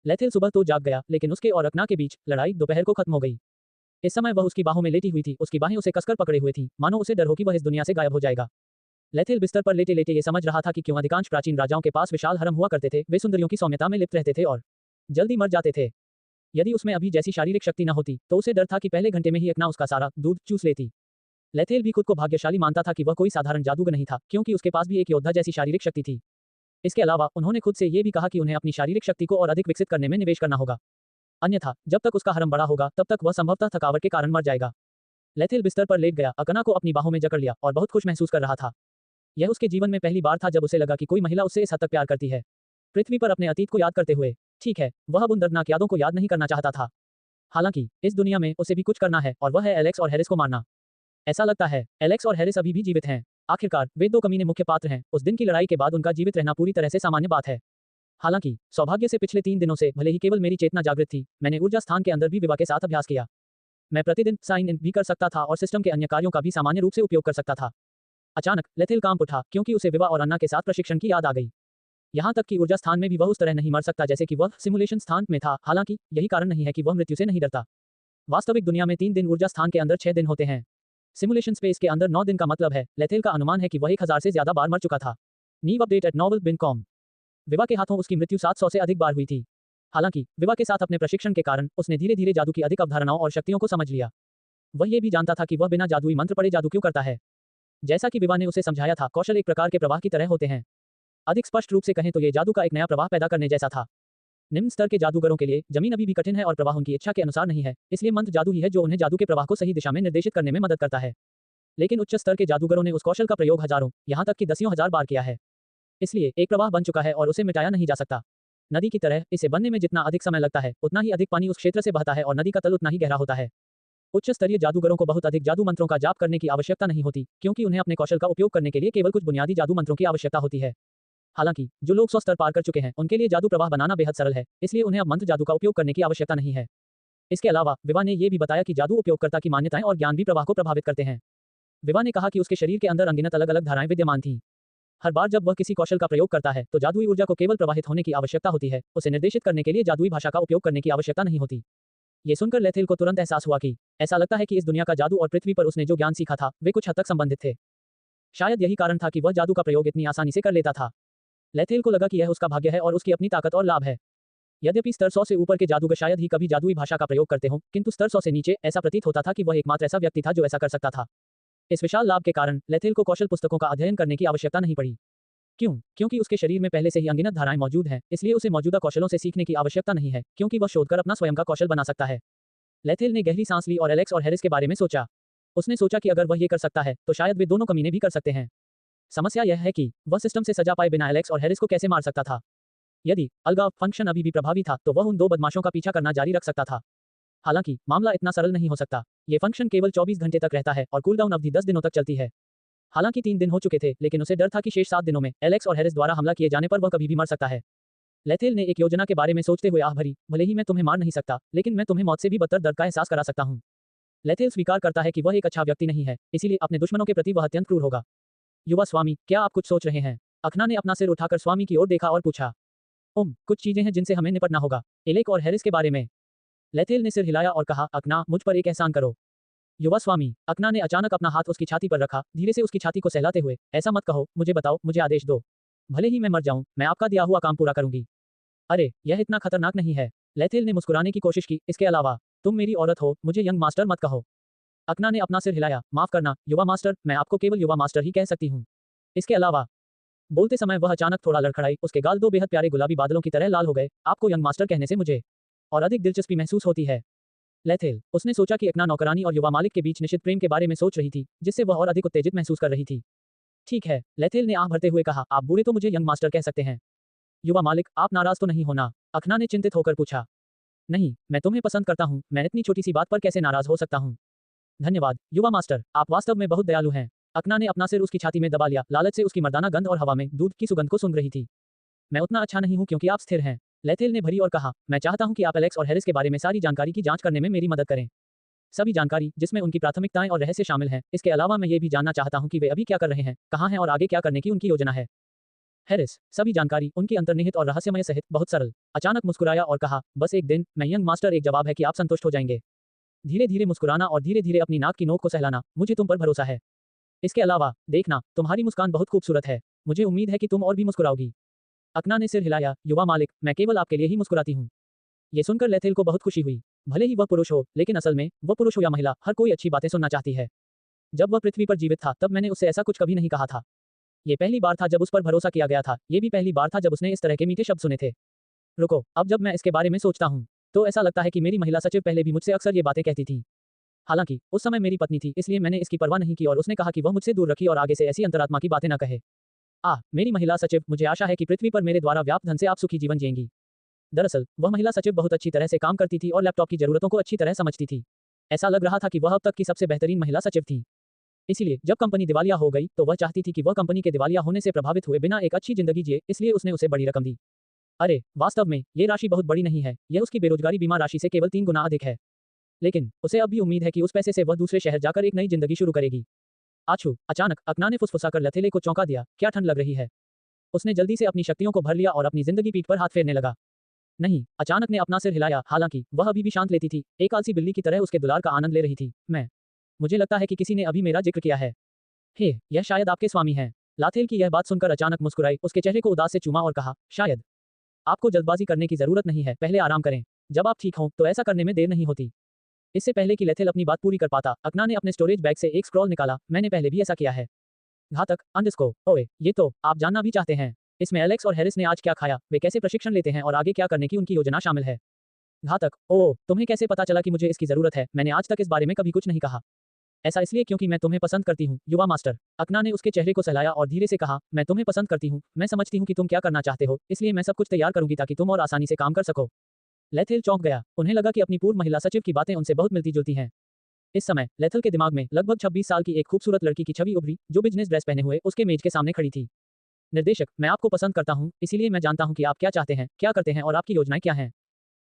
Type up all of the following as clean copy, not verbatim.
लेथिल सुबह तो जाग गया, लेकिन उसके और अकना के बीच लड़ाई दोपहर को खत्म हो गई। इस समय वह उसकी बाहों में लेटी हुई थी, उसकी बाहें उसे कसकर पकड़े हुए थी, मानो उसे डर हो कि वह इस दुनिया से गायब हो जाएगा। लेथिल बिस्तर पर लेटे लेटे ये समझ रहा था कि क्यों अधिकांश प्राचीन राजाओं के पास विशाल हरम हुआ करते थे, वे सुंदरियों की सौम्यता में लिप्त रहते थे और जल्दी मर जाते थे। यदि उसमें अभी जैसी शारीरिक शक्ति न होती, तो उसे डर था कि पहले घंटे में ही अकना उसका सारा दूध चूस लेती। लेथिल भी खुद को भाग्यशाली मानता था कि वह कोई साधारण जादूगर नहीं था, क्योंकि उसके पास भी एक योद्धा जैसी शारीरिक शक्ति थी। इसके अलावा उन्होंने खुद से ये भी कहा कि उन्हें अपनी शारीरिक शक्ति को और अधिक विकसित करने में निवेश करना होगा। अन्यथा जब तक उसका हरम बड़ा होगा, तब तक वह संभवतः थकावट के कारण मर जाएगा। लेथिल बिस्तर पर लेट गया, अकना को अपनी बाहों में जकड़ लिया और बहुत खुश महसूस कर रहा था। यह उसके जीवन में पहली बार था जब उसे लगा कि कोई महिला उससे इस हद तक प्यार करती है। पृथ्वी पर अपने अतीत को याद करते हुए, ठीक है, वह अब उन दर्दनाक यादों को याद नहीं करना चाहता था। हालांकि इस दुनिया में उसे भी कुछ करना है, और वह है एलेक्स और हैरिस को मारना। ऐसा लगता है एलेक्स और हैरिस अभी भी जीवित हैं। आखिरकार वे दो कमीने मुख्य पात्र हैं। उस दिन की लड़ाई के बाद उनका जीवित रहना पूरी तरह से सामान्य बात है। हालांकि सौभाग्य से पिछले 3 दिनों से भले ही केवल मेरी चेतना जागृत थी, मैंने ऊर्जा स्थान के अंदर भी विवाह के साथ अभ्यास किया। मैं प्रतिदिन साइन इन भी कर सकता था और सिस्टम के अन्य कार्यों का भी सामान्य रूप से उपयोग कर सकता था। अचानक लेथिल कांप उठा, क्योंकि उसे विवाह और अन्ना के साथ प्रशिक्षण की याद आ गई। यहाँ तक कि ऊर्जा स्थान में भी वह उस तरह नहीं मर सकता जैसे कि वह सिमुलेशन स्थान में था। हालांकि यही कारण नहीं है कि वह मृत्यु से नहीं डरता। वास्तविक दुनिया में 3 दिन, ऊर्जा स्थान के अंदर 6 दिन होते हैं। सिमुलेशन स्पेस के अंदर 9 दिन का मतलब है लेथिल का अनुमान है कि वह 1000 से ज्यादा बार मर चुका था। नीव अपडेट एट novel.com। विवाह के हाथों उसकी मृत्यु 700 से अधिक बार हुई थी। हालांकि विवाह के साथ अपने प्रशिक्षण के कारण उसने धीरे धीरे जादू की अधिक अवधारणाओं और शक्तियों को समझ लिया। वह ये भी जानता था कि वह बिना जादुई मंत्र पढ़े जादू क्यों करता है। जैसा कि विवाह ने उसे समझाया था, कौशल एक प्रकार के प्रवाह की तरह होते हैं। अधिक स्पष्ट रूप से कहें तो ये जादू का एक नया प्रवाह पैदा करने जैसा था। निम्न स्तर के जादूगरों के लिए जमीन अभी भी कठिन है और प्रवाह उनकी इच्छा के अनुसार नहीं है, इसलिए मंत्र जादू ही है जो उन्हें जादू के प्रवाह को सही दिशा में निर्देशित करने में मदद करता है। लेकिन उच्च स्तर के जादूगरों ने उस कौशल का प्रयोग हजारों, यहाँ तक कि दसियों हजार बार किया है। इसलिए एक प्रवाह बन चुका है और उसे मिटाया नहीं जा सकता। नदी की तरह इसे बनने में जितना अधिक समय लगता है, उतना ही अधिक पानी उस क्षेत्र से बहता है और नदी का तल उतना ही गहरा होता है। उच्च स्तरीय जादूगरों को बहुत अधिक जादू मंत्रों का जाप करने की आवश्यकता नहीं होती, क्योंकि उन्हें अपने कौशल का उपयोग करने के लिए केवल कुछ बुनियादी जादू मंत्रों की आवश्यकता होती है। हालांकि जो लोग 100 स्तर पार कर चुके हैं, उनके लिए जादू प्रवाह बनाना बेहद सरल है, इसलिए उन्हें अब मंत्र जादू का उपयोग करने की आवश्यकता नहीं है। इसके अलावा विवाह ने यह भी बताया कि जादू उपयोगकर्ता की मान्यताएं और ज्ञान भी प्रवाह को प्रभावित करते हैं। विवाह ने कहा कि उसके शरीर के अंदर अनगिनत अलग अलग धाराएं विद्यमान थीं। हर बार जब वह किसी कौशल का प्रयोग करता है, तो जादुई ऊर्जा को केवल प्रवाहित होने की आवश्यकता होती है, उसे निर्देशित करने के लिए जादुई भाषा का उपयोग करने की आवश्यकता नहीं होती। ये सुनकर लेथिल को तुरंत एहसास हुआ कि ऐसा लगता है कि इस दुनिया का जादू और पृथ्वी पर उसने जो ज्ञान सीखा था, वे कुछ हद तक संबंधित थे। शायद यही कारण था कि वह जादू का प्रयोग इतनी आसानी से कर लेता था। लेथिल को लगा कि यह उसका भाग्य है और उसकी अपनी ताकत और लाभ है। यद्यपि स्तर 100 से ऊपर के जादूगर शायद ही कभी जादुई भाषा का प्रयोग करते हों, किंतु स्तर 100 से नीचे ऐसा प्रतीत होता था कि वह एकमात्र ऐसा व्यक्ति था जो ऐसा कर सकता था। इस विशाल लाभ के कारण लेथिल को कौशल पुस्तकों का अध्ययन करने की आवश्यकता नहीं पड़ी। क्यों? क्योंकि उसके शरीर में पहले से ही अनगिनत धाराएं मौजूद हैं, इसलिए उसे मौजूदा कौशलों से सीखने की आवश्यकता नहीं है, क्योंकि वह शोध कर अपना स्वयं का कौशल बना सकता है। लेथिल ने गहरी सांस ली और एलेक्स और हैरिस के बारे में सोचा। उसने सोचा कि अगर वह ये कर सकता है, तो शायद वे दोनों कमीने भी कर सकते हैं। समस्या यह है कि वह सिस्टम से सजा पाए बिना एलेक्स और हैरिस को कैसे मार सकता था। यदि अलगाव फंक्शन अभी भी प्रभावी था, तो वह उन दो बदमाशों का पीछा करना जारी रख सकता था। हालांकि मामला इतना सरल नहीं हो सकता। ये फंक्शन केवल 24 घंटे तक रहता है और कूलडाउन अवधि 10 दिनों तक चलती है। हालांकि 3 दिन हो चुके थे, लेकिन उसे डर था कि शेष 7 दिनों में एलेक्स और हैरिस द्वारा हमला किए जाने पर वह कभी भी मर सकता है। लेथिल ने एक योजना के बारे में सोचते हुए आह भरी, भले ही मैं तुम्हें मार नहीं सकता, लेकिन मैं तुम्हें मौत से भी बदतर दर्द का एहसास करा सकता हूँ। लेथिल स्वीकार करता है कि वह एक अच्छा व्यक्ति नहीं है, इसीलिए अपने दुश्मनों के प्रति वह अत्यंत क्रूर होगा। युवा स्वामी, क्या आप कुछ सोच रहे हैं? अखना ने अपना सिर उठाकर स्वामी की ओर देखा और पूछा। कुछ चीजें हैं जिनसे हमें निपटना होगा। एलेक और हैरिस के बारे में। लेथिल ने सिर हिलाया और कहा, अखना, मुझ पर एक एहसान करो। युवा स्वामी, अखना ने अचानक अपना हाथ उसकी छाती पर रखा, धीरे से उसकी छाती को सहलाते हुए, ऐसा मत कहो, मुझे बताओ, मुझे आदेश दो। भले ही मैं मर जाऊं, मैं आपका दिया हुआ काम पूरा करूंगी। अरे, यह इतना खतरनाक नहीं है। लेथिल ने मुस्कुराने की कोशिश की, इसके अलावा तुम मेरी औरत हो, मुझे यंग मास्टर मत कहो। अखना ने अपना सिर हिलाया, माफ करना युवा मास्टर, मैं आपको केवल युवा मास्टर ही कह सकती हूँ। इसके अलावा बोलते समय वह अचानक थोड़ा लड़खड़ाई, उसके गाल दो बेहद प्यारे गुलाबी बादलों की तरह लाल हो गए। आपको यंग मास्टर कहने से मुझे और अधिक दिलचस्पी महसूस होती है। लेथिल, उसने सोचा कि अखना नौकरानी और युवा मालिक के बीच निश्चित प्रेम के बारे में सोच रही थी, जिससे वह और अधिक उत्तेजित महसूस कर रही थी। ठीक है, लेथिल ने आह भरते हुए कहा, आप बूढ़े तो मुझे यंग मास्टर कह सकते हैं। युवा मालिक, आप नाराज तो नहीं होना? अखना ने चिंतित होकर पूछा। नहीं, मैं तुम्हें पसंद करता हूँ, मैं इतनी छोटी सी बात पर कैसे नाराज हो सकता हूँ। धन्यवाद युवा मास्टर, आप वास्तव में बहुत दयालु हैं। अखना ने अपना सिर उसकी छाती में दबा लिया, लालच से उसकी मर्दाना गंध और हवा में दूध की सुगंध को सूंघ रही थी। मैं उतना अच्छा नहीं हूं क्योंकि आप स्थिर हैं। लेथिल ने भरी और कहा, मैं चाहता हूं कि आप एलेक्स और हैरिस के बारे में सारी जानकारी की जांच करने में मेरी मदद करें। सभी जानकारी, जिसमें उनकी प्राथमिकताएं और रहस्य शामिल हैं। इसके अलावा मैं ये भी जानना चाहता हूं कि वे अभी क्या कर रहे हैं, कहां हैं और आगे क्या करने की उनकी योजना है। हैरिस सभी जानकारी उनकी अंतर्निहित और रहस्यमय सहित बहुत सरल अचानक मुस्कुराया और कहा, बस एक दिन मैं यंग मास्टर एक जवाब है कि आप संतुष्ट हो जाएंगे। धीरे धीरे मुस्कुराना और धीरे धीरे अपनी नाक की नोक को सहलाना, मुझे तुम पर भरोसा है। इसके अलावा देखना, तुम्हारी मुस्कान बहुत खूबसूरत है। मुझे उम्मीद है कि तुम और भी मुस्कुराओगी। अकना ने सिर हिलाया, युवा मालिक, मैं केवल आपके लिए ही मुस्कुराती हूँ। ये सुनकर लेथिल को बहुत खुशी हुई। भले ही वह पुरुष हो, लेकिन असल में वह पुरुष हो या महिला, हर कोई अच्छी बातें सुनना चाहती है। जब वह पृथ्वी पर जीवित था तब मैंने उससे ऐसा कुछ कभी नहीं कहा था। ये पहली बार था जब उस पर भरोसा किया गया था। ये भी पहली बार था जब उसने इस तरह के मीठे शब्द सुने थे। रुको, अब जब मैं इसके बारे में सोचता हूँ तो ऐसा लगता है कि मेरी महिला सचिव पहले भी मुझसे अक्सर ये बातें कहती थी। हालांकि उस समय मेरी पत्नी थी, इसलिए मैंने इसकी परवाह नहीं की और उसने कहा कि वह मुझसे दूर रखी और आगे से ऐसी अंतरात्मा की बातें न कहे। मेरी महिला सचिव, मुझे आशा है कि पृथ्वी पर मेरे द्वारा व्याप्त धन से आप सुखी जीवन जिएंगी। दरअसल वह महिला सचिव बहुत अच्छी तरह से काम करती थी और लैपटॉप की जरूरतों को अच्छी तरह समझती थी। ऐसा लग रहा था कि वह अब तक की सबसे बेहतरीन महिला सचिव थी। इसलिए जब कंपनी दिवालिया हो गई तो वह चाहती थी कि वह कंपनी के दिवालिया होने से प्रभावित हुए बिना एक अच्छी जिंदगी जिए, इसलिए उसने उसे बड़ी रकम दी। अरे वास्तव में ये राशि बहुत बड़ी नहीं है, यह उसकी बेरोजगारी बीमा राशि से केवल 3 गुना अधिक है। लेकिन उसे अब भी उम्मीद है कि उस पैसे से वह दूसरे शहर जाकर एक नई जिंदगी शुरू करेगी। आछू, अचानक अकना ने फुसफुसाकर लथेले को चौंका दिया, क्या ठंड लग रही है। उसने जल्दी से अपनी शक्तियों को भर लिया और अपनी जिंदगी पीठ पर हाथ फेरने लगा। नहीं, अचानक ने अपना सिर हिलाया, हालांकि वह अभी भी शांत लेती थी, एक आलसी बिल्ली की तरह उसके दुलार का आनंद ले रही थी। मुझे लगता है कि किसी ने अभी मेरा जिक्र किया है। हे, यह शायद आपके स्वामी हैं। लाथेल की यह बात सुनकर अचानक मुस्कुराई, उसके चेहरे को उदास से चूमा और कहा, शायद। आपको जल्दबाजी करने की जरूरत नहीं है, पहले आराम करें। जब आप ठीक हों तो ऐसा करने में देर नहीं होती। इससे पहले कि लेथेल अपनी बात पूरी कर पाता, अकना ने अपने स्टोरेज बैग से एक स्क्रॉल निकाला, मैंने पहले भी ऐसा किया है। घातक अंडरस्कोर, ओए, ये तो आप जानना भी चाहते हैं। इसमें एलेक्स और हैरिस ने आज क्या खाया, वे कैसे प्रशिक्षण लेते हैं और आगे क्या करने की उनकी योजना शामिल है। घातक, ओह, तुम्हें कैसे पता चला कि मुझे इसकी जरूरत है। मैंने आज तक इस बारे में कभी कुछ नहीं कहा। ऐसा इसलिए क्योंकि मैं तुम्हें पसंद करती हूँ, युवा मास्टर। अकना ने उसके चेहरे को सहलाया और धीरे से कहा, मैं तुम्हें पसंद करती हूँ, मैं समझती हूँ कि तुम क्या करना चाहते हो, इसलिए मैं सब कुछ तैयार करूंगी ताकि तुम और आसानी से काम कर सको। लेथेल चौंक गया, उन्हें लगा कि अपनी पूर्व महिला सचिव की बातें उनसे बहुत मिलती जुलती हैं। इस समय लेथेल के दिमाग में लगभग 26 साल की एक खूबसूरत लड़की की छवि उभरी, जो बिजनेस ड्रेस पहने हुए उसके मेज के सामने खड़ी थी। निर्देशक, मैं आपको पसंद करता हूँ, इसीलिए मैं जानता हूँ कि आप क्या चाहते हैं, क्या करते हैं और आपकी योजनाएं क्या हैं।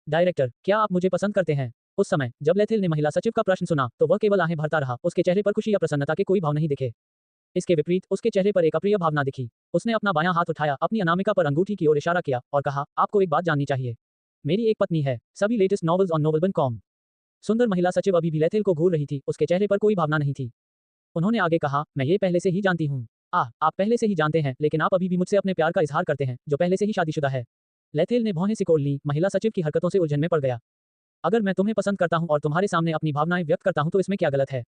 डायरेक्टर, क्या आप मुझे पसंद करते हैं? उस समय जब लेथेल ने महिला सचिव का प्रश्न सुना तो वह केवल आहें भरता रहा, उसके चेहरे पर खुशी या प्रसन्नता के कोई भाव नहीं दिखे। इसके विपरीत उसके चेहरे पर एक अप्रिय भावना दिखी। उसने अपना बायां हाथ उठाया, अपनी अनामिका पर अंगूठी की ओर इशारा किया और कहा, आपको एक बात जाननी चाहिए। मेरी एक पत्नी है। सभी लेटेस्ट नॉवेल्स ऑन novelbun.com। सुंदर महिला सचिव अभी भी लेथेल को घूर रही थी, उसके चेहरे पर कोई भावना नहीं थी। उन्होंने आगे कहा, मैं ये पहले से ही जानती हूँ। आप पहले से ही जानते हैं, लेकिन आप अभी भी मुझसे अपने प्यार का इजहार करते हैं, जो पहले से ही शादीशुदा है। लेथेल ने भौहें सिकोड़ ली, महिला सचिव की हरकतों से उलझन में पड़ गया। अगर मैं तुम्हें पसंद करता हूं और तुम्हारे सामने अपनी भावनाएं व्यक्त करता हूं तो इसमें क्या गलत है?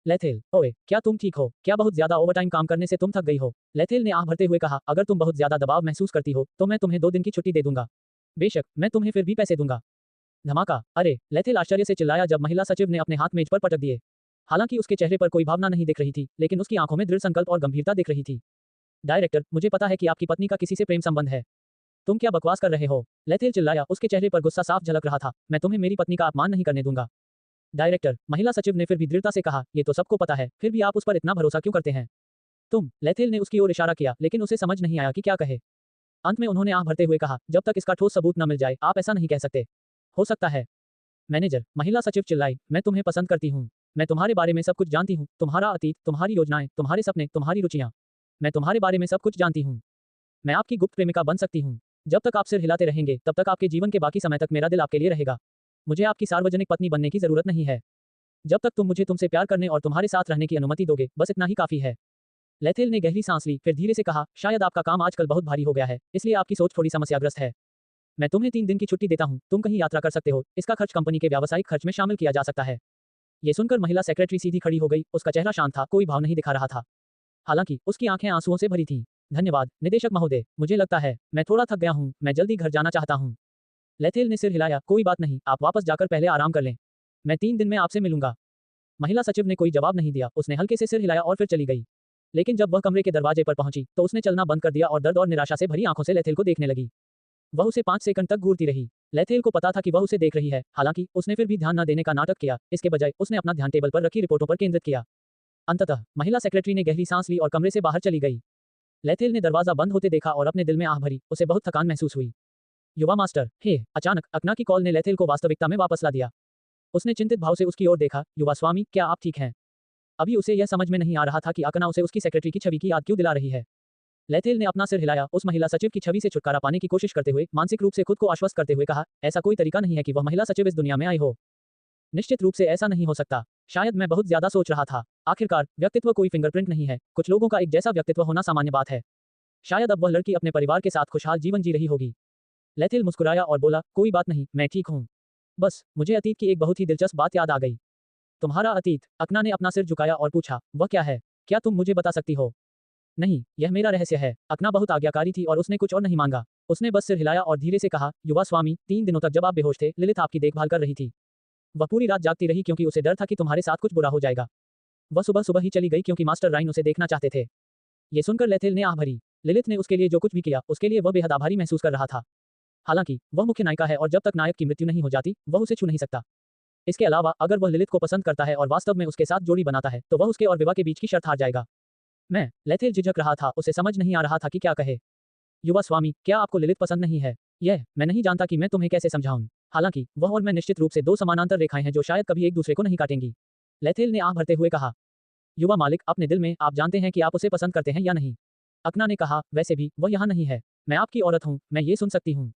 लेथेल, ओए, क्या तुम ठीक हो? क्या बहुत ज्यादा ओवरटाइम काम करने से तुम थक गई हो? लेथेल ने आह भरते हुए कहा, अगर तुम बहुत ज्यादा दबाव महसूस करती हो तो मैं तुम्हें 2 दिन की छुट्टी दे दूंगा। बेशक, मैं तुम्हें फिर भी पैसे दूंगा। धमाका, अरे, लेथेल आश्चर्य से चिल्लाया जब महिला सचिव ने अपने हाथ मेज पर पटक दिए। हालांकि उसके चेहरे पर कोई भावना नहीं दिख रही थी, लेकिन उसकी आंखों में दृढ़ संकल्प और गंभीरता दिख रही थी। डायरेक्टर, मुझे पता है कि आपकी पत्नी का किसी से प्रेम संबंध है। तुम क्या बकवास कर रहे हो? लेथेल चिल्लाया, उसके चेहरे पर गुस्सा साफ झलक रहा था। मैं तुम्हें मेरी पत्नी का अपमान नहीं करने दूंगा। डायरेक्टर, महिला सचिव ने फिर भी दृढ़ता से कहा, ये तो सबको पता है, फिर भी आप उस पर इतना भरोसा क्यों करते हैं? लेथेल ने उसकी ओर इशारा किया, लेकिन उसे समझ नहीं आया कि क्या कहे। अंत में उन्होंने आह भरते हुए कहा, जब तक इसका ठोस सबूत न मिल जाए आप ऐसा नहीं कह सकते। हो सकता है। मैनेजर, महिला सचिव चिल्लाई, मैं तुम्हें पसंद करती हूँ। मैं तुम्हारे बारे में सब कुछ जानती हूँ, तुम्हारा अतीत, तुम्हारी योजनाएं, तुम्हारे सपने, तुम्हारी रुचियां। मैं तुम्हारे बारे में सब कुछ जानती हूँ। मैं आपकी गुप्त प्रेमिका बन सकती हूँ। जब तक आप सिर हिलाते रहेंगे तब तक आपके जीवन के बाकी समय तक मेरा दिल आपके लिए रहेगा। मुझे आपकी सार्वजनिक पत्नी बनने की जरूरत नहीं है। जब तक तुम मुझे तुमसे प्यार करने और तुम्हारे साथ रहने की अनुमति दोगे, बस इतना ही काफी है। लेथेल ने गहरी सांस ली, फिर धीरे से कहा, शायद आपका काम आजकल बहुत भारी हो गया है, इसलिए आपकी सोच थोड़ी समस्याग्रस्त है। मैं तुम्हें 3 दिन की छुट्टी देता हूँ, तुम कहीं यात्रा कर सकते हो, इसका खर्च कंपनी के व्यावसायिक खर्च में शामिल किया जा सकता है। ये सुनकर महिला सेक्रेटरी सीधी खड़ी हो गई, उसका चेहरा शांत था, कोई भाव नहीं दिखा रहा था। हालांकि उसकी आंखें आंसुओं से भरी थीं। धन्यवाद, निदेशक महोदय, मुझे लगता है मैं थोड़ा थक गया हूँ, मैं जल्दी घर जाना चाहता हूँ। लेथेल ने सिर हिलाया, कोई बात नहीं, आप वापस जाकर पहले आराम कर लें। मैं 3 दिन में आपसे मिलूंगा। महिला सचिव ने कोई जवाब नहीं दिया, उसने हल्के से सिर हिलाया और फिर चली गई। लेकिन जब वह कमरे के दरवाजे पर पहुंची तो उसने चलना बंद कर दिया और दर्द और निराशा से भरी आंखों से लेथेल को देखने लगी। वह उसे 5 सेकंड तक घूरती रही। लेथेल को पता था कि वह उसे देख रही है, हालांकि उसने फिर भी ध्यान न देने का नाटक किया, इसके बजाय उसने अपना ध्यान टेबल पर रखी रिपोर्टों पर केंद्रित किया। अंततः महिला सेक्रेटरी ने गहरी सांस ली और कमरे से बाहर चली गई। लेथेल ने दरवाजा बंद होते देखा और अपने दिल में आह भरी, उसे बहुत थकान महसूस हुई। युवा मास्टर, हे, अचानक अकना की कॉल ने लेथेल को वास्तविकता में वापस ला दिया। उसने चिंतित भाव से उसकी ओर देखा, युवा स्वामी, क्या आप ठीक हैं? अभी उसे यह समझ में नहीं आ रहा था कि अकना उसे उसकी सेक्रेटरी की छवि की याद क्यों दिला रही है। लेथेल ने अपना सिर हिलाया, उस महिला सचिव की छवि से छुटकारा पाने की कोशिश करते हुए, मानसिक रूप से खुद को आश्वस्त करते हुए कहा, ऐसा कोई तरीका नहीं है कि वह महिला सचिव इस दुनिया में आई हो। निश्चित रूप से ऐसा नहीं हो सकता। शायद मैं बहुत ज्यादा सोच रहा था। आखिरकार, व्यक्तित्व कोई फिंगरप्रिंट नहीं है, कुछ लोगों का एक जैसा व्यक्तित्व होना सामान्य बात है। शायद अब वह लड़की अपने परिवार के साथ खुशहाल जीवन जी रही होगी। लेथेल मुस्कुराया और बोला, कोई बात नहीं, मैं ठीक हूँ। बस, मुझे अतीत की एक बहुत ही दिलचस्प बात याद आ गई। तुम्हारा अतीत? अकना ने अपना सिर झुकाया और पूछा, वह क्या है? क्या तुम मुझे बता सकती हो? नहीं, यह मेरा रहस्य है। अकना बहुत आज्ञाकारी थी और उसने कुछ और नहीं मांगा। उसने बस सिर हिलाया और धीरे से कहा, युवा स्वामी, 3 दिनों तक जब आप बेहोश थे, लिलिथ आपकी देखभाल कर रही थी। वह पूरी रात जागती रही क्योंकि उसे डर था कि तुम्हारे साथ कुछ बुरा हो जाएगा। वह सुबह सुबह ही चली गई क्योंकि मास्टर राइन उसे देखना चाहते थे। ये सुनकर लेथेल ने आह भरी। लिलिथ ने उसके लिए जो कुछ भी किया, उसके लिए वह बेहद आभारी महसूस कर रहा था। हालांकि वह मुख्य नायिका है और जब तक नायक की मृत्यु नहीं हो जाती, वह उसे छू नहीं सकता। इसके अलावा, अगर वह लिलिथ को पसंद करता है और वास्तव में उसके साथ जोड़ी बनाता है, तो वह उसके और विवाह के बीच की शर्त हार जाएगा। लेथेल झिझक रहा था, उसे समझ नहीं आ रहा था कि क्या कहे। युवा स्वामी, क्या आपको लिलिथ पसंद नहीं है? मैं नहीं जानता कि मैं तुम्हें कैसे समझाऊं। हालांकि वह और मैं निश्चित रूप से 2 समानांतर रेखाएं हैं जो शायद कभी एक दूसरे को नहीं काटेंगी। लेथेल ने आह भरते हुए कहा। युवा मालिक, अपने दिल में आप जानते हैं कि आप उसे पसंद करते हैं या नहीं? अकना ने कहा, वैसे भी वह यहाँ नहीं है। मैं आपकी औरत हूँ, मैं ये सुन सकती हूँ।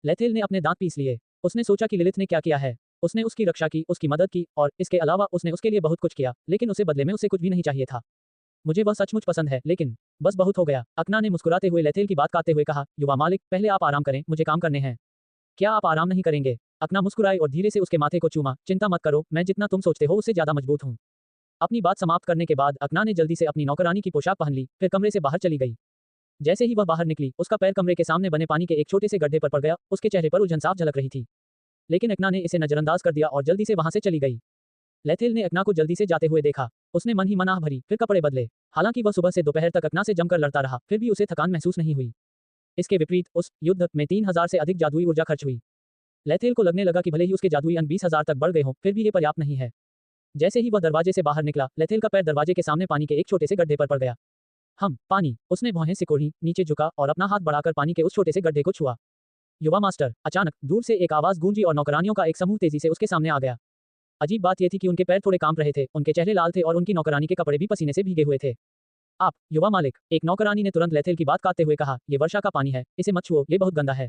लेथेल ने अपने दांत पीस लिए। उसने सोचा कि लिलिथ ने क्या किया है। उसने उसकी रक्षा की, उसकी मदद की, और इसके अलावा उसने उसके लिए बहुत कुछ किया, लेकिन उसे बदले में उसे कुछ भी नहीं चाहिए था। मुझे वह सचमुच पसंद है, लेकिन बस बहुत हो गया। अकना ने मुस्कुराते हुए लेथेल की बात काटते हुए कहा, युवा मालिक, पहले आप आराम करें, मुझे काम करने हैं। क्या आप आराम नहीं करेंगे? अकना मुस्कुराए और धीरे से उसके माथे को चूमा। चिंता मत करो, मैं जितना तुम सोचते हो उससे ज्यादा मजबूत हूँ। अपनी बात समाप्त करने के बाद अकना ने जल्दी से अपनी नौकरानी की पोशाक पहन ली, फिर कमरे से बाहर चली गई। जैसे ही वह बाहर निकली, उसका पैर कमरे के सामने बने पानी के एक छोटे से गड्ढे पर पड़ गया। उसके चेहरे पर उलझन साफ झलक रही थी, लेकिन अकना ने इसे नजरअंदाज कर दिया और जल्दी से वहां से चली गई। लेथेल ने अकना को जल्दी से जाते हुए देखा। उसने मन ही मन आह भरी, फिर कपड़े बदले। हालांकि वह सुबह से दोपहर तक अकना से जमकर लड़ता रहा, फिर भी उसे थकान महसूस नहीं हुई। इसके विपरीत, उस युद्ध में 3000 से अधिक जादुई ऊर्जा खर्च हुई। लेथेल को लगने लगा कि भले ही उसके जादुई अंग 20,000 तक बढ़ गए हों, फिर भी ये पर्याप्त नहीं है। जैसे ही वह दरवाजे से बाहर निकला, लेथेल का पैर दरवाजे के सामने पानी के एक छोटे से गड्ढे पर पड़ गया। पानी। उसने भौहें सिकोड़ी, नीचे झुका और अपना हाथ बढ़ाकर पानी के उस छोटे से गड्ढे को छुआ। युवा मास्टर। अचानक दूर से एक आवाज गूंजी और नौकरानियों का एक समूह तेजी से उसके सामने आ गया। अजीब बात यह थी कि उनके पैर थोड़े कांप रहे थे, उनके चेहरे लाल थे और उनकी नौकरानी के कपड़े भी पसीने से भीगे हुए थे। आप, युवा मालिक, एक नौकरानी ने तुरंत लेथेल की बात काटते हुए कहा, ये वर्षा का पानी है, इसे मत छुओ, ये बहुत गंदा है।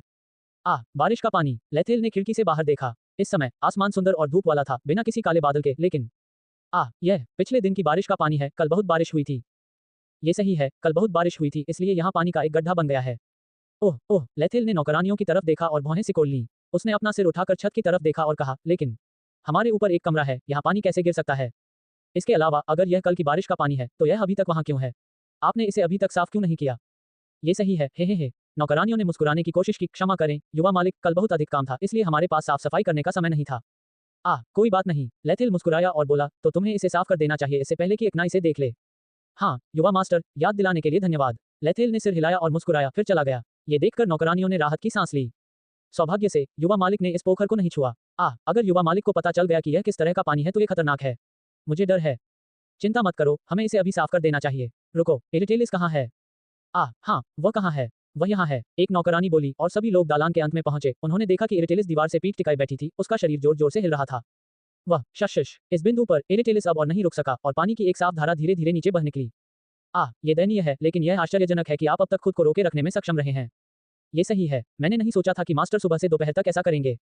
बारिश का पानी। लेथेल ने खिड़की से बाहर देखा। इस समय आसमान सुंदर और धूप वाला था, बिना किसी काले बादल के, लेकिन यह पिछले दिन की बारिश का पानी है। कल बहुत बारिश हुई थी। ये सही है, कल बहुत बारिश हुई थी, इसलिए यहाँ पानी का एक गड्ढा बन गया है। ओह ओह, लेथेल ने नौकरानियों की तरफ देखा और भौहें सिकोड़ लीं। उसने अपना सिर उठाकर छत की तरफ देखा और कहा, लेकिन हमारे ऊपर एक कमरा है, यहाँ पानी कैसे गिर सकता है? इसके अलावा, अगर यह कल की बारिश का पानी है, तो यह अभी तक वहाँ क्यों है? आपने इसे अभी तक साफ क्यों नहीं किया? ये सही है, हे। नौकरानियों ने मुस्कुराने की कोशिश की। क्षमा करें, युवा मालिक, कल बहुत अधिक काम था, इसलिए हमारे पास साफ सफाई करने का समय नहीं था। कोई बात नहीं। लेथेल मुस्कुराया और बोला, तो तुम्हें इसे साफ कर देना चाहिए, इससे पहले कि अकना इसे देख ले। हाँ, युवा मास्टर, याद दिलाने के लिए धन्यवाद। लेथेल ने सिर हिलाया और मुस्कुराया, फिर चला गया। ये देखकर नौकरानियों ने राहत की सांस ली। सौभाग्य से युवा मालिक ने इस पोखर को नहीं छुआ। अगर युवा मालिक को पता चल गया कि यह किस तरह का पानी है तो ये खतरनाक है। मुझे डर है। चिंता मत करो, हमें इसे अभी साफ कर देना चाहिए। रुको, इरिटेलिस कहाँ है? हाँ, वह कहाँ है? वह यहाँ है, एक नौकरानी बोली, और सभी लोग दालान के अंत में पहुंचे। उन्होंने देखा कि इरिटेलिस दीवार से पीठ टिकाई बैठी थी, उसका शरीर जोर जोर से हिल रहा था। वह शश। इस बिंदु पर इरिटेलिस अब और नहीं रुक सका और पानी की एक साफ धारा धीरे धीरे नीचे बह निकली। ये दयनीय है, लेकिन यह आश्चर्यजनक है कि आप अब तक खुद को रोके रखने में सक्षम रहे हैं। ये सही है, मैंने नहीं सोचा था कि मास्टर सुबह से दोपहर तक ऐसा करेंगे।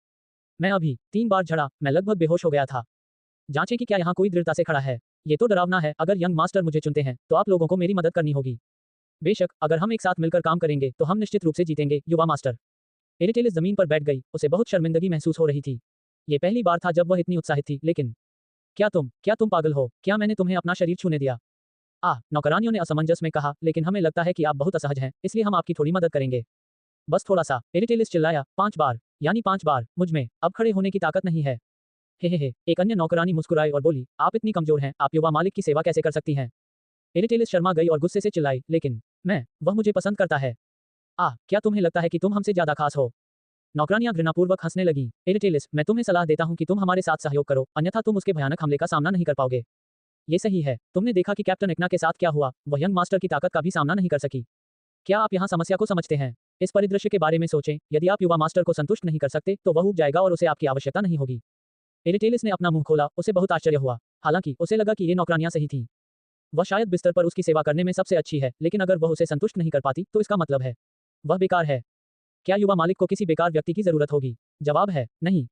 मैं अभी 3 बार झड़ा, मैं लगभग बेहोश हो गया था। जांचें कि क्या यहाँ कोई दृढ़ता से खड़ा है। ये तो डरावना है। अगर यंग मास्टर मुझे चुनते हैं, तो आप लोगों को मेरी मदद करनी होगी। बेशक, अगर हम एक साथ मिलकर काम करेंगे, तो हम निश्चित रूप से जीतेंगे, युवा मास्टर। इरिटेलिस जमीन पर बैठ गई, उसे बहुत शर्मिंदगी महसूस हो रही थी। ये पहली बार था जब वह इतनी उत्साहित थी, लेकिन क्या तुम पागल हो? क्या मैंने तुम्हें अपना शरीर छूने दिया? नौकरानियों ने असमंजस में कहा, लेकिन हमें लगता है कि आप बहुत असहज हैं, इसलिए हम आपकी थोड़ी मदद करेंगे। बस थोड़ा सा। इरिटेलिस चिल्लाया, 5 बार, यानी 5 बार। मुझ में अब खड़े होने की ताकत नहीं है। हे। एक अन्य नौकरानी मुस्कुराई और बोली, आप इतनी कमजोर हैं, आप युवा मालिक की सेवा कैसे कर सकती हैं? इरिटेलिस शर्मा गई और गुस्से से चिल्लाई, लेकिन वह मुझे पसंद करता है। क्या तुम्हें लगता है कि तुम हमसे ज्यादा खास हो? नौकरानियां घृणापूर्वक हंसने लगी। इरिटेलिस, मैं तुम्हें सलाह देता हूं कि तुम हमारे साथ सहयोग करो, अन्यथा तुम उसके भयानक हमले का सामना नहीं कर पाओगे। ये सही है। तुमने देखा कि कैप्टन एकना के साथ क्या हुआ, वह यंग मास्टर की ताकत का भी सामना नहीं कर सकी। क्या आप यहाँ समस्या को समझते हैं? इस परिदृश्य के बारे में सोचें, यदि आप युवा मास्टर को संतुष्ट नहीं कर सकते, तो वह ऊब जाएगा और उसे आपकी आवश्यकता नहीं होगी। इरिटेलिस ने अपना मुंह खोला, उसे बहुत आश्चर्य हुआ। हालांकि उसे लगा कि ये नौकरानियां सही थीं। वह शायद बिस्तर पर उसकी सेवा करने में सबसे अच्छी है, लेकिन अगर वह उसे संतुष्ट नहीं कर पाती तो इसका मतलब है वह बेकार है। क्या युवा मालिक को किसी बेकार व्यक्ति की जरूरत होगी? जवाब है नहीं।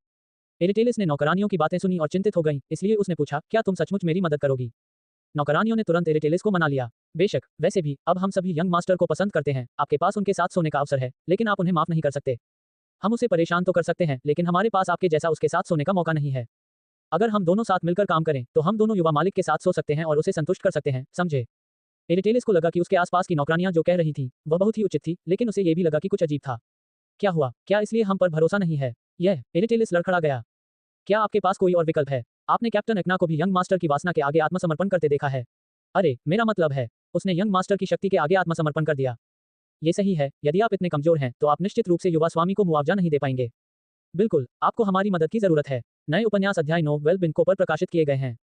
एरिटेलिस ने नौकरानियों की बातें सुनी और चिंतित हो गई, इसलिए उसने पूछा, क्या तुम सचमुच मेरी मदद करोगी? नौकरानियों ने तुरंत एरिटेलिस को मना लिया। बेशक, वैसे भी अब हम सभी यंग मास्टर को पसंद करते हैं, आपके पास उनके साथ सोने का अवसर है, लेकिन आप उन्हें माफ नहीं कर सकते। हम उसे परेशान तो कर सकते हैं, लेकिन हमारे पास आपके जैसा उसके साथ सोने का मौका नहीं है। अगर हम दोनों साथ मिलकर काम करें तो हम दोनों युवा मालिक के साथ सो सकते हैं और उसे संतुष्ट कर सकते हैं, समझे? एरिटेलिस को लगा कि उसके आसपास की नौकरानियां जो कह रही थी वह बहुत ही उचित थी, लेकिन उसे यह भी लगा कि कुछ अजीब था। क्या हुआ? क्या इसलिए हम पर भरोसा नहीं है? यह एरिटेलिस लड़खड़ा गया। क्या आपके पास कोई और विकल्प है? आपने कैप्टन एकना को भी यंग मास्टर की वासना के आगे आत्मसमर्पण करते देखा है। अरे, मेरा मतलब है, उसने यंग मास्टर की शक्ति के आगे आत्मसमर्पण कर दिया। ये सही है, यदि आप इतने कमजोर हैं तो आप निश्चित रूप से युवा स्वामी को मुआवजा नहीं दे पाएंगे। बिल्कुल, आपको हमारी मदद की जरूरत है। नए उपन्यास अध्याय 9 वेल बिनको पर प्रकाशित किए गए हैं।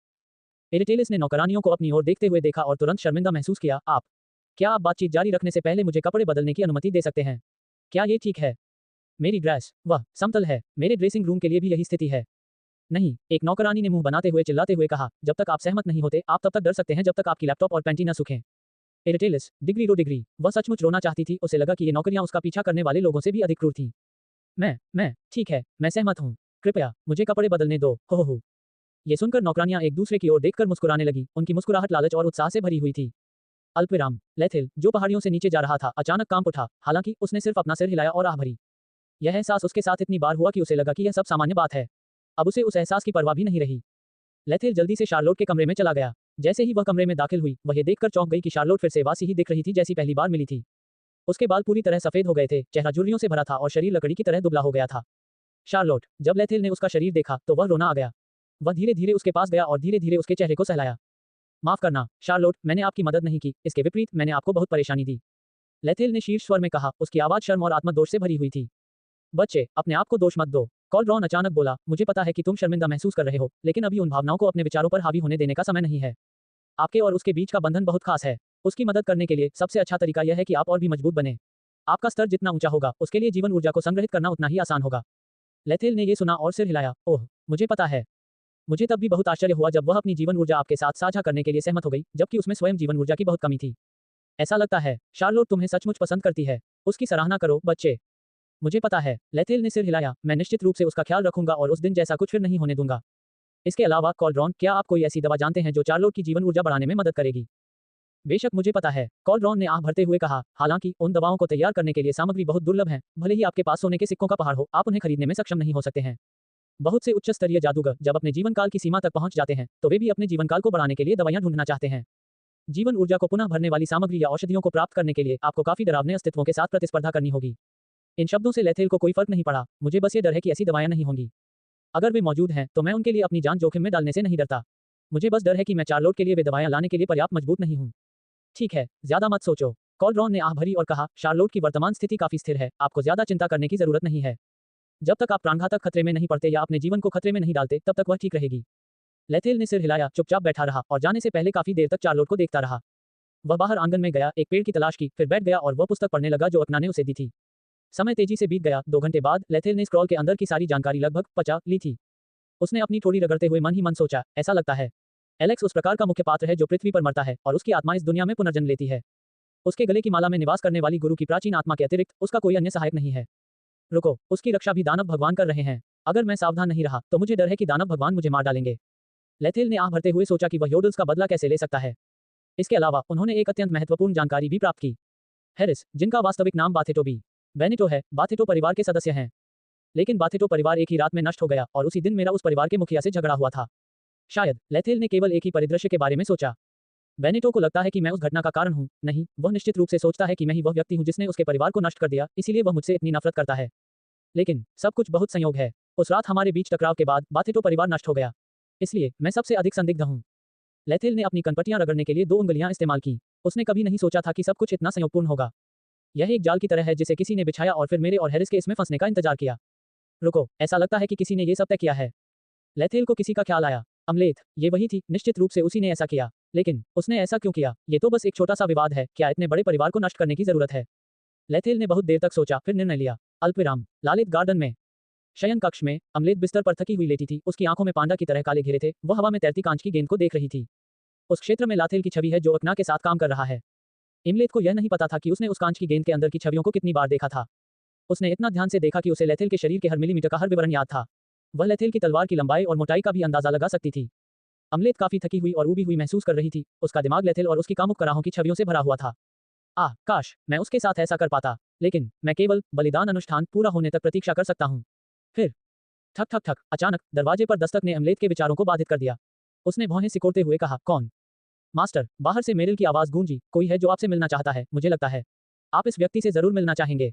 एरिटेलिस ने नौकरानियों को अपनी ओर देखते हुए देखा और तुरंत शर्मिंदा महसूस किया। क्या आप बातचीत जारी रखने से पहले मुझे कपड़े बदलने की अनुमति दे सकते हैं? क्या ये ठीक है? मेरी ड्रेस, वह समतल है, मेरे ड्रेसिंग रूम के लिए भी यही स्थिति है। नहीं, एक नौकरानी ने मुंह बनाते हुए चिल्लाते हुए कहा, जब तक आप सहमत नहीं होते आप तब तक डर सकते हैं जब तक आपकी लैपटॉप और पैंटी न सूखें। एरिटेलिस, डिग्री रो डिग्री, वह सचमुच रोना चाहती थी, उसे लगा कि ये नौकरियां उसका पीछा करने वाले लोगों से भी अधिक क्रूर थीं। ठीक है, मैं सहमत हूँ। कृपया, मुझे कपड़े बदलने दो, हो। ये सुनकर नौकरानियां एक दूसरे की ओर देखकर मुस्कुराने लगी, उनकी मुस्कुराहट लालच और उत्साह से भरी हुई थी। अल्पविराम, लेथिल, जो पहाड़ियों से नीचे जा रहा था, अचानक कांप उठा, हालांकि उसने सिर्फ अपना सिर हिलाया और आह भरी। यह एहसास उसके साथ इतनी बार हुआ कि उसे लगा कि यह सब सामान्य बात है। अब उसे उस एहसास की परवाह भी नहीं रही। लेथिल जल्दी से शार्लोट के कमरे में चला गया। जैसे ही वह कमरे में दाखिल हुई, वह ये देखकर चौंक गई कि शार्लोट फिर से वैसी ही दिख रही थी जैसी पहली बार मिली थी। उसके बाल पूरी तरह सफेद हो गए थे, चेहरा झुर्रियों से भरा था और शरीर लकड़ी की तरह दुबला हो गया था। शार्लोट, जब लेथिल ने उसका शरीर देखा तो वह रोना आ गया। वह धीरे धीरे उसके पास गया और धीरे धीरे उसके चेहरे को सहलाया। माफ करना, शार्लोट, मैंने आपकी मदद नहीं की, इसके विपरीत मैंने आपको बहुत परेशानी दी। लेथिल ने शीर्ष स्वर में कहा, उसकी आवाज शर्म और आत्मदोष से भरी हुई थी। बच्चे, अपने आप को दोष मत दो। कॉल्ड्रॉन अचानक बोला, मुझे पता है कि तुम शर्मिंदा महसूस कर रहे हो, लेकिन अभी उन भावनाओं को अपने विचारों पर हावी होने देने का समय नहीं है। आपके और उसके बीच का बंधन बहुत खास है। उसकी मदद करने के लिए सबसे अच्छा तरीका यह है कि आप और भी मजबूत बने। आपका स्तर जितना ऊंचा होगा, उसके लिए जीवन ऊर्जा को संग्रहित करना उतना ही आसान होगा। लेथिल ने यह सुना और सिर हिलाया, ओह, मुझे पता है। मुझे तब भी बहुत आश्चर्य हुआ जब वह अपनी जीवन ऊर्जा आपके साथ साझा करने के लिए सहमत हो गई, जबकि उसमें स्वयं जीवन ऊर्जा की बहुत कमी थी। ऐसा लगता है शार्लोट तुम्हें सचमुच पसंद करती है। उसकी सराहना करो, बच्चे। मुझे पता है, लेथिल ने सिर हिलाया, मैं निश्चित रूप से उसका ख्याल रखूंगा और उस दिन जैसा कुछ फिर नहीं होने दूंगा। इसके अलावा कॉल्ड्रॉन, क्या आप कोई ऐसी दवा जानते हैं जो शार्लोट की जीवन ऊर्जा बढ़ाने में मदद करेगी? बेशक मुझे पता है, कॉल्ड्रॉन ने आह भरते हुए कहा, हालांकि उन दवाओं को तैयार करने के लिए सामग्री बहुत दुर्लभ है, भले ही आपके पास सोने के सिक्कों का पहाड़ हो, आप उन्हें खरीदने में सक्षम नहीं हो सकते हैं। बहुत से उच्च स्तरीय जादूगर जब अपने जीवन काल की सीमा तक पहुंच जाते हैं तो वे भी अपने जीवन काल को बढ़ाने के लिए दवाइयां ढूंढना चाहते हैं। जीवन ऊर्जा को पुनः भरने वाली सामग्री या औषधियों को प्राप्त करने के लिए आपको काफी डरावने अस्तित्वों के साथ प्रतिस्पर्धा करनी होगी। इन शब्दों से लेथिल को कोई फर्क नहीं पड़ा, मुझे बस ये डर है कि ऐसी दवाएं नहीं होंगी। अगर वे मौजूद हैं तो मैं उनके लिए अपनी जान जोखिम में डालने से नहीं डरता। मुझे बस डर है कि मैं शार्लोट के लिए वे दवाएं लाने के लिए पर्याप्त मजबूत नहीं हूं। ठीक है, ज्यादा मत सोचो। कॉल्ड्रॉन ने आह भरी और कहा, शार्लोट की वर्तमान स्थिति काफी स्थिर है, आपको ज्यादा चिंता करने की जरूरत नहीं है। जब तक आप प्राणघातक खतरे में नहीं पड़ते या अपने जीवन को खतरे में नहीं डालते तब तक वह ठीक रहेगी। लेथिल ने सिर हिलाया, चुपचाप बैठा रहा और जाने से पहले काफी देर तक शार्लोट को देखता रहा। वह बाहर आंगन में गया, एक पेड़ की तलाश की, फिर बैठ गया और वह पुस्तक पढ़ने लगा जो एकना ने उसे दी थी। समय तेजी से बीत गया। 2 घंटे बाद लेथिल ने स्क्रॉल के अंदर की सारी जानकारी लगभग पचा ली थी। उसने अपनी ठोड़ी रगड़ते हुए मन ही मन सोचा, ऐसा लगता है एलेक्स उस प्रकार का मुख्य पात्र है जो पृथ्वी पर मरता है और उसकी आत्मा इस दुनिया में पुनर्जन्म लेती है। उसके गले की माला में निवास करने वाली गुरु की प्राचीन आत्मा के अतिरिक्त उसका कोई अन्य सहायक नहीं है। रुको, उसकी रक्षा भी दानव भगवान कर रहे हैं। अगर मैं सावधान नहीं रहा तो मुझे डर है कि दानव भगवान मुझे मार डालेंगे। लेथिल ने आह भरते हुए सोचा कि वह योडल्स का बदला कैसे ले सकता है। इसके अलावा उन्होंने एक अत्यंत महत्वपूर्ण जानकारी भी प्राप्त की। हैरिस, जिनका वास्तविक नाम बाथेटो बी बेनेटो है, बाथेटो परिवार के सदस्य हैं। लेकिन बाथेटो परिवार एक ही रात में नष्ट हो गया और उसी दिन मेरा उस परिवार के मुखिया से झगड़ा हुआ था। शायद लेथिल ने केवल एक ही परिदृश्य के बारे में सोचा। बेनेटो को लगता है कि मैं उस घटना का कारण हूं। नहीं, वह निश्चित रूप से सोचता है कि मैं ही वह व्यक्ति हूं जिसने उसके परिवार को नष्ट कर दिया, इसीलिए वह मुझसे इतनी नफरत करता है। लेकिन सब कुछ बहुत संयोग है। उस रात हमारे बीच टकराव के बाद बाथेटो परिवार नष्ट हो गया, इसलिए मैं सबसे अधिक संदिग्ध हूं। लेथिल ने अपनी कनपटियां रगड़ने के लिए 2 उंगलियां इस्तेमाल की। उसने कभी नहीं सोचा था कि सब कुछ इतना संयोगपूर्ण होगा। यह एक जाल की तरह है जिसे किसी ने बिछाया और फिर मेरे और हैरिस के इसमें फंसने का इंतजार किया। रुको, ऐसा लगता है कि किसी ने ये सब तय किया है। लेथिल को किसी का ख्याल आया। अमलेथ, ये वही थी, निश्चित रूप से उसी ने ऐसा किया। लेकिन उसने ऐसा क्यों किया? ये तो बस एक छोटा सा विवाद है, क्या इतने बड़े परिवार को नष्ट करने की जरूरत है? लेथिल ने बहुत देर तक सोचा, फिर निर्णय लिया। अल्पविराम, लालित गार्डन में शयन कक्ष में अमलेथ बिस्तर पर थकी हुई लेटी थी, उसकी आंखों में पांडा की तरह काले घेरे थे, वह हवा में तैरती कांच की गेंद को देख रही थी। उस क्षेत्र में लाथेल की छवि है जो अकना के साथ काम कर रहा है। इमलेत को यह नहीं पता था कि उसने उस कांच की गेंद के अंदर की छवियों को कितनी बार देखा था। उसने इतना ध्यान से देखा कि उसे लेथेल के शरीर के हर मिलीमीटर का हर विवरण याद था। वह लेथेल की तलवार की लंबाई और मोटाई का भी अंदाजा लगा सकती थी। अमलेत काफी थकी हुई और ऊबी हुई महसूस कर रही थी। उसका दिमाग लेथेल और उसकी कामुक कराहों की छवियों से भरा हुआ था। काश मैं उसके साथ ऐसा कर पाता, लेकिन मैं केवल बलिदान अनुष्ठान पूरा होने तक प्रतीक्षा कर सकता हूँ। फिर ठक ठक ठक, अचानक दरवाजे पर दस्तक ने अमलेत के विचारों को बाधित कर दिया। उसने भौहें सिकोड़ते हुए कहा, कौन? मास्टर, बाहर से मेरिल की आवाज गूंजी, कोई है जो आपसे मिलना चाहता है, मुझे लगता है। आप इस व्यक्ति से जरूर मिलना चाहेंगे।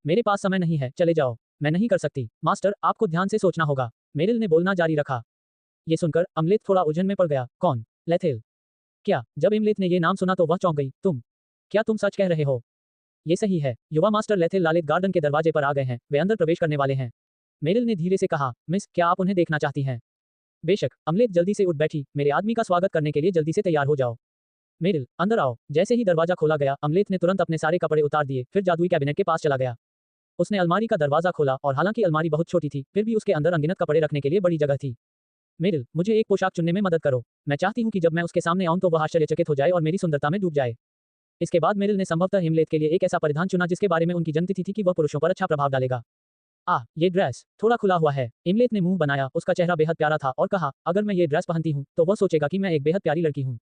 मेरे पास समय नहीं है, चले जाओ। मैं नहीं कर सकती, मास्टर, आपको ध्यान से सोचना होगा। मेरिल ने बोलना जारी रखा। ये सुनकर अमलेत थोड़ा उलझन में पड़ गया। कौन? लेथेल? क्या? जब इमलेत ने ये नाम सुना तो वह चौंक गई। क्या तुम सच कह रहे हो? ये सही है, युवा मास्टर लेथेल लालित गार्डन के दरवाजे पर आ गए हैं, वे अंदर प्रवेश करने वाले हैं। मेरिल ने धीरे से कहा, मिस, क्या आप उन्हें देखना चाहती हैं? बेशक। अमलेत जल्दी से उठ बैठी, मेरे आदमी का स्वागत करने के लिए जल्दी से तैयार हो जाओ। मेरिल, अंदर आओ। जैसे ही दरवाजा खोला गया, अमलेत ने तुरंत अपने सारे कपड़े उतार दिए, फिर जादुई कैबिनेट के पास चला गया। उसने अलमारी का दरवाजा खोला और हालांकि अलमारी बहुत छोटी थी, फिर भी उसके अंदर अनगिनत कपड़े रखने के लिए बड़ी जगह थी। मेरिल, मुझे एक पोशाक चुनने में मदद करो। मैं चाहती हूँ कि जब मैं उसके सामने आऊँ तो वह आश्चर्यचकित हो जाए और मेरी सुंदरता में डूब जाए। इसके बाद मेरिल ने संभवतः हिमलेत के लिए एक ऐसा परिधान चुना जिसके बारे में उनकी जनती थी कि वह पुरुषों पर अच्छा प्रभाव डालेगा। ये ड्रेस थोड़ा खुला हुआ है। इमलेत ने मुंह बनाया, उसका चेहरा बेहद प्यारा था और कहा, अगर मैं ये ड्रेस पहनती हूँ तो वह सोचेगा कि मैं एक बेहद प्यारी लड़की हूँ।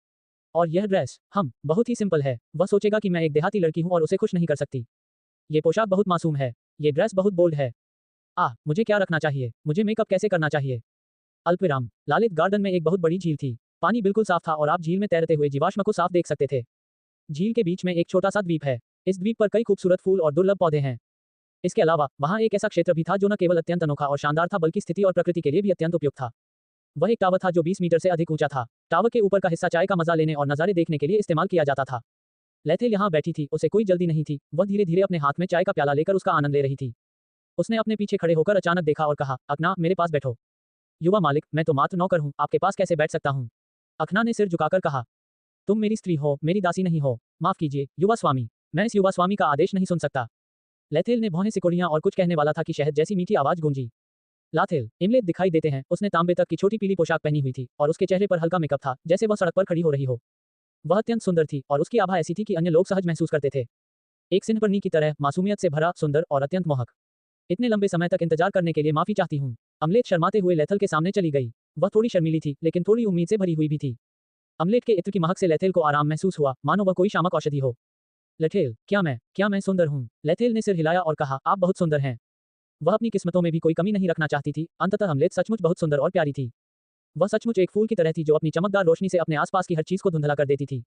और यह ड्रेस बहुत ही सिंपल है। वह सोचेगा कि मैं एक देहाती लड़की हूँ और उसे खुश नहीं कर सकती। ये पोशाक बहुत मासूम है। ये ड्रेस बहुत बोल्ड है। मुझे क्या रखना चाहिए? मुझे मेकअप कैसे करना चाहिए? अल्पविराम। लालित गार्डन में एक बहुत बड़ी झील थी। पानी बिल्कुल साफ था और आप झील में तैरते हुए जीवाश्म को साफ देख सकते थे। झील के बीच में एक छोटा सा द्वीप है। इस द्वीप पर कई खूबसूरत फूल और दुर्लभ पौधे हैं। इसके अलावा वहाँ एक ऐसा क्षेत्र भी था जो न केवल अत्यंत अनोखा और शानदार था बल्कि स्थिति और प्रकृति के लिए भी अत्यंत उपयुक्त था। वह एक टावर था जो 20 मीटर से अधिक ऊंचा था। टावर के ऊपर का हिस्सा चाय का मजा लेने और नजारे देखने के लिए इस्तेमाल किया जाता था। लेथेल यहाँ बैठी थी, उसे कोई जल्दी नहीं थी। वह धीरे धीरे अपने हाथ में चाय का प्याला लेकर उसका आनंद ले रही थी। उसने अपने पीछे खड़े होकर अचानक देखा और कहा, अखना, मेरे पास बैठो। युवा मालिक, मैं तो मात्र नौकर हूँ, आपके पास कैसे बैठ सकता हूँ? अखना ने सिर झुकाकर कहा, तुम मेरी स्त्री हो, मेरी दासी नहीं हो। माफ कीजिए युवा स्वामी, मैं इस युवा स्वामी का आदेश नहीं सुन सकता। लेथेल ने भौहें सिकोड़ियां और कुछ कहने वाला था कि शहद जैसी मीठी आवाज गूंजी। लाथेल, इमलेत दिखाई देते हैं। उसने तांबे तक की छोटी पीली पोशाक पहनी हुई थी और उसके चेहरे पर हल्का मेकअप था, जैसे वह सड़क पर खड़ी हो रही हो। वह अत्यंत सुंदर थी और उसकी आभा ऐसी थी कि अन्य लोग सहज महसूस करते थे। एक सिंहपर्णी की तरह, मासूमियत से भरा, सुंदर और अत्यंत मोहक। इतने लंबे समय तक इंतजार करने के लिए माफी चाहती हूँ। अमलेट शर्माते हुए लेथल के सामने चली गई। वह थोड़ी शर्मीली थी, लेकिन थोड़ी उम्मीद से भरी हुई भी थी। अमलेट के इत्र की महक से लेथेल को आराम महसूस हुआ, मानो वह कोई शामक औषधि हो। लेथेल, क्या मैं सुंदर हूँ? लेथेल ने सिर हिलाया और कहा, आप बहुत सुंदर हैं। वह अपनी किस्मतों में भी कोई कमी नहीं रखना चाहती थी। अंततः अमलेट सचमुच बहुत सुंदर और प्यारी थी। वह सचमुच एक फूल की तरह थी जो अपनी चमकदार रोशनी से अपने आसपास की हर चीज को धुंधला कर देती थी।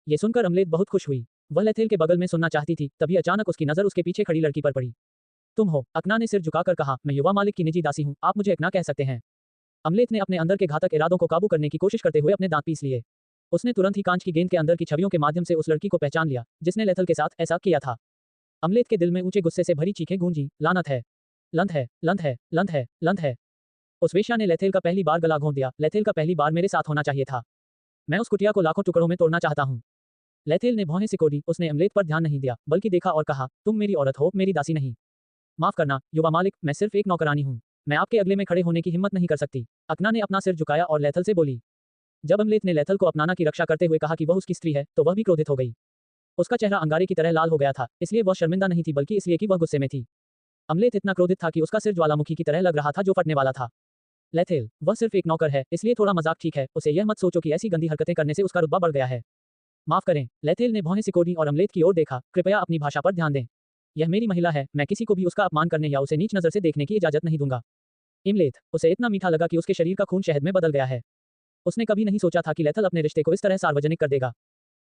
ये सुनकर अमलेट बहुत खुश हुई। वह लेथेल के बगल में सुनना चाहती थी, तभी अचानक उसकी नजर उसके पीछे खड़ी लड़की पर पड़ी। तुम हो? अकना ने सिर झुकाकर कहा, मैं युवा मालिक की निजी दासी हूँ, आप मुझे अकना कह सकते हैं। अमलेट ने अपने अंदर के घातक इरादों को काबू करने की कोशिश करते हुए अपने दांत पीस लिए। उसने तुरंत ही कांच की गेंद के अंदर की छवियों के माध्यम से उस लड़की को पहचान लिया जिसने लेथल के साथ ऐसा किया था। अमलेट के दिल में ऊंचे गुस्से से भरी चीखें गूंजी, लानत है, लंत है, लंत है, लंत है, लंत है। उस वेश्या ने लेथेल का पहली बार गला घोंट दिया। लेथेल का पहली बार मेरे साथ होना चाहिए था। मैं उस कुटिया को लाखों टुकड़ों में तोड़ना चाहता हूँ। लेथेल ने भौहें सिकोड़ी। उसने अमलेट पर ध्यान नहीं दिया, बल्कि देखा और कहा, तुम मेरी औरत हो, मेरी दासी नहीं। माफ करना युवा मालिक, मैं सिर्फ एक नौकरानी हूँ। मैं आपके अगले में खड़े होने की हिम्मत नहीं कर सकती। अकना ने अपना सिर झुकाया और लेथल से बोली। जब अमलेट ने लेथल को अपनाना की रक्षा करते हुए कहा कि वह उसकी स्त्री है, तो वह भी क्रोधित हो गई। उसका चेहरा अंगारे की तरह लाल हो गया था, इसलिए वह शर्मिंदा नहीं थी बल्कि इसलिए कि वह गुस्से में थी। अमलेट इतना क्रोधित था कि उसका सिर ज्वालामुखी की तरह लग रहा था जो फटने वाला था। लेथेल, वह सिर्फ एक नौकर है, इसलिए थोड़ा मजाक ठीक है। उसे यह मत सोचो कि ऐसी गंदी हरकतें करने से उसका रुतबा बढ़ गया है। माफ करें। लेथेल ने भौहें सिकोड़ी और अमलेट की ओर देखा। कृपया अपनी भाषा पर ध्यान दें। यह मेरी महिला है, मैं किसी को भी उसका अपमान करने या उसे नीच नजर से देखने की इजाजत नहीं दूंगा। इमलेट, उसे इतना मीठा लगा कि उसके शरीर का खून शहद में बदल गया है। उसने कभी नहीं सोचा था कि लेथल अपने रिश्ते को इस तरह सार्वजनिक कर देगा।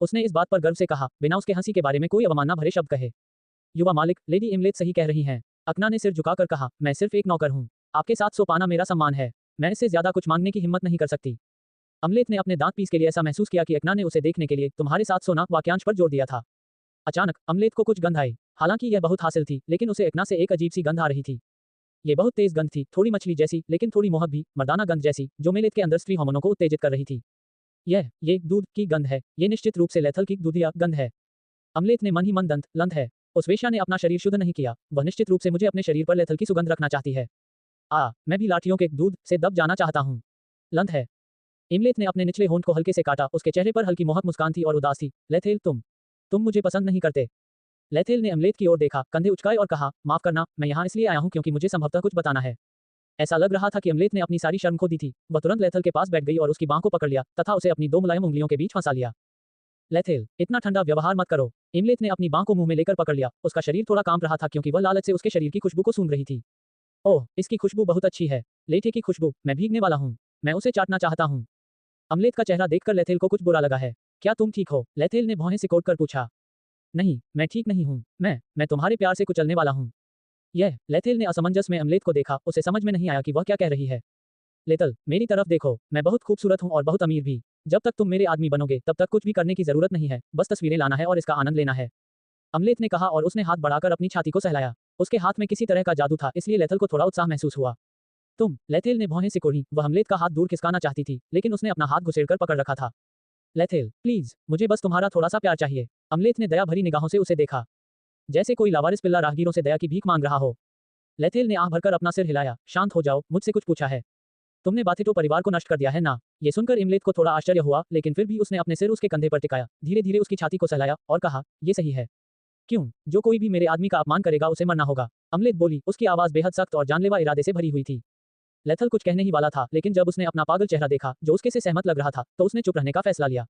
उसने इस बात पर गर्व से कहा, बिना उसके हंसी के बारे में कोई अवमानना भरे शब्द कहे। युवा मालिक, लेडी इमलेट सही कह रही हैं। अकना ने सिर झुकाकर कहा, मैं सिर्फ एक नौकर हूँ। आपके साथ सो पाना मेरा सम्मान है। मैं इससे ज्यादा कुछ मांगने की हिम्मत नहीं कर सकती। अमलेट ने अपने दांत पीस के लिए ऐसा महसूस किया कि अकना ने उसे देखने के लिए तुम्हारे साथ सोना वाक्यांश पर जोर दिया था। अचानक अमलेट को कुछ गंध आई। हालांकि यह बहुत हासिल थी, लेकिन उसे अकना से एक अजीब सी गंध आ रही थी। ये बहुत तेज गंध थी, थोड़ी मछली जैसी, लेकिन थोड़ी मोहक भी, मर्दाना गंध जैसी, जो मेलेट के अंदर स्त्री हार्मोनों को उत्तेजित कर रही थी। ये दूध की गंध है। ये निश्चित रूप से लेथल की दूधिया गंध है। अमलेट ने मन ही मन दंत लंत है। उस वेश्या ने अपना शरीर शुद्ध नहीं किया। वह निश्चित रूप से मुझे अपने शरीर पर लेथल की सुगंध रखना चाहती है। मैं भी लाठियों के दूध से दब जाना चाहता हूँ। लंत है। इमलेत ने अपने निचले होंठ को हल्के से काटा, उसके चेहरे पर हल्की मोहक मुस्कान थी और उदास थी। लेथेल, तुम मुझे पसंद नहीं करते। लेथेल ने अमलेत की ओर देखा, कंधे उचकाए और कहा, माफ करना, मैं यहाँ इसलिए आया हूँ क्योंकि मुझे संभवतः कुछ बताना है। ऐसा लग रहा था कि अमलेत ने अपनी सारी शर्म खो दी थी। वह तुरंत लेथल के पास बैठ गई और उसकी बांह को पकड़ लिया तथा उसे अपनी दो मुलायम उंगलियों के बीच फंसा लिया। लेथेल, इतना ठंडा व्यवहार मत करो। इमलेत ने अपनी बांह को मुंह में लेकर पकड़ लिया। उसका शरीर थोड़ा कांप रहा था क्योंकि वह लालच से उसके शरीर की खुशबू को सूंघ रही थी। ओह, इसकी खुशबू बहुत अच्छी है। लेठे की खुशबू, मैं भीगने वाला हूँ। मैं उसे चाटना चाहता हूँ। अमलेत का चेहरा देखकर लेथेल को कुछ बुरा लगा है। क्या तुम ठीक हो? लेथेल ने भौहें सिकोड़ कर पूछा। नहीं, मैं ठीक नहीं हूँ। मैं तुम्हारे प्यार से कुचलने वाला हूँ। लेथेल ने असमंजस में अमलेत को देखा, उसे समझ में नहीं आया कि वह क्या कह रही है। लेथल, मेरी तरफ देखो, मैं बहुत खूबसूरत हूँ और बहुत अमीर भी। जब तक तुम मेरे आदमी बनोगे तब तक कुछ भी करने की जरूरत नहीं है, बस तस्वीरें लाना है और इसका आनंद लेना है। अमलेत ने कहा और उसने हाथ बढ़ाकर अपनी छाती को सहलाया। उसके हाथ में किसी तरह का जादू था, इसलिए लेथल को थोड़ा उत्साह महसूस हुआ। लेथेल ने भौहें सिकोड़ी। वह अमलेत का हाथ दूर खिसकाना चाहती थी, लेकिन उसने अपना हाथ घुसेड़कर पकड़ रखा था। लेथेल, प्लीज, मुझे बस तुम्हारा थोड़ा सा प्यार चाहिए। अमलेत ने दया भरी निगाहों से उसे देखा, जैसे कोई लावारिस पिल्ला राहगीरों से दया की भीख मांग रहा हो। लेथेल ने आह भरकर अपना सिर हिलाया। शांत हो जाओ, मुझसे कुछ पूछा है? तुमने बाथेटो परिवार को नष्ट कर दिया है ना? ये सुनकर इमलेत को थोड़ा आश्चर्य हुआ, लेकिन फिर भी उसने अपने सिर उसके कंधे पर टिकाया, धीरे धीरे उसकी छाती को सहलाया और कहा, ये सही है। क्यों? जो कोई भी मेरे आदमी का अपमान करेगा उसे मरना होगा। अमलेत बोली, उसकी आवाज बेहद सख्त और जानलेवा इरादे से भरी हुई थी। लेथल कुछ कहने ही वाला था, लेकिन जब उसने अपना पागल चेहरा देखा जो उसके से सहमत लग रहा था, तो उसने चुप रहने का फैसला लिया।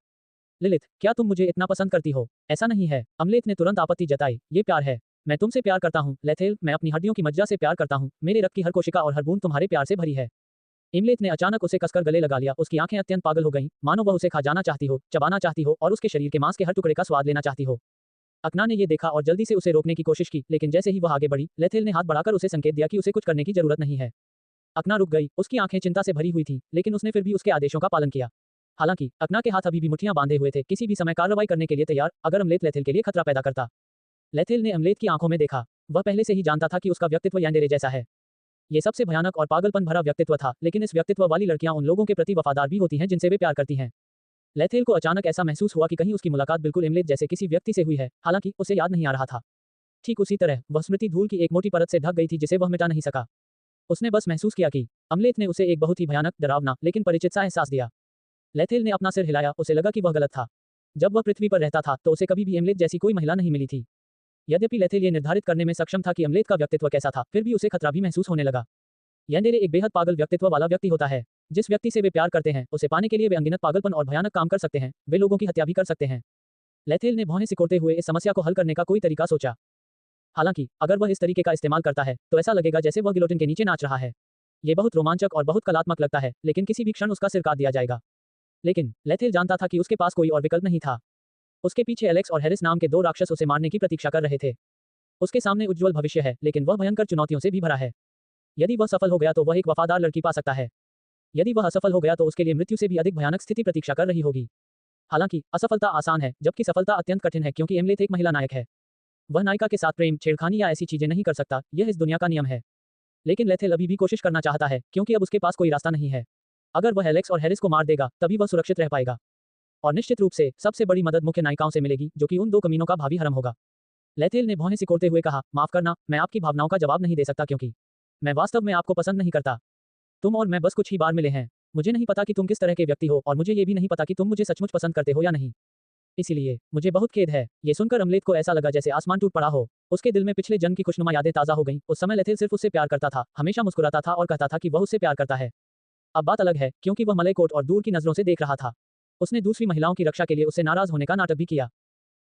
लिलिथ, क्या तुम मुझे इतना पसंद करती हो? ऐसा नहीं है। अमलेत ने तुरंत आपत्ति जताई। ये प्यार है। मैं तुमसे प्यार करता हूँ लेथेल, मैं अपनी हड्डियों की मज्जा से प्यार करता हूँ। मेरे रक्त की हर कोशिका और हर बूंद तुम्हारे प्यार से भरी है। इमलेत ने अचानक उसे कसकर गले लगा लिया। उसकी आंखें अत्यंत पागल हो गईं, मानो वह उसे खा जाना चाहती हो, चबाना चाहती हो और उसके शरीर के मांस के हर टुकड़े का स्वाद लेना चाहती हो। अकना ने ये देखा और जल्दी से उसे रोकने की कोशिश की, लेकिन जैसे ही वह आगे बढ़ी, लेथेल ने हाथ बढ़ाकर उसे संकेत दिया कि उसे कुछ करने की जरूरत नहीं है। अकना रुक गई। उसकी आंखें चिंता से भरी हुई थीं, लेकिन उसने फिर भी उसके आदेशों का पालन किया। हालांकि अकना के हाथ अभी भी मुट्ठियां बांधे हुए थे, किसी भी समय कार्रवाई करने के लिए तैयार, अगर अमलेत लेथेल के लिए खतरा पैदा करता। लेथेल ने अमलेत की आंखों में देखा। वह पहले से ही जानता था कि उसका व्यक्तित्व यान्डेरे जैसा है। ये सबसे भयानक और पागलपन भरा व्यक्तित्व था, लेकिन इस व्यक्तित्व वाली लड़कियां उन लोगों के प्रति वफादार भी होती हैं जिनसे वे प्यार करती हैं। लेथेल को अचानक ऐसा महसूस हुआ कि कहीं उसकी मुलाकात बिल्कुल इमलेत जैसे किसी व्यक्ति से हुई है, हालांकि उसे याद नहीं आ रहा था। ठीक उसी तरह वह स्मृति धूल की एक मोटी परत से ढक गई थी जिसे वह मिटा नहीं सका। उसने बस महसूस किया कि अमलेत ने उसे एक बहुत ही भयानक, डरावना लेकिन परिचित सा एहसास दिया। लेथेल ने अपना सिर हिलाया, उसे लगा कि वह गलत था। जब वह पृथ्वी पर रहता था तो उसे कभी भी इमलेत जैसी कोई महिला नहीं मिली थी। यद्यपि लेथेल ये निर्धारित करने में सक्षम था कि अमलेत का व्यक्तित्व कैसा था, फिर भी उसे खतरा भी महसूस होने लगा। यान्डेरे एक बेहद पागल व्यक्तित्व वाला व्यक्ति होता है। जिस व्यक्ति से वे प्यार करते हैं, उसे पाने के लिए वे अनगिनत पागलपन और भयानक काम कर सकते हैं, वे लोगों की हत्या भी कर सकते हैं। लेथेल ने भौहें सिकोड़ते हुए इस समस्या को हल करने का कोई तरीका सोचा। हालांकि अगर वह इस तरीके का इस्तेमाल करता है तो ऐसा लगेगा जैसे वह गिलोटिन के नीचे नाच रहा है। ये बहुत रोमांचक और बहुत कलात्मक लगता है, लेकिन किसी भी क्षण उसका सिर काट दिया जाएगा। लेकिन लेथेल जानता था कि उसके पास कोई और विकल्प नहीं था। उसके पीछे एलेक्स और हैरिस नाम के दो राक्षस उसे मारने की प्रतीक्षा कर रहे थे। उसके सामने उज्ज्वल भविष्य है, लेकिन वह भयंकर चुनौतियों से भी भरा है। यदि वह सफल हो गया तो वह एक वफादार लड़की पा सकता है। यदि वह असफल हो गया तो उसके लिए मृत्यु से भी अधिक भयानक स्थिति प्रतीक्षा कर रही होगी। हालांकि असफलता आसान है, जबकि सफलता अत्यंत कठिन है, क्योंकि इमलेत एक महिला नायक है। वह नायिका के साथ प्रेम, छेड़खानी या ऐसी चीजें नहीं कर सकता, यह इस दुनिया का नियम है। लेकिन लेथेल अभी भी कोशिश करना चाहता है, क्योंकि अब उसके पास कोई रास्ता नहीं है। अगर वह एलेक्स और हैरिस को मार देगा तभी वह सुरक्षित रह पाएगा। और निश्चित रूप से सबसे बड़ी मदद मुख्य नायिकाओं से मिलेगी, जो कि उन दो कमीनों का भावी हरम होगा। लेथेल ने भौहें सिकोड़ते हुए कहा, माफ करना, मैं आपकी भावनाओं का जवाब नहीं दे सकता क्योंकि मैं वास्तव में आपको पसंद नहीं करता। तुम और मैं बस कुछ ही बार मिले हैं। मुझे नहीं पता कि तुम किस तरह के व्यक्ति हो और मुझे ये भी नहीं पता कि तुम मुझे सचमुच पसंद करते हो या नहीं। इसीलिए मुझे बहुत खेद है। ये सुनकर अमलेत को ऐसा लगा जैसे आसमान टूट पड़ा हो। उसके दिल में पिछले जन्म की खुशनुमा यादें ताजा हो गईं। उस समय लेथेल सिर्फ उससे प्यार करता था, हमेशा मुस्कुराता था और कहता था कि वह उससे प्यार करता है। अब बात अलग है, क्योंकि वह मलयकोट और दूर की नजरों से देख रहा था। उसने दूसरी महिलाओं की रक्षा के लिए उससे नाराज होने का नाटक भी किया।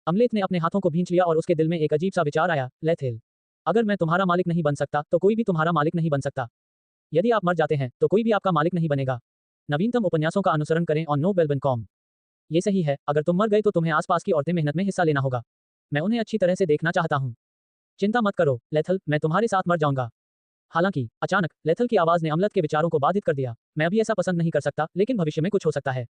अमलेत ने अपने हाथों को भींच लिया और उसके दिल में एक अजीब सा विचार आया, लेथेल, अगर मैं तुम्हारा मालिक नहीं बन सकता तो कोई भी तुम्हारा मालिक नहीं बन सकता। यदि आप मर जाते हैं तो कोई भी आपका मालिक नहीं बनेगा। नवीनतम उपन्यासों का अनुसरण करें और novelben.com। ये सही है, अगर तुम मर गए तो तुम्हें आसपास की औरतें मेहनत में हिस्सा लेना होगा। मैं उन्हें अच्छी तरह से देखना चाहता हूँ। चिंता मत करो लेथल, मैं तुम्हारे साथ मर जाऊंगा। हालांकि अचानक लेथल की आवाज ने अमलेत के विचारों को बाधित कर दिया। मैं अभी ऐसा पसंद नहीं कर सकता, लेकिन भविष्य में कुछ हो सकता है।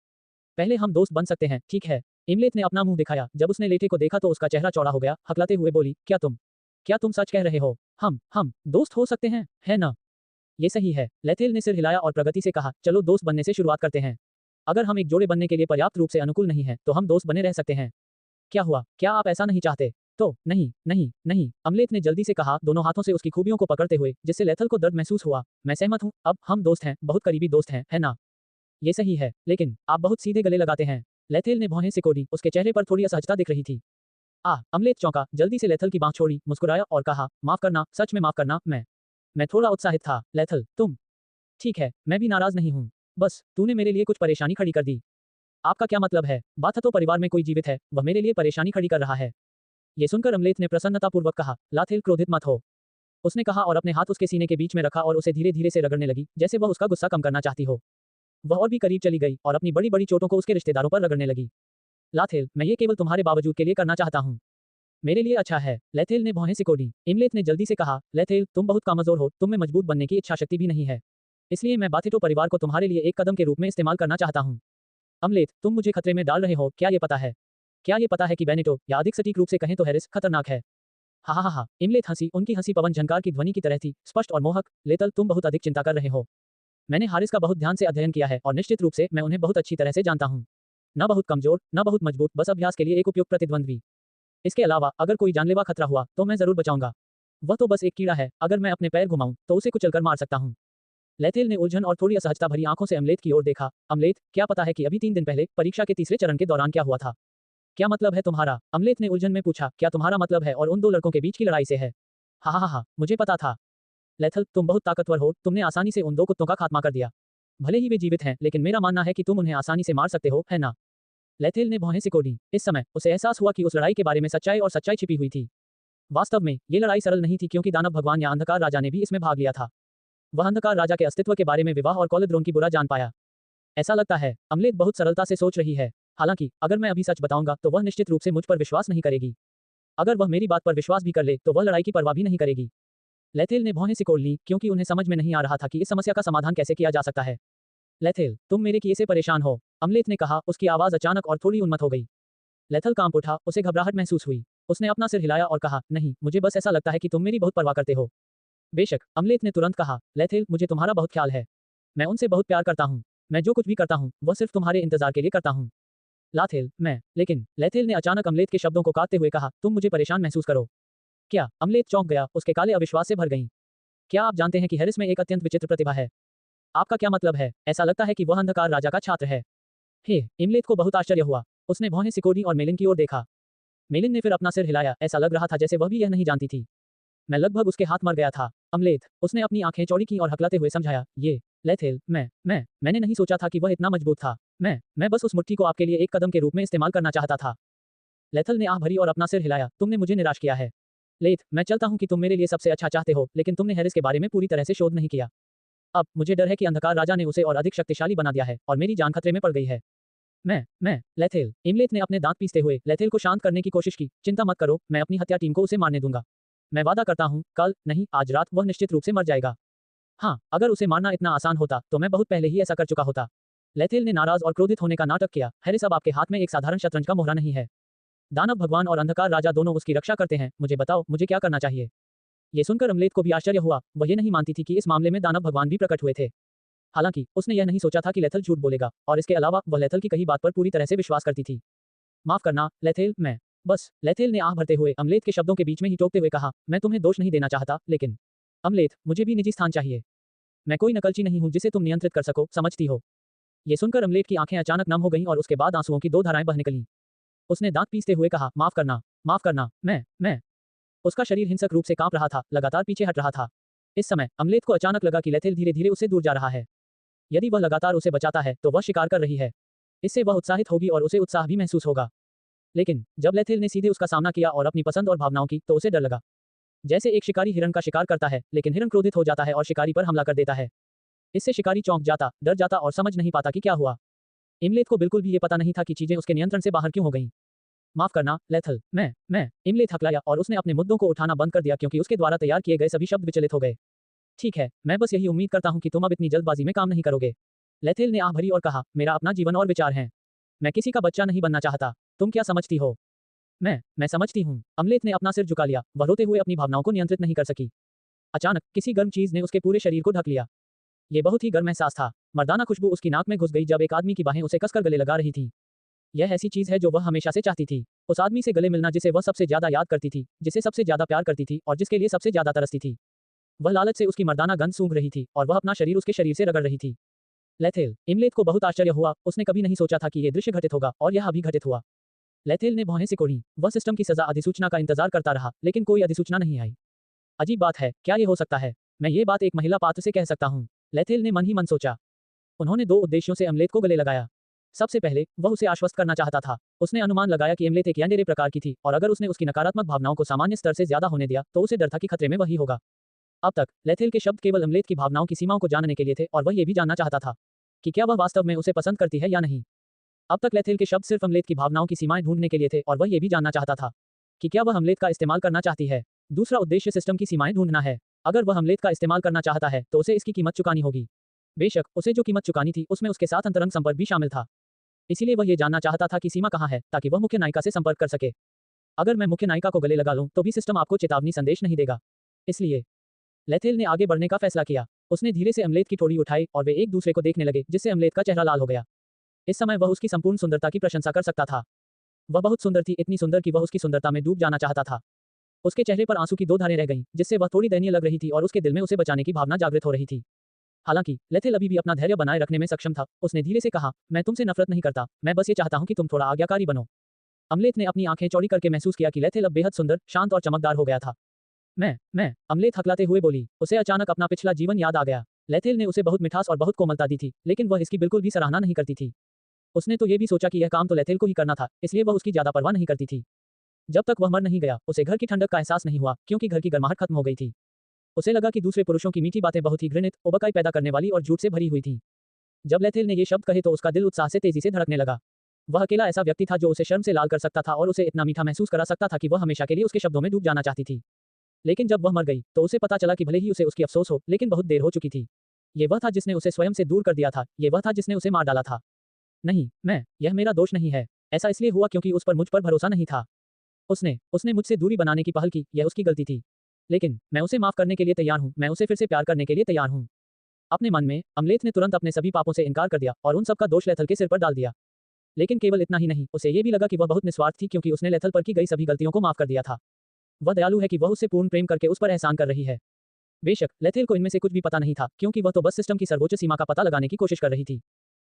पहले हम दोस्त बन सकते हैं, ठीक है? इमलेत ने अपना मुंह दिखाया। जब उसने लेटे को देखा तो उसका चेहरा चौड़ा हो गया। हकलाते हुए बोली, क्या तुम सच कह रहे हो? हम दोस्त हो सकते हैं, है ना? ये सही है। लेथेल ने सिर हिलाया और प्रगति से कहा, चलो दोस्त बनने से शुरुआत करते हैं। अगर हम एक जोड़े बनने के लिए पर्याप्त रूप से अनुकूल नहीं हैं, तो हम दोस्त बने रह सकते हैं। क्या हुआ? क्या आप ऐसा नहीं चाहते? तो नहीं नहीं नहीं, अमलेत ने जल्दी से कहा, दोनों हाथों से उसकी खूबियों को पकड़ते हुए, जिससे लेथल को दर्द महसूस हुआ। मैं सहमत हूँ, अब हम दोस्त हैं, बहुत करीबी दोस्त हैं, है ना? ये सही है, लेकिन आप बहुत सीधे गले लगाते हैं। लेथेल ने भौहें सिकोड़ी, उसके चेहरे पर थोड़ी असहजता दिख रही थी। अमलेथ चौंका, जल्दी से लेथल की बांह छोड़ी, मुस्कुराया और कहा, माफ करना, सच में माफ करना, मैं थोड़ा उत्साहित था। लेथल, तुम ठीक है, मैं भी नाराज नहीं हूँ। बस तूने मेरे लिए कुछ परेशानी खड़ी कर दी। आपका क्या मतलब है? बात तो परिवार में कोई जीवित है, वह मेरे लिए परेशानी खड़ी कर रहा है। ये सुनकर अमलेथ ने प्रसन्नतापूर्वक कहा, लाथेल क्रोधित मत हो। उसने कहा और अपने हाथ उसके सीने के बीच में रखा और उसे धीरे धीरे से रगड़ने लगी, जैसे वह उसका गुस्सा कम करना चाहती हो। वह और भी करीब चली गई और अपनी बड़ी बड़ी चोटों को उसके रिश्तेदारों पर रगड़ने लगी। लाथेल, मैं ये केवल तुम्हारे बावजूद के लिए करना चाहता हूँ। मेरे लिए अच्छा है। लेथेल ने भौहें सिकोड़ी। इमलेथ ने जल्दी से कहा, लेथेल, तुम बहुत कमजोर हो, तुम में मजबूत बनने की इच्छा शक्ति भी नहीं है। इसलिए मैं बाथेटो परिवार को तुम्हारे लिए एक कदम के रूप में इस्तेमाल करना चाहता हूँ। अमलेथ, तुम मुझे खतरे में डाल रहे हो, क्या ये पता है? क्या ये पता है कि बेनेटो, या अधिक सटीक रूप से कहें तो हैरिस, खतरनाक है? हा हा हा हा। इमलेथ हंसी, उनकी हंसी पवन झनकार की ध्वनि की तरह थी, स्पष्ट और मोहक। लेथल, तुम बहुत अधिक चिंता कर रहे हो। मैंने हारिस का बहुत ध्यान से अध्ययन किया है और निश्चित रूप से मैं उन्हें बहुत अच्छी तरह से जानता हूँ। न बहुत कमजोर, न बहुत मजबूत, बस अभ्यास के लिए एक उपयुक्त प्रतिद्वंद्वी। इसके अलावा अगर कोई जानलेवा खतरा हुआ तो मैं जरूर बचाऊंगा। वह तो बस एक कीड़ा है, अगर मैं अपने पैर घुमाऊं तो उसे कुचलकर मार सकता हूं। लेथेल ने उलझन और थोड़ी असहजता भरी आंखों से अमलेथ की ओर देखा। अमलेथ, क्या पता है कि अभी 3 दिन पहले परीक्षा के तीसरे चरण के दौरान क्या हुआ था? क्या मतलब है तुम्हारा? अमलेथ ने उलझन में पूछा, क्या तुम्हारा मतलब है और उन 2 लड़कों के बीच की लड़ाई से है? हा हा हा हा, मुझे पता था। लेथल, तुम बहुत ताकतवर हो, तुमने आसानी से उन 2 कुत्तों का खात्मा कर दिया। भले ही वे जीवित हैं, लेकिन मेरा मानना है कि तुम उन्हें आसानी से मार सकते हो, है ना? लेथेल ने भौहें सिकोड़ी। इस समय उसे एहसास हुआ कि उस लड़ाई के बारे में सच्चाई और सच्चाई छिपी हुई थी। वास्तव में ये लड़ाई सरल नहीं थी, क्योंकि दानव भगवान या अंधकार राजा ने भी इसमें भाग लिया था। वह अंधकार राजा के अस्तित्व के बारे में विवाह और कॉलेद्रोन की बुरा जान पाया। ऐसा लगता है अमलेथ बहुत सरलता से सोच रही है। हालांकि अगर मैं अभी सच बताऊंगा तो वह निश्चित रूप से मुझ पर विश्वास नहीं करेगी। अगर वह मेरी बात पर विश्वास भी कर ले तो वह लड़ाई की परवाह भी नहीं करेगी। लेथेल ने भौहें सिकोड़ ली, क्योंकि उन्हें समझ में नहीं आ रहा था कि इस समस्या का समाधान कैसे किया जा सकता है। लेथेल, तुम मेरे किए से परेशान हो, अमलेथ ने कहा, उसकी आवाज अचानक और थोड़ी उन्मत्त हो गई। लेथल कांप उठा, उसे घबराहट महसूस हुई। उसने अपना सिर हिलाया और कहा, नहीं, मुझे बस ऐसा लगता है कि तुम मेरी बहुत परवाह करते हो। बेशक, अमलेथ ने तुरंत कहा, लेथेल, मुझे तुम्हारा बहुत ख्याल है। मैं उनसे बहुत प्यार करता हूँ। मैं जो कुछ भी करता हूँ वह सिर्फ तुम्हारे इंतजार के लिए करता हूँ। लाथेल, लेकिन लेथेल ने अचानक अमलेथ के शब्दों को काटते हुए कहा, तुम मुझे परेशान महसूस करो। क्या? अमलेथ चौंक गया, उसके काले अविश्वास से भर गईं। क्या आप जानते हैं कि हैरिस में एक अत्यंत विचित्र प्रतिभा है? आपका क्या मतलब है? ऐसा लगता है कि वह अंधकार राजा का छात्र है। हे, इमलेथ को बहुत आश्चर्य हुआ। उसने भौहें सिकोड़ी और मेलिन की ओर देखा। मेलिन ने फिर अपना सिर हिलाया, ऐसा लग रहा था जैसे वह भी यह नहीं जानती थी। मैं लगभग उसके हाथ मर गया था। अमलेथ, उसने अपनी आंखें चौड़ी की और हकलाते हुए समझाया, ये लेथेल, मैंने नहीं सोचा था कि वह इतना मजबूत था। मैं बस उस मुट्ठी को आपके लिए एक कदम के रूप में इस्तेमाल करना चाहता था। लेथल ने आह भरी और अपना सिर हिलाया, तुमने मुझे निराश किया है। लेथ, मैं चलता हूं कि तुम मेरे लिए सबसे अच्छा चाहते हो, लेकिन तुमने हैरिस के बारे में पूरी तरह से शोध नहीं किया। अब मुझे डर है कि अंधकार राजा ने उसे और अधिक शक्तिशाली बना दिया है और मेरी जान खतरे में पड़ गई है। लेथेल, इमलेथ ने अपने दांत पीसते हुए लेथेल को शांत करने की कोशिश की। चिंता मत करो, मैं अपनी हत्या टीम को उसे मारने दूंगा। मैं वादा करता हूँ, कल नहीं, आज रात वह निश्चित रूप से मर जाएगा। हाँ, अगर उसे मारना इतना आसान होता तो मैं बहुत पहले ही ऐसा कर चुका होता। लेथेल ने नाराज और क्रोधित होने का नाटक किया। हैरिस अब आपके हाथ में एक साधारण शतरंज का मोहरा नहीं है। दानव भगवान और अंधकार राजा दोनों उसकी रक्षा करते हैं। मुझे बताओ, मुझे क्या करना चाहिए? ये सुनकर अमलेथ को भी आश्चर्य हुआ। वह ये नहीं मानती थी कि इस मामले में दानव भगवान भी प्रकट हुए थे। हालांकि उसने यह नहीं सोचा था कि लेथल झूठ बोलेगा, और इसके अलावा वह लेथल की कही बात पर पूरी तरह से विश्वास करती थी। माफ करना लेथेल, बस। लेथेल ने आह भरते हुए अमलेथ के शब्दों के बीच में ही टोकते हुए कहा, मैं तुम्हें दोष नहीं देना चाहता, लेकिन अमलेथ, मुझे भी निजी स्थान चाहिए। मैं कोई नकलची नहीं हूं जिसे तुम नियंत्रित कर सको, समझती हो? ये सुनकर अमलेथ की आंखें अचानक नम हो गईं और उसके बाद आंसुओं की 2 धाराएं बह निकलीं। उसने दांत पीसते हुए कहा, माफ करना, मैं। उसका शरीर हिंसक रूप से कांप रहा था, लगातार पीछे हट रहा था। इस समय अमलेथ को अचानक लगा कि लेथेल धीरे धीरे उससे दूर जा रहा है। यदि वह लगातार उसे बचाता है तो वह शिकार कर रही है। इससे वह उत्साहित होगी और उसे उत्साह भी महसूस होगा। लेकिन जब लेथेल ने सीधे उसका सामना किया और अपनी पसंद और भावनाओं की, तो उसे डर लगा। जैसे एक शिकारी हिरण का शिकार करता है, लेकिन हिरण क्रोधित हो जाता है और शिकारी पर हमला कर देता है। इससे शिकारी चौंक जाता, डर जाता और समझ नहीं पाता कि क्या हुआ। इमलेथ को बिल्कुल भी ये पता नहीं था कि चीजें उसके नियंत्रण से बाहर क्यों हो गईं। माफ करना लेथल, इमलेथ हकलाया और उसने अपने मुद्दों को उठाना बंद कर दिया, क्योंकि उसके द्वारा तैयार किए गए सभी शब्द विचलित हो गए। ठीक है, मैं बस यही उम्मीद करता हूं कि तुम अब इतनी जल्दबाजी में काम नहीं करोगे। लेथेल ने आह भरी और कहा, मेरा अपना जीवन और विचार हैं। मैं किसी का बच्चा नहीं बनना चाहता। तुम क्या समझती हो? मैं समझती हूँ। अमलेथ ने अपना सिर झुका लिया। वह रोते हुए अपनी भावनाओं को नियंत्रित नहीं कर सकी। अचानक किसी गर्म चीज ने उसके पूरे शरीर को ढक लिया। ये बहुत ही गर्म एहसास था। मर्दाना खुशबू उसकी नाक में घुस गई जब एक आदमी की बाहें उसे कसकर गले लगा रही थी। यह ऐसी चीज है जो वह हमेशा से चाहती थी। उस आदमी से गले मिलना जिसे वह सबसे ज्यादा याद करती थी, जिसे सबसे ज्यादा प्यार करती थी और जिसके लिए सबसे ज्यादा तरसती थी। वह लालच से उसकी मर्दाना गंध सूंघ रही थी और वह अपना शरीर उसके शरीर से रगड़ रही थी। लेथेल, इमलेत को बहुत आश्चर्य हुआ, उसने कभी नहीं सोचा था कि ये दृश्य घटित होगा और यह अभी घटित हुआ। लेथेल ने भौहें सिकोड़ी, वह सिस्टम की सजा अधिसूचना का इंतजार करता रहा, लेकिन कोई अधिसूचना नहीं आई। अजीब बात है, क्या ये हो सकता है? मैं ये बात एक महिला पात्र से कह सकता हूँ। लेथेल ने मन ही मन सोचा। उन्होंने 2 उद्देश्यों से अमलेत को गले लगाया। सबसे पहले, वह उसे आश्वस्त करना चाहता था। उसने अनुमान लगाया कि अमलेत एक यान्डेरे प्रकार की थी और अगर उसने उसकी नकारात्मक भावनाओं को सामान्य स्तर से ज्यादा होने दिया, तो उसे डर था कि खतरे में वही होगा। अब तक, लेथेल के शब्द केवल अमलेत की भावनाओं की सीमाओं को जानने के लिए थे और वह ये भी जानना चाहता था कि क्या वह वास्तव में उसे पसंद करती है या नहीं। अब तक लेथेल के शब्द सिर्फ अमलेत की भावनाओं की सीमाएं ढूंढने के लिए थे और वह ये भी जानना चाहता था कि क्या वह अमलेत का इस्तेमाल करना चाहती है। दूसरा उद्देश्य सिस्टम की सीमाएं ढूंढना है। अगर वह अमलेत का इस्तेमाल करना चाहता है तो उसे इसकी कीमत चुकानी होगी। बेशक, उसे जो कीमत चुकानी थी उसमें उसके साथ अंतरंग संपर्क भी शामिल था। इसीलिए वह ये जानना चाहता था कि सीमा कहाँ है, ताकि वह मुख्य नायिका से संपर्क कर सके। अगर मैं मुख्य नायिका को गले लगा लूं, तो भी सिस्टम आपको चेतावनी संदेश नहीं देगा। इसलिए लेथेल ने आगे बढ़ने का फैसला किया। उसने धीरे से अमलेत की ठोड़ी उठाई और वे एक दूसरे को देखने लगे, जिससे अमलेत का चेहरा लाल हो गया। इस समय वह उसकी संपूर्ण सुंदरता की प्रशंसा कर सकता था। वह बहुत सुंदर थी, इतनी सुंदर कि वह उसकी सुंदरता में डूब जाना चाहता था। उसके चेहरे पर आंसू की 2 धारें रह गईं, जिससे वह थोड़ी दयनीय लग रही थी और उसके दिल में उसे बचाने की भावना जागृत हो रही थी। हालांकि लेथेल अभी भी अपना धैर्य बनाए रखने में सक्षम था। उसने धीरे से कहा, मैं तुमसे नफरत नहीं करता, मैं बस ये चाहता हूं कि तुम थोड़ा आज्ञाकारी बनो। अमलेत ने अपनी आंखें चौड़ी करके महसूस किया कि लेथेल अब बेहद सुंदर, शांत और चमकदार हो गया था। मैं अमलेत हकलाते हुए बोली। उसे अचानक अपना पिछला जीवन याद आ गया। लेथेल ने उसे बहुत मिठास और बहुत कोमलता दी थी, लेकिन वह इसकी बिल्कुल भी सराहना नहीं करती थी। उसने तो ये भी सोचा कि यह काम तो लेथेल को ही करना था, इसलिए वह उसकी ज्यादा परवाह नहीं करती थी। जब तक वह मर नहीं गया, उसे घर की ठंडक का एहसास नहीं हुआ, क्योंकि घर की गर्माहट खत्म हो गई थी। उसे लगा कि दूसरे पुरुषों की मीठी बातें बहुत ही घृणित, उबकाई पैदा करने वाली और झूठ से भरी हुई थी। जब लेथेल ने ये शब्द कहे तो उसका दिल उत्साह से तेजी से धड़कने लगा। वह अकेला ऐसा व्यक्ति था जो उसे शर्म से लाल कर सकता था और उसे इतना मीठा महसूस करा सकता था कि वह हमेशा के लिए उसके शब्दों में डूब जाना चाहती थी। लेकिन जब वह मर गई, तो उसे पता चला कि भले ही उसे उसकी अफसोस हो, लेकिन बहुत देर हो चुकी थी। ये वह था जिसने उसे स्वयं से दूर कर दिया था, ये वह था जिसने उसे मार डाला था। नहीं, यह मेरा दोष नहीं है। ऐसा इसलिए हुआ क्योंकि उस पर मुझ पर भरोसा नहीं था। उसने मुझसे दूरी बनाने की पहल की, यह उसकी गलती थी। लेकिन मैं उसे माफ करने के लिए तैयार हूँ, मैं उसे फिर से प्यार करने के लिए तैयार हूँ। अपने मन में अमलेथ ने तुरंत अपने सभी पापों से इनकार कर दिया और उन सब का दोष लेथल के सिर पर डाल दिया। लेकिन केवल इतना ही नहीं, उसे ये भी लगा कि वह बहुत निस्वार्थ थी, क्योंकि उसने लेथल पर की गई सभी गलतियों को माफ कर दिया था। वह दयालु है कि वह उससे पूर्ण प्रेम करके उस पर एहसान कर रही है। बेशक लेथेल को इनमें से कुछ भी पता नहीं था, क्योंकि वह तो बस सिस्टम की सर्वोच्च सीमा का पता लगाने की कोशिश कर रही थी।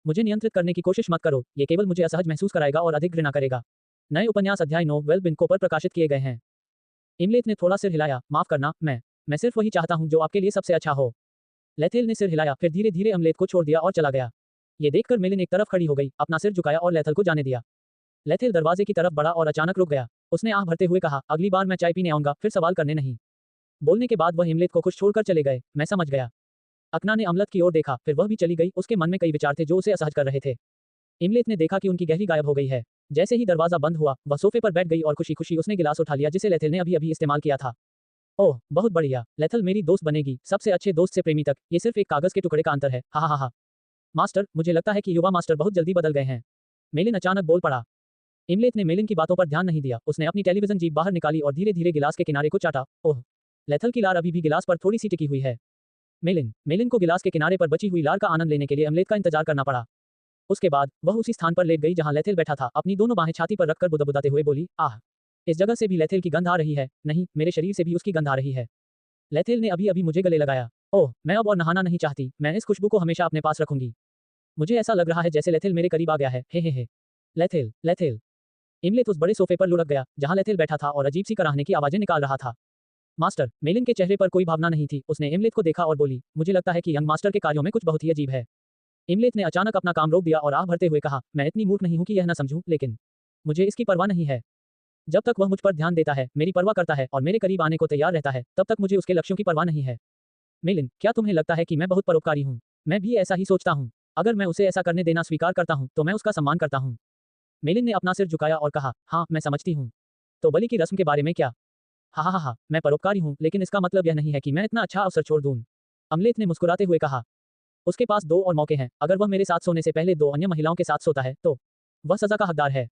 मुझे नियंत्रित करने की कोशिश मत करो, ये केवल मुझे असहज महसूस कराएगा और अधिक घृणा करेगा। नए उपन्यास अध्याय 9 वेल बिनको पर प्रकाशित किए गए हैं। इमलेत ने थोड़ा सिर हिलाया। माफ करना, मैं सिर्फ वही चाहता हूँ जो आपके लिए सबसे अच्छा हो। लेथेल ने सिर हिलाया, फिर धीरे धीरे अमलेत को छोड़ दिया और चला गया। ये देखकर मेलिन एक तरफ खड़ी हो गई, अपना सिर झुकाया और लेथल को जाने दिया। लेथेल दरवाजे की तरफ बढ़ा और अचानक रुक गया। उसने आह भरते हुए कहा, अगली बार मैं चाय पीने आऊंगा, फिर सवाल करने नहीं। बोलने के बाद वह इमलेत को खुश छोड़कर चले गए। मैं समझ गया। अकना ने अमलत की ओर देखा, फिर वह भी चली गई। उसके मन में कई विचार थे जो उसे असहज कर रहे थे। इमलेत ने देखा कि उनकी गहरी गायब हो गई है। जैसे ही दरवाजा बंद हुआ, वह सोफे पर बैठ गई और खुशी खुशी उसने गिलास उठा लिया जिसे लेथेल ने अभी अभी इस्तेमाल किया था। ओह, बहुत बढ़िया, लेथल मेरी दोस्त बनेगी, सबसे अच्छे दोस्त से प्रेमी तक, ये सिर्फ एक कागज के टुकड़े का अंतर है। हा हा हा। मास्टर, मुझे लगता है कि युवा मास्टर बहुत जल्दी बदल गए हैं। मेलिन अचानक बोल पड़ा। इमलेत ने मेलिन की बातों पर ध्यान नहीं दिया। उसने अपनी टेलीविजन जीप बाहर निकाली और धीरे धीरे गिलास के किनारे को चाटा। ओह, लेथल की लार अभी भी गिलास पर थोड़ी सी टिकी हुई है। मेलिन को गिलास के किनारे पर बची हुई लार का आनंद लेने के लिए अमलेत का इंतजार करना पड़ा। उसके बाद वह उसी स्थान पर लेट गई जहां लेथेल बैठा था। अपनी दोनों बाहें छाती पर रखकर बुदबुदाते हुए बोली, आह, इस जगह से भी लेथेल की गंध आ रही है। नहीं, मेरे शरीर से भी उसकी गंध आ रही है। लेथेल ने अभी अभी मुझे गले लगाया। ओह, मैं अब और नहाना नहीं चाहती, मैं इस खुशबू को हमेशा अपने पास रखूंगी। मुझे ऐसा लग रहा है जैसे लेथेल मेरे करीब आ गया है। हे। लेथेल। इमलेत उस बड़े सोफे पर लुढ़क गया जहां लेथेल बैठा था और अजीब सी कराहने की आवाजें निकाल रहा था। मास्टर, मेलिन के चेहरे पर कोई भावना नहीं थी। उसने इमलेत को देखा और बोली, मुझे लगता है कि यंग मास्टर के कार्यों में कुछ बहुत ही अजीब है। इमलेत ने अचानक अपना काम रोक दिया और आह भरते हुए कहा, मैं इतनी मूर्ख नहीं हूं कि यह न समझूं, लेकिन मुझे इसकी परवाह नहीं है। जब तक वह मुझ पर ध्यान देता है, मेरी परवाह करता है और मेरे करीब आने को तैयार रहता है, तब तक मुझे उसके लक्ष्यों की परवाह नहीं है। मेलिन, क्या तुम्हें लगता है कि मैं बहुत परोपकारी हूँ? मैं भी ऐसा ही सोचता हूँ। अगर मैं उसे ऐसा करने देना स्वीकार करता हूँ, तो मैं उसका सम्मान करता हूँ। मेलिन ने अपना सिर झुकाया और कहा, हाँ, मैं समझती हूँ। तो बलि की रस्म के बारे में क्या? हा, मैं परोपकारी हूँ, लेकिन इसका मतलब यह नहीं है कि मैं इतना अच्छा अवसर छोड़ दूँ। अमलेत ने मुस्कुराते हुए कहा, उसके पास 2 और मौके हैं। अगर वह मेरे साथ सोने से पहले 2 अन्य महिलाओं के साथ सोता है, तो वह सजा का हकदार है।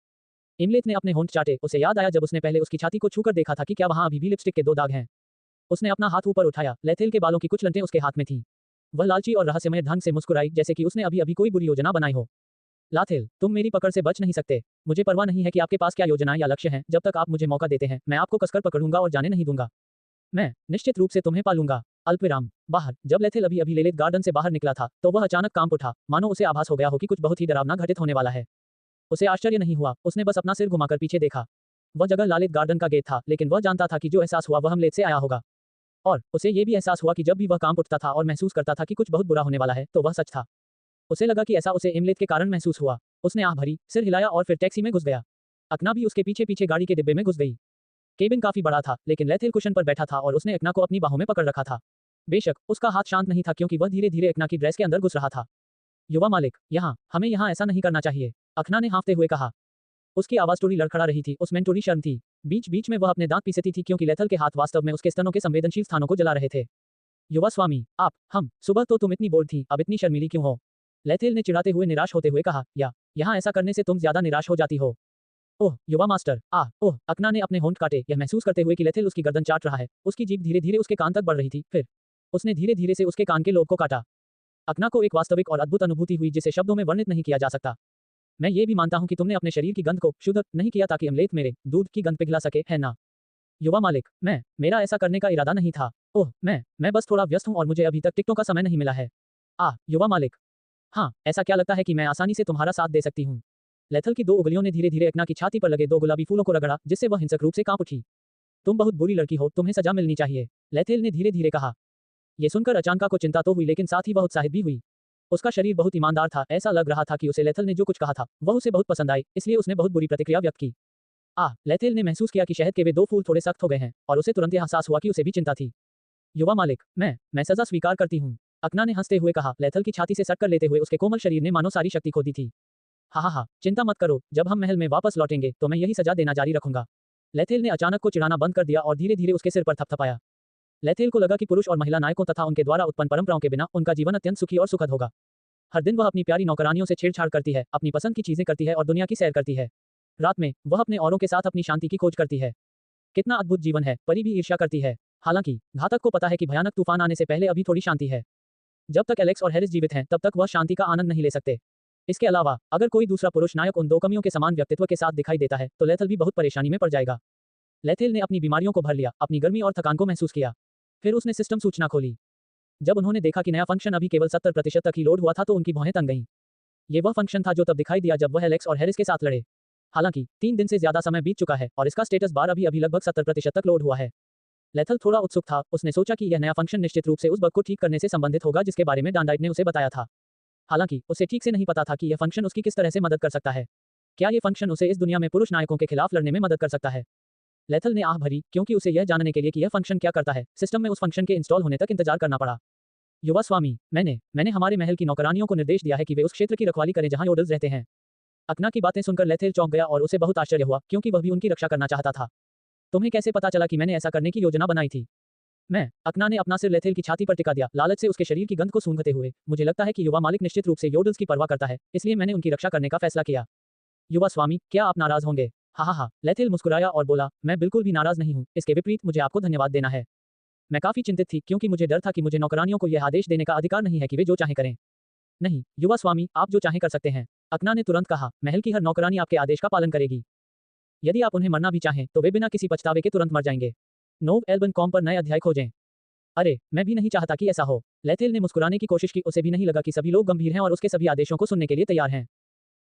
इमलेत ने अपने होंठ चाटे। उसे याद आया जब उसने पहले उसकी छाती को छूकर देखा था कि क्या वहां अभी भी लिपस्टिक के 2 दाग हैं। उसने अपना हाथ ऊपर उठाया। लेथेल के बालों की कुछ लंटें उसके हाथ में थीं। वह लालची और रहस्यमय ढंग से मुस्कुराई, जैसे कि उसने अभी अभी कोई बुरी योजना बनाई हो। लाथेल, तुम मेरी पकड़ से बच नहीं सकते। मुझे परवाह नहीं है कि आपके पास क्या योजनाएं या लक्ष्य हैं। जब तक आप मुझे मौका देते हैं, मैं आपको कसकर पकड़ूंगा और जाने नहीं दूंगा। मैं निश्चित रूप से तुम्हें पालूंगा। अल्पविराम बाहर। जब लेथेल अभी अभी लेलेथ गार्डन से बाहर निकला था तो वह अचानक कांप उठा, मानो उसे आभास हो गया हो कि कुछ बहुत ही डरावना घटित होने वाला है। उसे आश्चर्य नहीं हुआ, उसने बस अपना सिर घुमाकर पीछे देखा। वह जगह लालित गार्डन का गेट था, लेकिन वह जानता था कि जो एहसास हुआ वह हमलेट से आया होगा। और उसे ये भी एहसास हुआ कि जब भी वह कांप उठता था और महसूस करता था कि कुछ बहुत बुरा होने वाला है, तो वह सच था। उसे लगा कि ऐसा उसे इमलेट के कारण महसूस हुआ। उसने आह भरी, सिर हिलाया और फिर टैक्सी में घुस गया। अकना भी उसके पीछे पीछे गाड़ी के डिब्बे में घुस गई। केबिन काफी बड़ा था, लेकिन लेथेल कुशन पर बैठा था और उसने अकना को अपनी बाहों में पकड़ रखा था। बेशक उसका हाथ शांत नहीं था क्योंकि वह धीरे धीरे अकना की ड्रेस के अंदर घुस रहा था। युवा मालिक, हमें यहाँ ऐसा नहीं करना चाहिए, अकना ने हाँफते हुए कहा। उसकी आवाज थोड़ी लड़खड़ा रही थी, उसमें थोड़ी शर्म थी। बीच बीच में वह अपने दांत पीसती थी क्योंकि लेथल के हाथ वास्तव में उसके स्तनों के संवेदनशील स्थानों को जला रहे थे। युवा स्वामी, हम सुबह तो तुम इतनी बोल्ड थी, अब इतनी शर्मीली क्यों हो? लेथेल ने चिढ़ाते हुए निराश होते हुए कहा, या यहाँ ऐसा करने से तुम ज्यादा निराश हो जाती हो। ओह युवा मास्टर, ओह। अकना ने अपने होंठ काटे, यह महसूस करते हुए कि लेथेल उसकी गर्दन चाट रहा है। उसकी जीभ धीरे धीरे उसके कान तक बढ़ रही थी, फिर उसने धीरे धीरे से उसके कान के लोब को काटा। अकना को एक वास्तविक और अद्भुत अनुभूति हुई जिसे शब्दों में वर्णित नहीं किया जा सकता। मैं ये भी मानता हूँ कि तुमने अपने शरीर की गंध को शुद्ध नहीं किया ताकि अमलेथ मेरे दूध की गंध पिघला सके, है ना? युवा मालिक, मेरा ऐसा करने का इरादा नहीं था। ओह, मैं बस थोड़ा व्यस्त हूँ और मुझे अभी तक टिकटों का समय नहीं मिला है। युवा मालिक, हाँ, ऐसा क्या लगता है कि मैं आसानी से तुम्हारा साथ दे सकती हूँ? लेथल की दो उंगलियों ने धीरे धीरे अकना की छाती पर लगे दो गुलाबी फूलों को रगड़ा, जिससे वह हिंसक रूप से कांप उठी। तुम बहुत बुरी लड़की हो, तुम्हें सजा मिलनी चाहिए, लेथेल ने धीरे धीरे कहा। यह सुनकर अचानका को चिंता तो हुई, लेकिन साथ ही वह उत्साहित भी हुई। उसका शरीर बहुत ईमानदार था, ऐसा लग रहा था कि उसे लेथल ने जो कुछ कहा था वह उसे बहुत पसंद आई, इसलिए उसने बहुत बुरी प्रतिक्रिया व्यक्त की। लेथेल ने महसूस किया कि शहद के वे दो फूल थोड़े सख्त हो गए हैं और उसे तुरंत यह एहसास हुआ कि उसे भी चिंता थी। युवा मालिक, मैं सजा स्वीकार करती हूँ, अकना ने हंसते हुए कहा। लेथल की छाती से सट कर लेते हुए उसके कोमल शरीर ने मानो सारी शक्ति खो दी थी। हाँ, चिंता मत करो, जब हम महल में वापस लौटेंगे तो मैं यही सजा देना जारी रखूंगा। लेथेल ने अचानक को चिढ़ाना बंद कर दिया और धीरे धीरे उसके सिर पर थपथपाया। लेथेल को लगा कि पुरुष और महिला नायकों तथा उनके द्वारा उत्पन्न परंपराओं के बिना उनका जीवन अत्यंत सुखी और सुखद होगा। हर दिन वह अपनी प्यारी नौकरानियों से छेड़छाड़ करती है, अपनी पसंद की चीजें करती है और दुनिया की सैर करती है। रात में वह अपने औरों के साथ अपनी शांति की खोज करती है। कितना अद्भुत जीवन है, परी भी ईर्ष्या करती है। हालांकि घातक को पता है कि भयानक तूफान आने से पहले अभी थोड़ी शांति है। जब तक एलेक्स और हैरिस जीवित हैं तब तक वह शांति का आनंद नहीं ले सकते। इसके अलावा अगर कोई दूसरा पुरुष नायक उन दो कमियों के समान व्यक्तित्व के साथ दिखाई देता है तो लेथल भी बहुत परेशानी में पड़ जाएगा। लेथेल ने अपनी बीमारियों को भर लिया, अपनी गर्मी और थकान को महसूस किया। फिर उसने सिस्टम सूचना खोली। जब उन्होंने देखा कि नया फंक्शन अभी केवल 70% तक ही लोड हुआ था तो उनकी भौहें तंग गईं। ये वह फंक्शन था जो तब दिखाई दिया जब वह एलेक्स और हैरिस के साथ लड़े। हालांकि 3 दिन से ज्यादा समय बीत चुका है और इसका स्टेटस बार अभी लगभग 70% तक लोड हुआ है। लेथल थोड़ा उत्सुक था, उसने सोचा कि यह नया फंक्शन निश्चित रूप से उस बग को ठीक करने से संबंधित होगा जिसके बारे में डांडाइट ने उसे बताया था। हालांकि उसे ठीक से नहीं पता था कि यह फंक्शन उसकी किस तरह से मदद कर सकता है। क्या यह फंक्शन उसे इस दुनिया में पुरुष नायकों के खिलाफ लड़ने में मदद कर सकता है? लेथल ने आह भरी, क्योंकि उसे यह जानने के लिए कि यह फंक्शन क्या करता है, सिस्टम में उस फंक्शन के इंस्टॉल होने तक इंतजार करना पड़ा। युवा स्वामी, मैंने हमारे महल की नौकरानियों को निर्देश दिया है कि वे उस क्षेत्र की रखवाली करें जहां योडल्स रहते हैं। अकना की बातें सुनकर लेथेल चौंक गया और उसे बहुत आश्चर्य हुआ क्योंकि वह भी उनकी रक्षा करना चाहता था। तुम्हें कैसे पता चला कि मैंने ऐसा करने की योजना बनाई थी? अकना ने अपना सिर लेथेल की छाती पर टिका दिया, लालच से उसके शरीर की गंध को सूंघते हुए। मुझे लगता है कि युवा मालिक निश्चित रूप से योडल्स की परवाह करता है, इसलिए मैंने उनकी रक्षा करने का फैसला किया। युवा स्वामी, क्या आप नाराज होंगे? हाँ, लेथेल मुस्कुराया और बोला, मैं बिल्कुल भी नाराज नहीं हूँ, इसके विपरीत मुझे आपको धन्यवाद देना है। मैं काफी चिंतित थी क्योंकि मुझे डर था कि मुझे नौकरानियों को यह आदेश देने का अधिकार नहीं है कि वे जो चाहें करें। नहीं युवा स्वामी, आप जो चाहें कर सकते हैं, अकना ने तुरंत कहा। महल की हर नौकरानी आपके आदेश का पालन करेगी। यदि आप उन्हें मरना भी चाहें तो वे बिना किसी पछतावे के तुरंत मर जाएंगे। नोव एल्बन कॉम पर नए अध्याय खोजें। अरे, मैं भी नहीं चाहता कि ऐसा हो। लेथेल ने मुस्कुराने की कोशिश की, उसे भी नहीं लगा कि सभी लोग गंभीर हैं और उसके सभी आदेशों को सुनने के लिए तैयार हैं।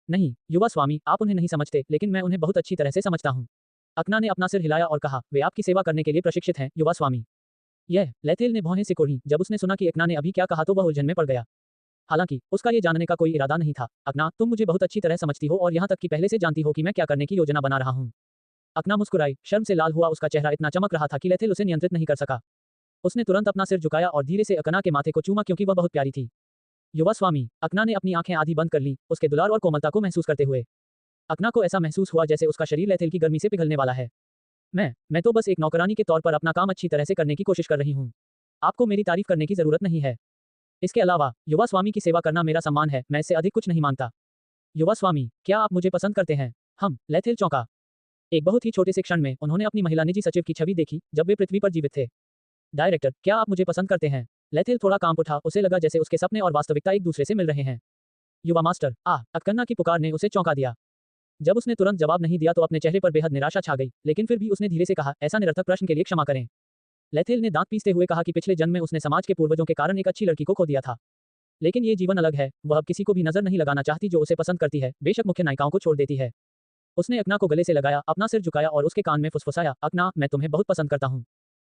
नहीं युवा स्वामी, आप उन्हें नहीं समझते, लेकिन मैं उन्हें बहुत अच्छी तरह से समझता हूँ। अकना ने अपना सिर हिलाया और कहा, वे आपकी सेवा करने के लिए प्रशिक्षित हैं, युवा स्वामी। लेथेल ने भौहें सिकोड़ी। जब उसने सुना कि अकना ने अभी क्या कहा तो वह उलझन में पड़ गया। हालांकि उसका ये जानने का कोई इरादा नहीं था। अकना, तुम मुझे बहुत अच्छी तरह समझती हो और यहाँ तक कि पहले से जानती हो कि मैं क्या करने की योजना बना रहा हूँ। अकना मुस्कुराई, शर्म से लाल हुआ, उसका चेहरा इतना चमक रहा था कि लेथेल उसे नियंत्रित नहीं कर सका। उसने तुरंत अपना सिर झुकाया और धीरे से अकना के माथे को चूमा क्योंकि वह बहुत प्यारी थी। युवा स्वामी, अकना ने अपनी आंखें आधी बंद कर ली, उसके दुलार और कोमलता को महसूस करते हुए। अकना को ऐसा महसूस हुआ जैसे उसका शरीर लेथेल की गर्मी से पिघलने वाला है। मैं तो बस एक नौकरानी के तौर पर अपना काम अच्छी तरह से करने की कोशिश कर रही हूँ। आपको मेरी तारीफ करने की जरूरत नहीं है। इसके अलावा युवा स्वामी की सेवा करना मेरा सम्मान है, मैं इससे अधिक कुछ नहीं मांगता। युवा स्वामी, क्या आप मुझे पसंद करते हैं? लेथेल चौंका। एक बहुत ही छोटे से क्षण में उन्होंने अपनी महिला निजी सचिव की छवि देखी जब वे पृथ्वी पर जीवित थे। डायरेक्टर, क्या आप मुझे पसंद करते हैं? लेथेल थोड़ा कांप उठा, उसे लगा जैसे उसके सपने और वास्तविकता एक दूसरे से मिल रहे हैं। युवा मास्टर, अकन्ना की पुकार ने उसे चौंका दिया। जब उसने तुरंत जवाब नहीं दिया तो अपने चेहरे पर बेहद निराशा छा गई, लेकिन फिर भी उसने धीरे से कहा, ऐसा निरर्थक प्रश्न के लिए क्षमा करें। लेथेल ने दांत पीसते हुए कहा कि पिछले जन्म में उसने समाज के पूर्वजों के कारण एक अच्छी लड़की को खो दिया था। लेकिन ये जीवन अलग है, वह अब किसी को भी नजर नहीं लगाना चाहती जो उसे पसंद करती है, बेशक मुख्य नायिकाओं को छोड़ देती है। उसने अकना को गले से लगाया, अपना सिर झुकाया और उसके कान में फुसफुसाया, अकना, मैं तुम्हें बहुत पसंद करता हूँ।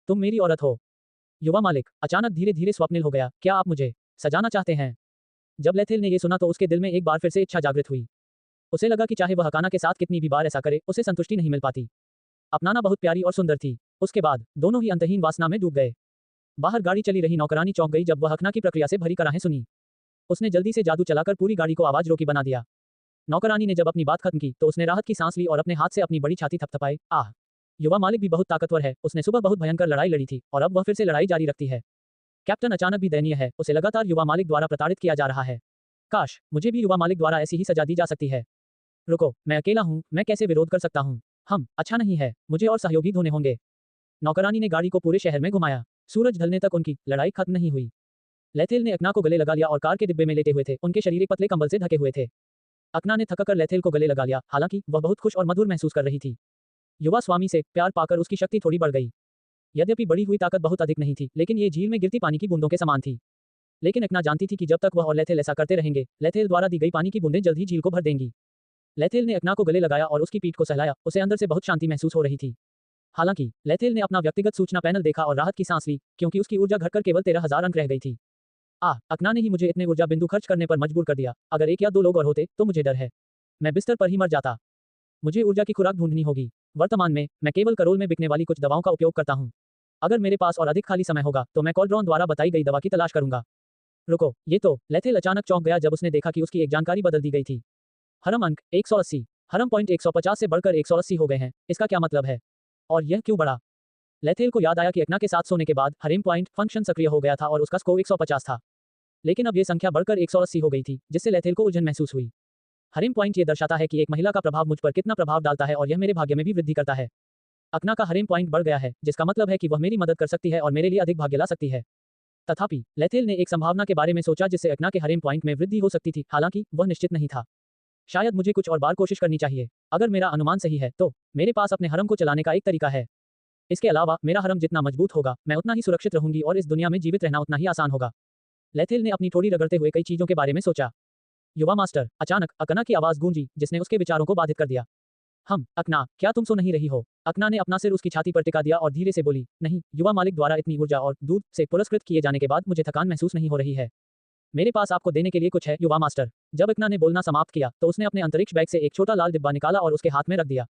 तुम मेरी औरत हो। युवा मालिक अचानक धीरे धीरे स्वप्निल हो गया, क्या आप मुझे सजाना चाहते हैं? जब लेथेल ने यह सुना तो उसके दिल में एक बार फिर से इच्छा जागृत हुई। उसे लगा कि चाहे वह अकाना के साथ कितनी भी बार ऐसा करे, उसे संतुष्टि नहीं मिल पाती। अपनाना बहुत प्यारी और सुंदर थी। उसके बाद दोनों ही अंतहीन वासना में डूब गए। बाहर गाड़ी चली रही नौकरानी चौंक गई जब वह अकना की प्रक्रिया से भरी कराहें सुनी। उसने जल्दी से जादू चलाकर पूरी गाड़ी को आवाज रोकी बना दिया। नौकरानी ने जब अपनी बात खत्म की तो उसने राहत की सांस ली और अपने हाथ से अपनी बड़ी छाती थपथपाई, आह। युवा मालिक भी बहुत ताकतवर है, उसने सुबह बहुत भयंकर लड़ाई लड़ी थी और अब वह फिर से लड़ाई जारी रखती है। कैप्टन अचानक भी दयनीय है, उसे लगातार युवा मालिक द्वारा प्रताड़ित किया जा रहा है। काश मुझे भी युवा मालिक द्वारा ऐसी ही सजा दी जा सकती है। रुको, मैं अकेला हूँ, मैं कैसे विरोध कर सकता हूँ? अच्छा नहीं है, मुझे और सहयोगी ढूंढने होंगे। नौकरानी ने गाड़ी को पूरे शहर में घुमाया। सूरज ढलने तक उनकी लड़ाई खत्म नहीं हुई। लेथेल ने अकना को गले लगा लिया और कार के डिब्बे में लेटे हुए थे, उनके शरीर एक पतले कंबल से ढके हुए थे। अकना ने थककर लेथेल को गले लगा लिया, हालांकि वह बहुत खुश और मधुर महसूस कर रही थी। युवा स्वामी से प्यार पाकर उसकी शक्ति थोड़ी बढ़ गई। यद्यपि बढ़ी हुई ताकत बहुत अधिक नहीं थी, लेकिन ये झील में गिरती पानी की बूंदों के समान थी। लेकिन अकना जानती थी कि जब तक वह और लेथेल ऐसा करते रहेंगे, लेथेल द्वारा दी गई पानी की बूंदें जल्द ही झील को भर देंगी। लेथेल ने अकना को गले लगाया और उसकी पीठ को सहलाया, उसे अंदर से बहुत शांति महसूस हो रही थी। हालांकि लेथेल ने अपना व्यक्तिगत सूचना पैनल देखा और राहत की सांस ली, क्योंकि उसकी ऊर्जा घटकर केवल 13,000 अंक रह गई थी। अकना ने ही मुझे इतने ऊर्जा बिंदु खर्च करने पर मजबूर कर दिया। अगर 1 या 2 लोग और होते तो मुझे डर है, मैं बिस्तर पर ही मर जाता। मुझे ऊर्जा की खुराक ढूंढनी होगी। वर्तमान में मैं केवल करोल में बिकने वाली कुछ दवाओं का उपयोग करता हूँ। अगर मेरे पास और अधिक खाली समय होगा तो मैं कॉल्ड्रॉन द्वारा बताई गई दवा की तलाश करूंगा। रुको, ये तो। लेथेल अचानक चौंक गया जब उसने देखा कि उसकी एक जानकारी बदल दी गई थी। हरम अंक 180, हरम पॉइंट 150 से बढ़कर 180 हो गए हैं, इसका क्या मतलब है? और यह क्यों बढ़ा? लेथेल को याद आया कि अकना के साथ सोने के बाद हरेम पॉइंट फंक्शन सक्रिय हो गया था और उसका स्कोर 150 था। लेकिन अब यह संख्या बढ़कर 180 हो गई थी, जिससे लेथेल को उलझन महसूस हुई। हरेम पॉइंट ये दर्शाता है कि एक महिला का प्रभाव मुझ पर कितना प्रभाव डालता है और यह मेरे भाग्य में भी वृद्धि करता है। अकना का हरेम पॉइंट बढ़ गया है, जिसका मतलब है कि वह मेरी मदद कर सकती है और मेरे लिए अधिक भाग्य ला सकती है। तथापि लेथेल ने एक संभावना के बारे में सोचा जिससे अकना के हरेम पॉइंट में वृद्धि हो सकती थी, हालांकि वह निश्चित नहीं था। शायद मुझे कुछ और बार कोशिश करनी चाहिए। अगर मेरा अनुमान सही है तो मेरे पास अपने हरम को चलाने का एक तरीका है। इसके अलावा मेरा हरम जितना मजबूत होगा, मैं उतना ही सुरक्षित रहूंगी और इस दुनिया में जीवित रहना उतना ही आसान होगा। लेथेल ने अपनी ठोड़ी रगड़ते हुए कई चीजों के बारे में सोचा। युवा मास्टर, अचानक अकना की आवाज गूंजी जिसने उसके विचारों को बाधित कर दिया। अकना, क्या तुम सो नहीं रही हो? अकना ने अपना सिर उसकी छाती पर टिका दिया और धीरे से बोली, नहीं, युवा मालिक द्वारा इतनी ऊर्जा और दूध से पुरस्कृत किए जाने के बाद मुझे थकान महसूस नहीं हो रही है। मेरे पास आपको देने के लिए कुछ है, युवा मास्टर। जब अकना ने बोलना समाप्त किया तो उसने अपने अंतरिक्ष बैग से एक छोटा लाल डिब्बा निकाला और उसके हाथ में रख दिया।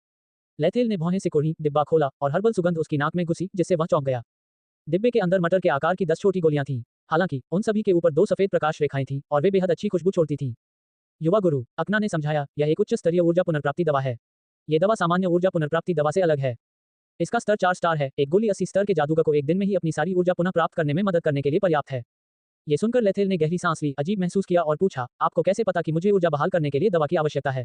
लेथेल ने भौहें सिकुड़ी, डिब्बा खोला और हर्बल सुगंध उसकी नाक में घुसी जिससे वह चौंक गया। डिब्बे के अंदर मटर के आकार की 10 छोटी गोलियां थीं। हालांकि उन सभी के ऊपर 2 सफेद प्रकाश रेखाएं थीं और वे बेहद अच्छी खुशबू छोड़ती थीं। युवा गुरु, अकना ने समझाया, यह एक उच्च स्तरीय ऊर्जा पुनर्प्राप्ति दवा है। ये दवा सामान्य ऊर्जा पुनर्प्राप्ति दवा से अलग है। इसका स्तर 4 स्टार है। एक गोली 80 स्तर के जादूगर को एक दिन में ही अपनी सारी ऊर्जा पुनः प्राप्त करने में मदद करने के लिए पर्याप्त है। ये सुनकर लेथेल ने गहरी सांस ली, अजीब महसूस किया और पूछा, आपको कैसे पता कि मुझे ऊर्जा बहाल करने के लिए दवा की आवश्यकता है?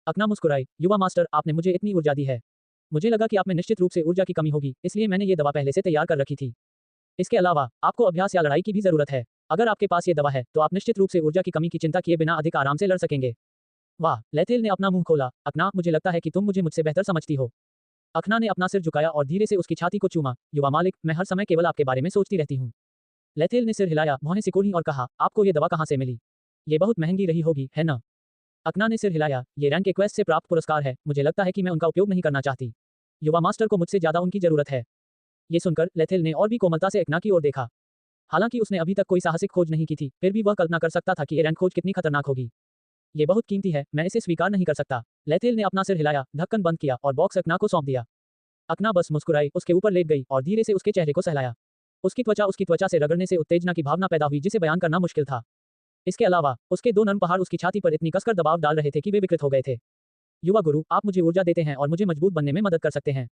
अकना मुस्कुराई, युवा मास्टर, आपने मुझे इतनी ऊर्जा दी है। मुझे लगा कि आप में निश्चित रूप से ऊर्जा की कमी होगी, इसलिए मैंने ये दवा पहले से तैयार कर रखी थी। इसके अलावा आपको अभ्यास या लड़ाई की भी जरूरत है। अगर आपके पास ये दवा है तो आप निश्चित रूप से ऊर्जा की कमी की चिंता किए बिना अधिक आराम से लड़ सकेंगे। वाह, लेथेल ने अपना मुंह खोला, अकना, मुझे लगता है कि तुम मुझसे बेहतर समझती हो। अकना ने अपना सिर झुकाया और धीरे से उसकी छाती को चूमा, युवा मालिक, मैं हर समय केवल आपके बारे में सोचती रहती हूँ। लेथेल ने सिर हिलाया, भौहें सिकोड़ी और कहा, आपको ये दवा कहाँ से मिली? ये बहुत महंगी रही होगी, है ना? अकना ने सिर हिलाया, ये रैंक क्वेस्ट से प्राप्त पुरस्कार है, मुझे लगता है कि मैं उनका उपयोग नहीं करना चाहती। युवा मास्टर को मुझसे ज्यादा उनकी जरूरत है। ये सुनकर लेथेल ने और भी कोमलता से अकना की ओर देखा। हालांकि उसने अभी तक कोई साहसिक खोज नहीं की थी, फिर भी वह कल्पना कर सकता था कि ये रैंक खोज कितनी खतरनाक होगी। ये बहुत कीमती है, मैं इसे स्वीकार नहीं कर सकता। लेथेल ने अपना सिर हिलाया, ढक्कन बंद किया और बॉक्स अकना को सौंप दिया। अकना बस मुस्कुराई, उसके ऊपर लेट गई और धीरे से उसके चेहरे को सहलाया। उसकी त्वचा से रगड़ने से उत्तेजना की भावना पैदा हुई जिसे बयान करना मुश्किल था। इसके अलावा उसके 2 नर्म पहाड़ उसकी छाती पर इतनी कसकर दबाव डाल रहे थे कि वे विकृत हो गए थे। युवा गुरु, आप मुझे ऊर्जा देते हैं और मुझे मजबूत बनने में मदद कर सकते हैं।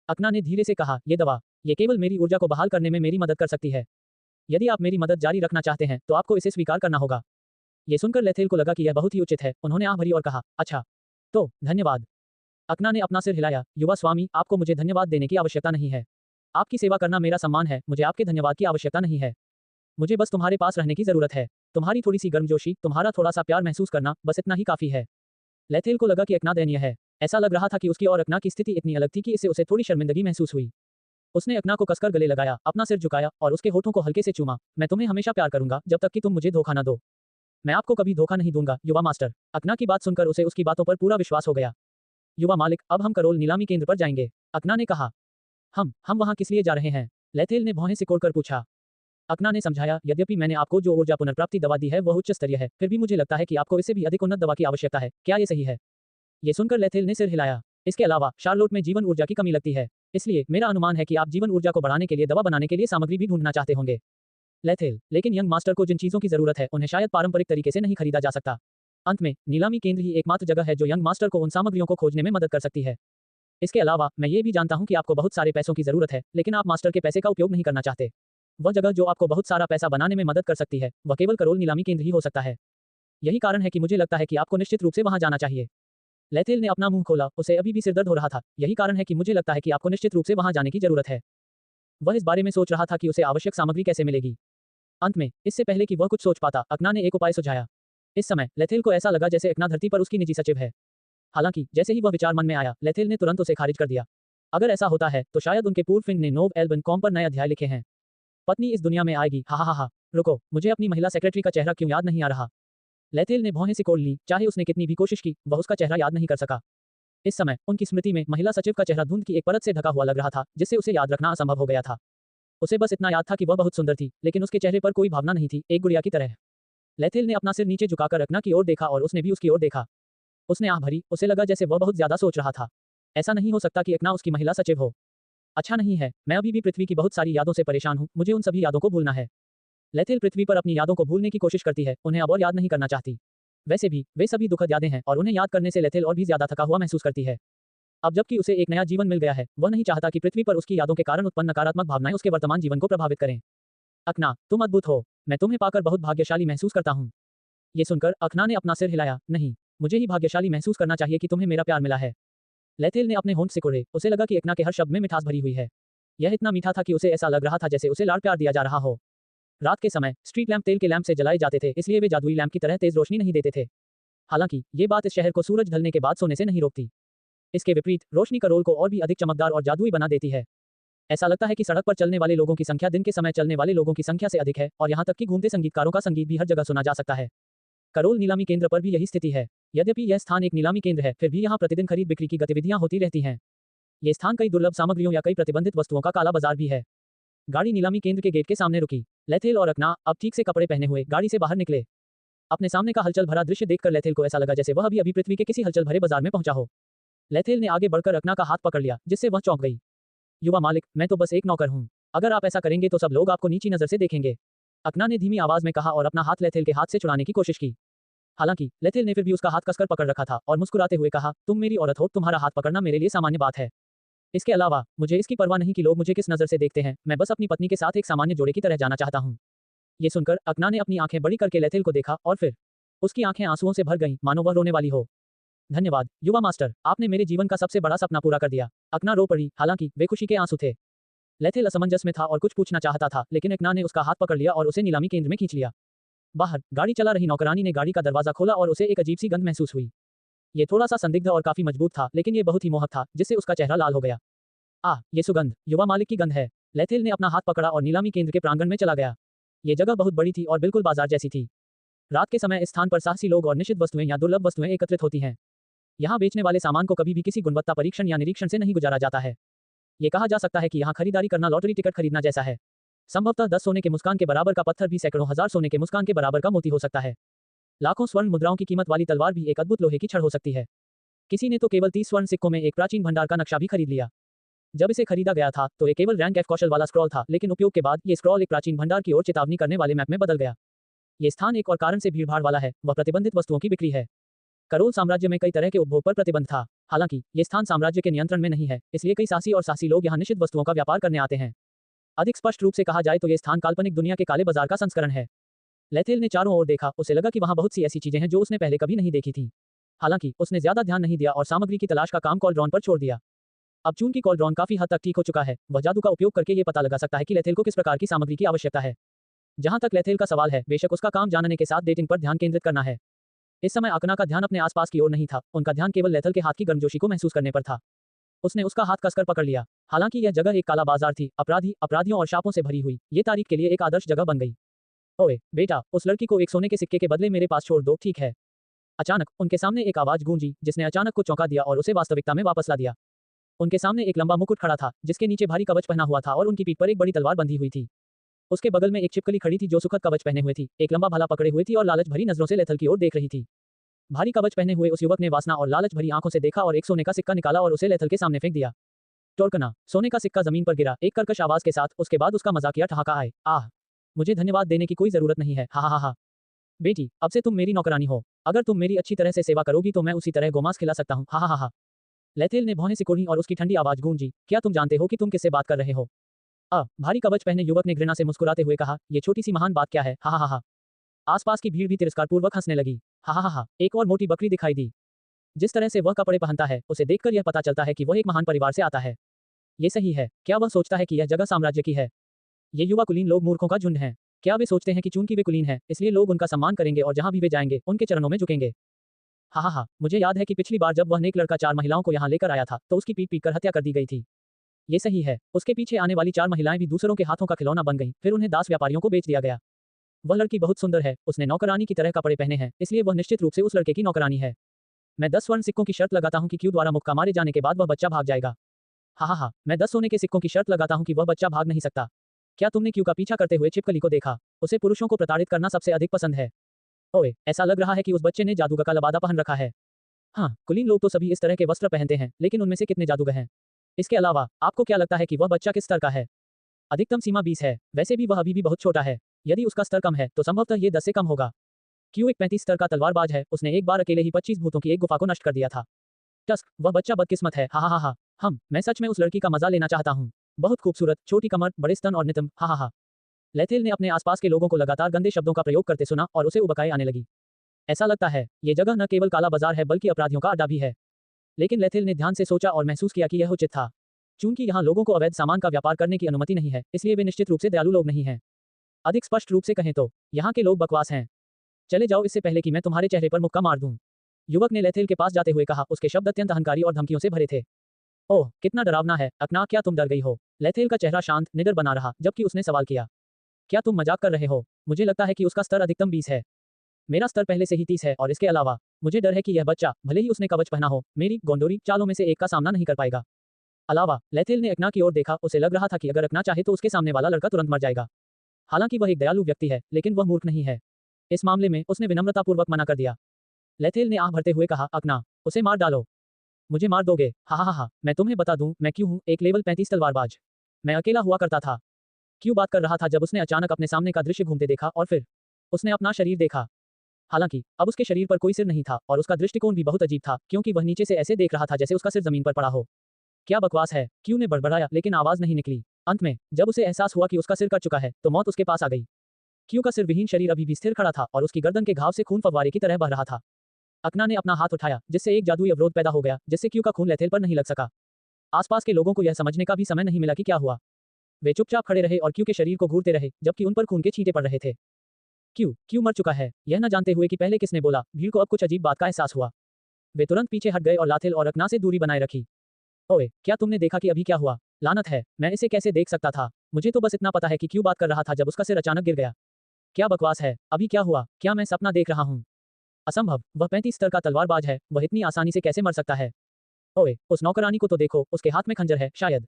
अकना ने धीरे से कहा, ये दवा, ये केवल मेरी ऊर्जा को बहाल करने में मेरी मदद कर सकती है। यदि आप मेरी मदद जारी रखना चाहते हैं तो आपको इसे स्वीकार करना होगा। ये सुनकर लेथेल को लगा कि यह बहुत ही उचित है। उन्होंने आह भरी और कहा, अच्छा, तो धन्यवाद। अकना ने अपना सिर हिलाया, युवा स्वामी, आपको मुझे धन्यवाद देने की आवश्यकता नहीं है। आपकी सेवा करना मेरा सम्मान है, मुझे आपके धन्यवाद की आवश्यकता नहीं है। मुझे बस तुम्हारे पास रहने की जरूरत है। तुम्हारी थोड़ी सी गर्मजोशी, तुम्हारा थोड़ा सा प्यार महसूस करना, बस इतना ही काफी है। लेथेल को लगा कि अकना दयनीय है। ऐसा लग रहा था कि उसकी और अकना की स्थिति इतनी अलग थी कि इससे उसे थोड़ी शर्मिंदगी महसूस हुई। उसने अकना को कसकर गले लगाया, अपना सिर झुकाया और उसके होठों को हल्के से चूमा। मैं तुम्हें हमेशा प्यार करूंगा जब तक कि तुम मुझे धोखा न दो। मैं आपको कभी धोखा नहीं दूंगा, युवा मास्टर। अकना की बात सुनकर उसे उसकी बातों पर पूरा विश्वास हो गया। युवा मालिक, अब हम करोल नीलामी केंद्र पर जाएंगे, अकना ने कहा। हम वहां किस लिए जा रहे हैं? लेथेल ने भौहें सिकोड़कर पूछा। अकना ने समझाया, यद्यपि मैंने आपको जो ऊर्जा पुनर्प्राप्ति दवा दी है वह उच्च स्तरीय है, फिर भी मुझे लगता है कि आपको इससे भी अधिक उन्नत दवा की आवश्यकता है। क्या ये सही है? ये सुनकर लेथेल ने सिर हिलाया। इसके अलावा शार्लोट में जीवन ऊर्जा की कमी लगती है, इसलिए मेरा अनुमान है कि आप जीवन ऊर्जा को बढ़ाने के लिए दवा बनाने के लिए सामग्री भी ढूंढना चाहते होंगे। लेथेल, लेकिन यंग मास्टर को जिन चीजों की जरूरत है उन्हें शायद पारंपरिक तरीके से नहीं खरीदा जा सकता। अंत में नीलामी केंद्र ही एकमात्र जगह है जो यंग मास्टर को उन सामग्रियों को खोजने में मदद कर सकती है। इसके अलावा मैं ये भी जानता हूं कि आपको बहुत सारे पैसों की जरूरत है, लेकिन आप मास्टर के पैसे का उपयोग नहीं करना चाहते। वह जगह जो आपको बहुत सारा पैसा बनाने में मदद कर सकती है वह केवल करोल नीलामी केंद्र ही हो सकता है। यही कारण है कि मुझे लगता है कि आपको निश्चित रूप से वहां जाना चाहिए। लेथेल ने अपना मुंह खोला, उसे अभी भी सिरदर्द हो रहा था। यही कारण है कि मुझे लगता है कि आपको निश्चित रूप से वहां जाने की जरूरत है। वह इस बारे में सोच रहा था कि उसे आवश्यक सामग्री कैसे मिलेगी। अंत में, इससे पहले कि वह कुछ सोच पाता, अकना ने एक उपाय सुझाया। इस समय लेथेल को ऐसा लगा जैसे अकना धरती पर उसकी निजी सचिव है। हालांकि जैसे ही वह विचार मन में आया, लेथेल ने तुरंत उसे खारिज कर दिया। अगर ऐसा होता है तो शायद उनके पूर्व फिंड ने नोव एल्बन कॉम पर नए अध्याय लिखे हैं। पत्नी इस दुनिया में आएगी, हा हा हा। रुको, मुझे अपनी महिला सेक्रेटरी का चेहरा क्यों याद नहीं आ रहा? लेथेल ने भौहें सिकोड़ ली, चाहे उसने कितनी भी कोशिश की, वह उसका चेहरा याद नहीं कर सका। इस समय उनकी स्मृति में महिला सचिव का चेहरा धुंध की एक परत से ढका हुआ लग रहा था, जिससे उसे याद रखना असंभव हो गया था। उसे बस इतना याद था कि वह बहुत सुंदर थी, लेकिन उसके चेहरे पर कोई भावना नहीं थी, एक गुड़िया की तरह। लेथेल ने अपना सिर नीचे झुकाकर अकना की ओर देखा और उसने भी उसकी ओर देखा। उसने आह भरी, उसे लगा जैसे वह बहुत ज्यादा सोच रहा था। ऐसा नहीं हो सकता कि अकना उसकी महिला सचिव हो। अच्छा नहीं है, मैं अभी भी पृथ्वी की बहुत सारी यादों से परेशान हूँ, मुझे उन सभी यादों को भूलना है। लेथेल पृथ्वी पर अपनी यादों को भूलने की कोशिश करती है, उन्हें अब और याद नहीं करना चाहती। वैसे भी वे सभी दुखद यादें हैं और उन्हें याद करने से लेथेल और भी ज्यादा थका हुआ महसूस करती है। अब जबकि उसे एक नया जीवन मिल गया है, वह नहीं चाहता कि पृथ्वी पर उसकी यादों के कारण उत्पन्न नकारात्मक भावनाएं उसके वर्तमान जीवन को प्रभावित करें। अकना, तुम अद्भुत हो, मैं तुम्हें पाकर बहुत भाग्यशाली महसूस करता हूँ। ये सुनकर अकना ने अपना सिर हिलाया, नहीं, मुझे ही भाग्यशाली महसूस करना चाहिए कि तुम्हें मेरा प्यार मिला है। लेथेल ने अपने होंठ सिकोड़े, उसे लगा कि अकना के हर शब्द में मिठास भरी हुई है। यह इतना मीठा था कि उसे ऐसा लग रहा था जैसे उसे लाड़ प्यार दिया जा रहा हो। रात के समय स्ट्रीट लैंप तेल के लैंप से जलाए जाते थे, इसलिए वे जादुई लैंप की तरह तेज रोशनी नहीं देते थे। हालांकि ये बात इस शहर को सूरज ढलने के बाद सोने से नहीं रोकती। इसके विपरीत रोशनी करोल को और भी अधिक चमकदार और जादुई बना देती है। ऐसा लगता है कि सड़क पर चलने वाले लोगों की संख्या दिन के समय चलने वाले लोगों की संख्या से अधिक है, और यहाँ तक कि घूमते संगीतकारों का संगीत भी हर जगह सुना जा सकता है। करोल नीलामी केंद्र पर भी यही स्थिति है। यद्यपि यह स्थान एक नीलामी केंद्र है, फिर भी यहाँ प्रतिदिन खरीद बिक्री की गतिविधियां होती रहती हैं। ये स्थान कई दुर्लभ सामग्रियों या कई प्रतिबंधित वस्तुओं का काला बाजार भी है। गाड़ी नीलामी केंद्र के गेट के सामने रुकी। लेथेल और अकना अब ठीक से कपड़े पहने हुए गाड़ी से बाहर निकले। अपने सामने का हलचल भरा दृश्य देखकर लेथेल को ऐसा लगा जैसे वह अभी पृथ्वी के किसी हलचल भरे बाजार में पहुंचा हो। लेथेल ने आगे बढ़कर अकना का हाथ पकड़ लिया, जिससे वह चौंक गई। युवा मालिक, मैं तो बस एक नौकर हूँ। अगर आप ऐसा करेंगे तो सब लोग आपको नीची नजर से देखेंगे, अकना ने धीमी आवाज में कहा और अपना हाथ लेथेल के हाथ से छुड़ाने की कोशिश की। हालांकि लेथेल ने फिर भी उसका हाथ कसकर पकड़ रखा था और मुस्कुराते हुए कहा, तुम मेरी औरत हो, तुम्हारा हाथ पकड़ना मेरे लिए सामान्य बात है। इसके अलावा मुझे इसकी परवाह नहीं कि लोग मुझे किस नजर से देखते हैं, मैं बस अपनी पत्नी के साथ एक सामान्य जोड़े की तरह जाना चाहता हूँ। ये सुनकर अकना ने अपनी आंखें बड़ी करके लेथेल को देखा और फिर उसकी आंखें आंसुओं से भर गईं, मानो वह रोने वाली हो। धन्यवाद युवा मास्टर, आपने मेरे जीवन का सबसे बड़ा सपना पूरा कर दिया। अकना रो पड़ी, हालांकि वे खुशी के आंसू थे। लेथेल असमंजस में था और कुछ पूछना चाहता था, लेकिन अकना ने उसका हाथ पकड़ लिया और उसे नीलामी केंद्र में खींच लिया। बाहर गाड़ी चला रही नौकरानी ने गाड़ी का दरवाजा खोला और उसे एक अजीब सी गंध महसूस हुई। ये थोड़ा सा संदिग्ध और काफी मजबूत था, लेकिन ये बहुत ही मोहक था, जिससे उसका चेहरा लाल हो गया। ये सुगंध युवा मालिक की गंध है। लेथेल ने अपना हाथ पकड़ा और नीलामी केंद्र के प्रांगण में चला गया। ये जगह बहुत बड़ी थी और बिल्कुल बाजार जैसी थी। रात के समय इस स्थान पर साहसी लोग और निश्चित वस्तुएं या दुर्लभ वस्तुएं एकत्रित होती हैं। यहाँ बेचने वाले सामान को कभी भी किसी गुणवत्ता परीक्षण या निरीक्षण से नहीं गुजारा जाता है। ये कहा जा सकता है कि यहाँ खरीदारी करना लॉटरी टिकट खरीदना जैसा है। संभवतः 10 सोने के मुस्कान के बराबर का पत्थर भी सैकड़ों हजार सोने के मुस्कान के बराबर का मोती हो सकता है। लाखों स्वर्ण मुद्राओं की कीमत वाली तलवार भी एक अद्भुत लोहे की छड़ हो सकती है। किसी ने तो केवल 30 स्वर्ण सिक्कों में एक प्राचीन भंडार का नक्शा भी खरीद लिया। जब इसे खरीदा गया था तो ये केवल रैंक एफ कौशल वाला स्क्रॉल था, लेकिन उपयोग के बाद ये स्क्रॉल एक प्राचीन भंडार की ओर चेतावनी करने वाले मैप में बदल गया। ये स्थान एक और कारण से भीड़भाड़ वाला है, वह प्रतिबंधित वस्तुओं की बिक्री है। करोल साम्राज्य में कई तरह के उपभोग पर प्रतिबंध था। हालांकि ये स्थान साम्राज्य के नियंत्रण में नहीं है, इसलिए कई साहसी लोग यहाँ निश्चित वस्तुओं का व्यापार करने आते हैं। अधिक स्पष्ट रूप से कहा जाए तो ये स्थान काल्पनिक दुनिया के काले बाजार का संस्करण है। लेथेल ने चारों ओर देखा, उसे लगा कि वहाँ बहुत सी ऐसी चीजें हैं जो उसने पहले कभी नहीं देखी थी। हालांकि उसने ज्यादा ध्यान नहीं दिया और सामग्री की तलाश का काम कॉलड्रॉन पर छोड़ दिया। अब चूंकि कॉलड्रॉन काफी हद तक ठीक हो चुका है, वह जादू का उपयोग करके ये पता लगा सकता है कि लेथेल को किस प्रकार की सामग्री की आवश्यकता है। जहां तक लेथेल का सवाल है, बेशक उसका काम जानने के साथ डेटिंग पर ध्यान केंद्रित करना है। इस समय अकना का ध्यान अपने आसपास की ओर नहीं था, उनका ध्यान केवल लेथेल के हाथ की गर्मजोशी को महसूस करने पर था। उसने उसका हाथ कसकर पकड़ लिया। हालांकि यह जगह एक काला बाजार थी, अपराधियों और शापों से भरी हुई, ये तारीख के लिए एक आदर्श जगह बन गई। ओए बेटा, उस लड़की को एक सोने के सिक्के के बदले मेरे पास छोड़ दो, ठीक है? अचानक उनके सामने एक आवाज गूंजी, जिसने अचानक को चौंका दिया और उसे वास्तविकता में वापस ला दिया। उनके सामने एक लंबा मुकुट खड़ा था, जिसके नीचे भारी कवच पहना हुआ था और उनकी पीठ पर एक बड़ी तलवार बंधी हुई थी। उसके बगल में एक छिपकली खड़ी थी जो सुखद कवच पहने हुए थी, एक लंबा भाला पकड़े हुए थी और लालच भरी नजरों से लेथल की ओर देख रही थी। भारी कवच पहने हुए उस युवक ने वासना और लालच भरी आंखों से देखा और एक सोने का सिक्का निकाला और उसे लेथल के सामने फेंक दिया। टोरकना, सोने का सिक्का जमीन पर गिरा एक कर्कश आवाज के साथ। उसके बाद उसका मजाकिया ठहाका आए, आह, मुझे धन्यवाद देने की कोई जरूरत नहीं है, हा हा हा हा। बेटी, अब से तुम मेरी नौकरानी हो। अगर तुम मेरी अच्छी तरह से सेवा करोगी तो मैं उसी तरह गोमांस खिला सकता हूँ, हा हा हा हा। लेथेल ने भौहें सिकुड़ी और उसकी ठंडी आवाज गूंजी, क्या तुम जानते हो कि तुम किससे बात कर रहे हो? भारी कवच पहने युवक ने घृणा से मुस्कुराते हुए कहा, ये छोटी सी महान बात क्या है, हा हा हा हा। आसपास की भीड़ भी तिरस्कारपूर्वक हंसने लगी। हा हा हा हा। एक और मोटी बकरी दिखाई दी। जिस तरह से वह कपड़े पहनता है, उसे देखकर यह पता चलता है कि वह एक महान परिवार से आता है। ये सही है, क्या वह सोचता है कि यह जगह साम्राज्य की है? ये युवा कुलीन लोग मूर्खों का झुंड हैं। क्या वे सोचते हैं कि चूंकि वे कुलीन हैं, इसलिए लोग उनका सम्मान करेंगे और जहां भी वे जाएंगे, उनके चरणों में झुकेंगे? हा हा हा। मुझे याद है कि पिछली बार जब वह नेक लड़का 4 महिलाओं को यहाँ लेकर आया था, तो उसकी पीट पीट कर हत्या कर दी गई थी। ये सही है, उसके पीछे आने वाली 4 महिलाएं भी दूसरों के हाथों का खिलौना बन गईं, फिर उन्हें दास व्यापारियों को बेच दिया गया। वह लड़की बहुत सुंदर है, उसने नौकरानी की तरह कपड़े पहने हैं, इसलिए वह निश्चित रूप से उस लड़के की नौकरानी है। मैं 10 स्वर्ण सिक्कों की शर्त लगाता हूँ कि क्यू द्वारा मुक्का मारे जाने के बाद वह बच्चा भाग जाएगा। हा हा हा। मैं 10 सोने के सिक्कों की शर्त लगाता हूँ कि वह बच्चा भाग नहीं सकता। क्या तुमने क्यू का पीछा करते हुए छिपकली को देखा? उसे पुरुषों को प्रताड़ित करना सबसे अधिक पसंद है। ओए, ऐसा लग रहा है कि उस बच्चे ने जादू का लबादा पहन रखा है। हाँ, कुलीन लोग तो सभी इस तरह के वस्त्र पहनते हैं, लेकिन उनमें से कितने जादूगर हैं? इसके अलावा, आपको क्या लगता है कि वह बच्चा किस स्तर का है? अधिकतम सीमा 20 है, वैसे भी वह अभी भी बहुत छोटा है। यदि उसका स्तर कम है, तो संभवतः ये 10 से कम होगा। क्यू एक 35 स्तर का तलवारबाज है, उसने एक बार अकेले ही 25 भूतों की एक गुफा को नष्ट कर दिया था। टस्क, वह बच्चा बदकिस्मत है, हा हा हा हा। मैं सच में उस लड़की का मजा लेना चाहता हूँ। बहुत खूबसूरत, छोटी कमर, बड़े स्तन और नितंब, हा हा हा। लेथेल ने अपने आसपास के लोगों को लगातार गंदे शब्दों का प्रयोग करते सुना और उसे उबकाई आने लगी। ऐसा लगता है, ये जगह न केवल काला बाजार है बल्कि अपराधियों का अड्डा भी है। लेकिन लेथेल ने ध्यान से सोचा और महसूस किया कि यह उचित था। चूंकि यहाँ लोगों को अवैध सामान का व्यापार करने की अनुमति नहीं है, इसलिए वे निश्चित रूप से दयालु लोग नहीं हैं। अधिक स्पष्ट रूप से कहें तो यहाँ के लोग बकवास हैं। चले जाओ इससे पहले कि मैं तुम्हारे चेहरे पर मुक्का मार दूं। युवक ने लेथेल के पास जाते हुए कहा, उसके शब्द अत्यंत अहंकारी और धमकियों से भरे थे। ओह, कितना डरावना है, अकना, क्या तुम डर गई हो? लेथेल का चेहरा शांत, निडर बना रहा, जबकि उसने सवाल किया, क्या तुम मजाक कर रहे हो? मुझे लगता है कि उसका स्तर अधिकतम 20 है। मेरा स्तर पहले से ही 30 है और इसके अलावा, मुझे डर है कि यह बच्चा, भले ही उसने कवच पहना हो, मेरी गोंडोरी चालों में से एक का सामना नहीं कर पाएगा। अलावा, लेथेल ने अकना की ओर देखा, उसे लग रहा था कि अगर अकना चाहे तो उसके सामने वाला लड़का तुरंत मर जाएगा। हालांकि वह एक दयालु व्यक्ति है, लेकिन वह मूर्ख नहीं है। इस मामले में उसने विनम्रतापूर्वक मना कर दिया। लेथेल ने आह भरते हुए कहा, अकना, उसे मार डालो। मुझे मार दोगे? हा हा हा हा। मैं तुम्हें बता दूं, मैं क्यों हूँ, एक लेवल 35 तलवारबाज। मैं अकेला हुआ करता था। क्यों बात कर रहा था जब उसने अचानक अपने सामने का दृश्य घूमते देखा और फिर उसने अपना शरीर देखा। हालांकि अब उसके शरीर पर कोई सिर नहीं था और उसका दृष्टिकोण भी बहुत अजीब था, क्योंकि वह नीचे से ऐसे देख रहा था जैसे उसका सिर जमीन पर पड़ा हो। क्या बकवास है, क्यू ने बड़बड़ाया, लेकिन आवाज नहीं निकली। अंत में जब उसे एहसास हुआ कि उसका सिर कट चुका है, तो मौत उसके पास आ गई। क्यू का सिर विहीन शरीर अभी भी स्थिर खड़ा था और उसकी गर्दन के घाव से खून फव्वारे की तरह बह रहा था। अकना ने अपना हाथ उठाया, जिससे एक जादुई अवरोध पैदा हो गया, जिससे क्यू का खून लेथेल पर नहीं लग सका। आसपास के लोगों को यह समझने का भी समय नहीं मिला कि क्या हुआ। वे चुपचाप खड़े रहे और क्यू के शरीर को घूरते रहे, जबकि उन पर खून के छींटे पड़ रहे थे। क्यू मर चुका है, यह न जानते हुए कि पहले किसने बोला, भीड़ को अब कुछ अजीब बात का एहसास हुआ। वे तुरंत पीछे हट गए और लाथेल और अकना से दूरी बनाए रखी। ओए, क्या तुमने देखा कि अभी क्या हुआ? लानत है, मैं इसे कैसे देख सकता था? मुझे तो बस इतना पता है कि क्यू बात कर रहा था जब उसका सिर अचानक गिर गया। क्या बकवास है, अभी क्या हुआ? क्या मैं सपना देख रहा हूँ? असंभव, वह 35 स्तर का तलवारबाज है, वह इतनी आसानी से कैसे मर सकता है? ओए, उस नौकरानी को तो देखो, उसके हाथ में खंजर है, शायद।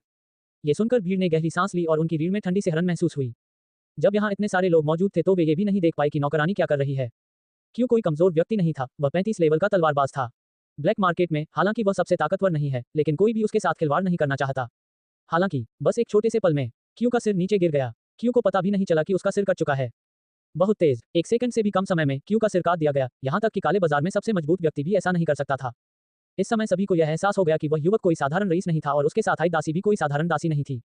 ये सुनकर भीड़ ने गहरी सांस ली और उनकी रीढ़ में ठंडी सिहरन महसूस हुई। जब यहाँ इतने सारे लोग मौजूद थे तो वे ये भी नहीं देख पाए कि नौकरानी क्या कर रही है। क्यों कोई कमजोर व्यक्ति नहीं था, वह 35 लेवल का तलवारबाज था। ब्लैक मार्केट में, हालांकि वह सबसे ताकतवर नहीं है, लेकिन कोई भी उसके साथ खिलवाड़ नहीं करना चाहता। हालांकि बस एक छोटे से पल में क्यू का सिर नीचे गिर गया। क्यू को पता भी नहीं चला कि उसका सिर कट चुका है। बहुत तेज, 1 सेकंड से भी कम समय में क्यू का सिर काट दिया गया, यहाँ तक कि काले बाजार में सबसे मजबूत व्यक्ति भी ऐसा नहीं कर सकता था। इस समय सभी को यह एहसास हो गया कि वह युवक कोई साधारण रईस नहीं था और उसके साथ आई दासी भी कोई साधारण दासी नहीं थी।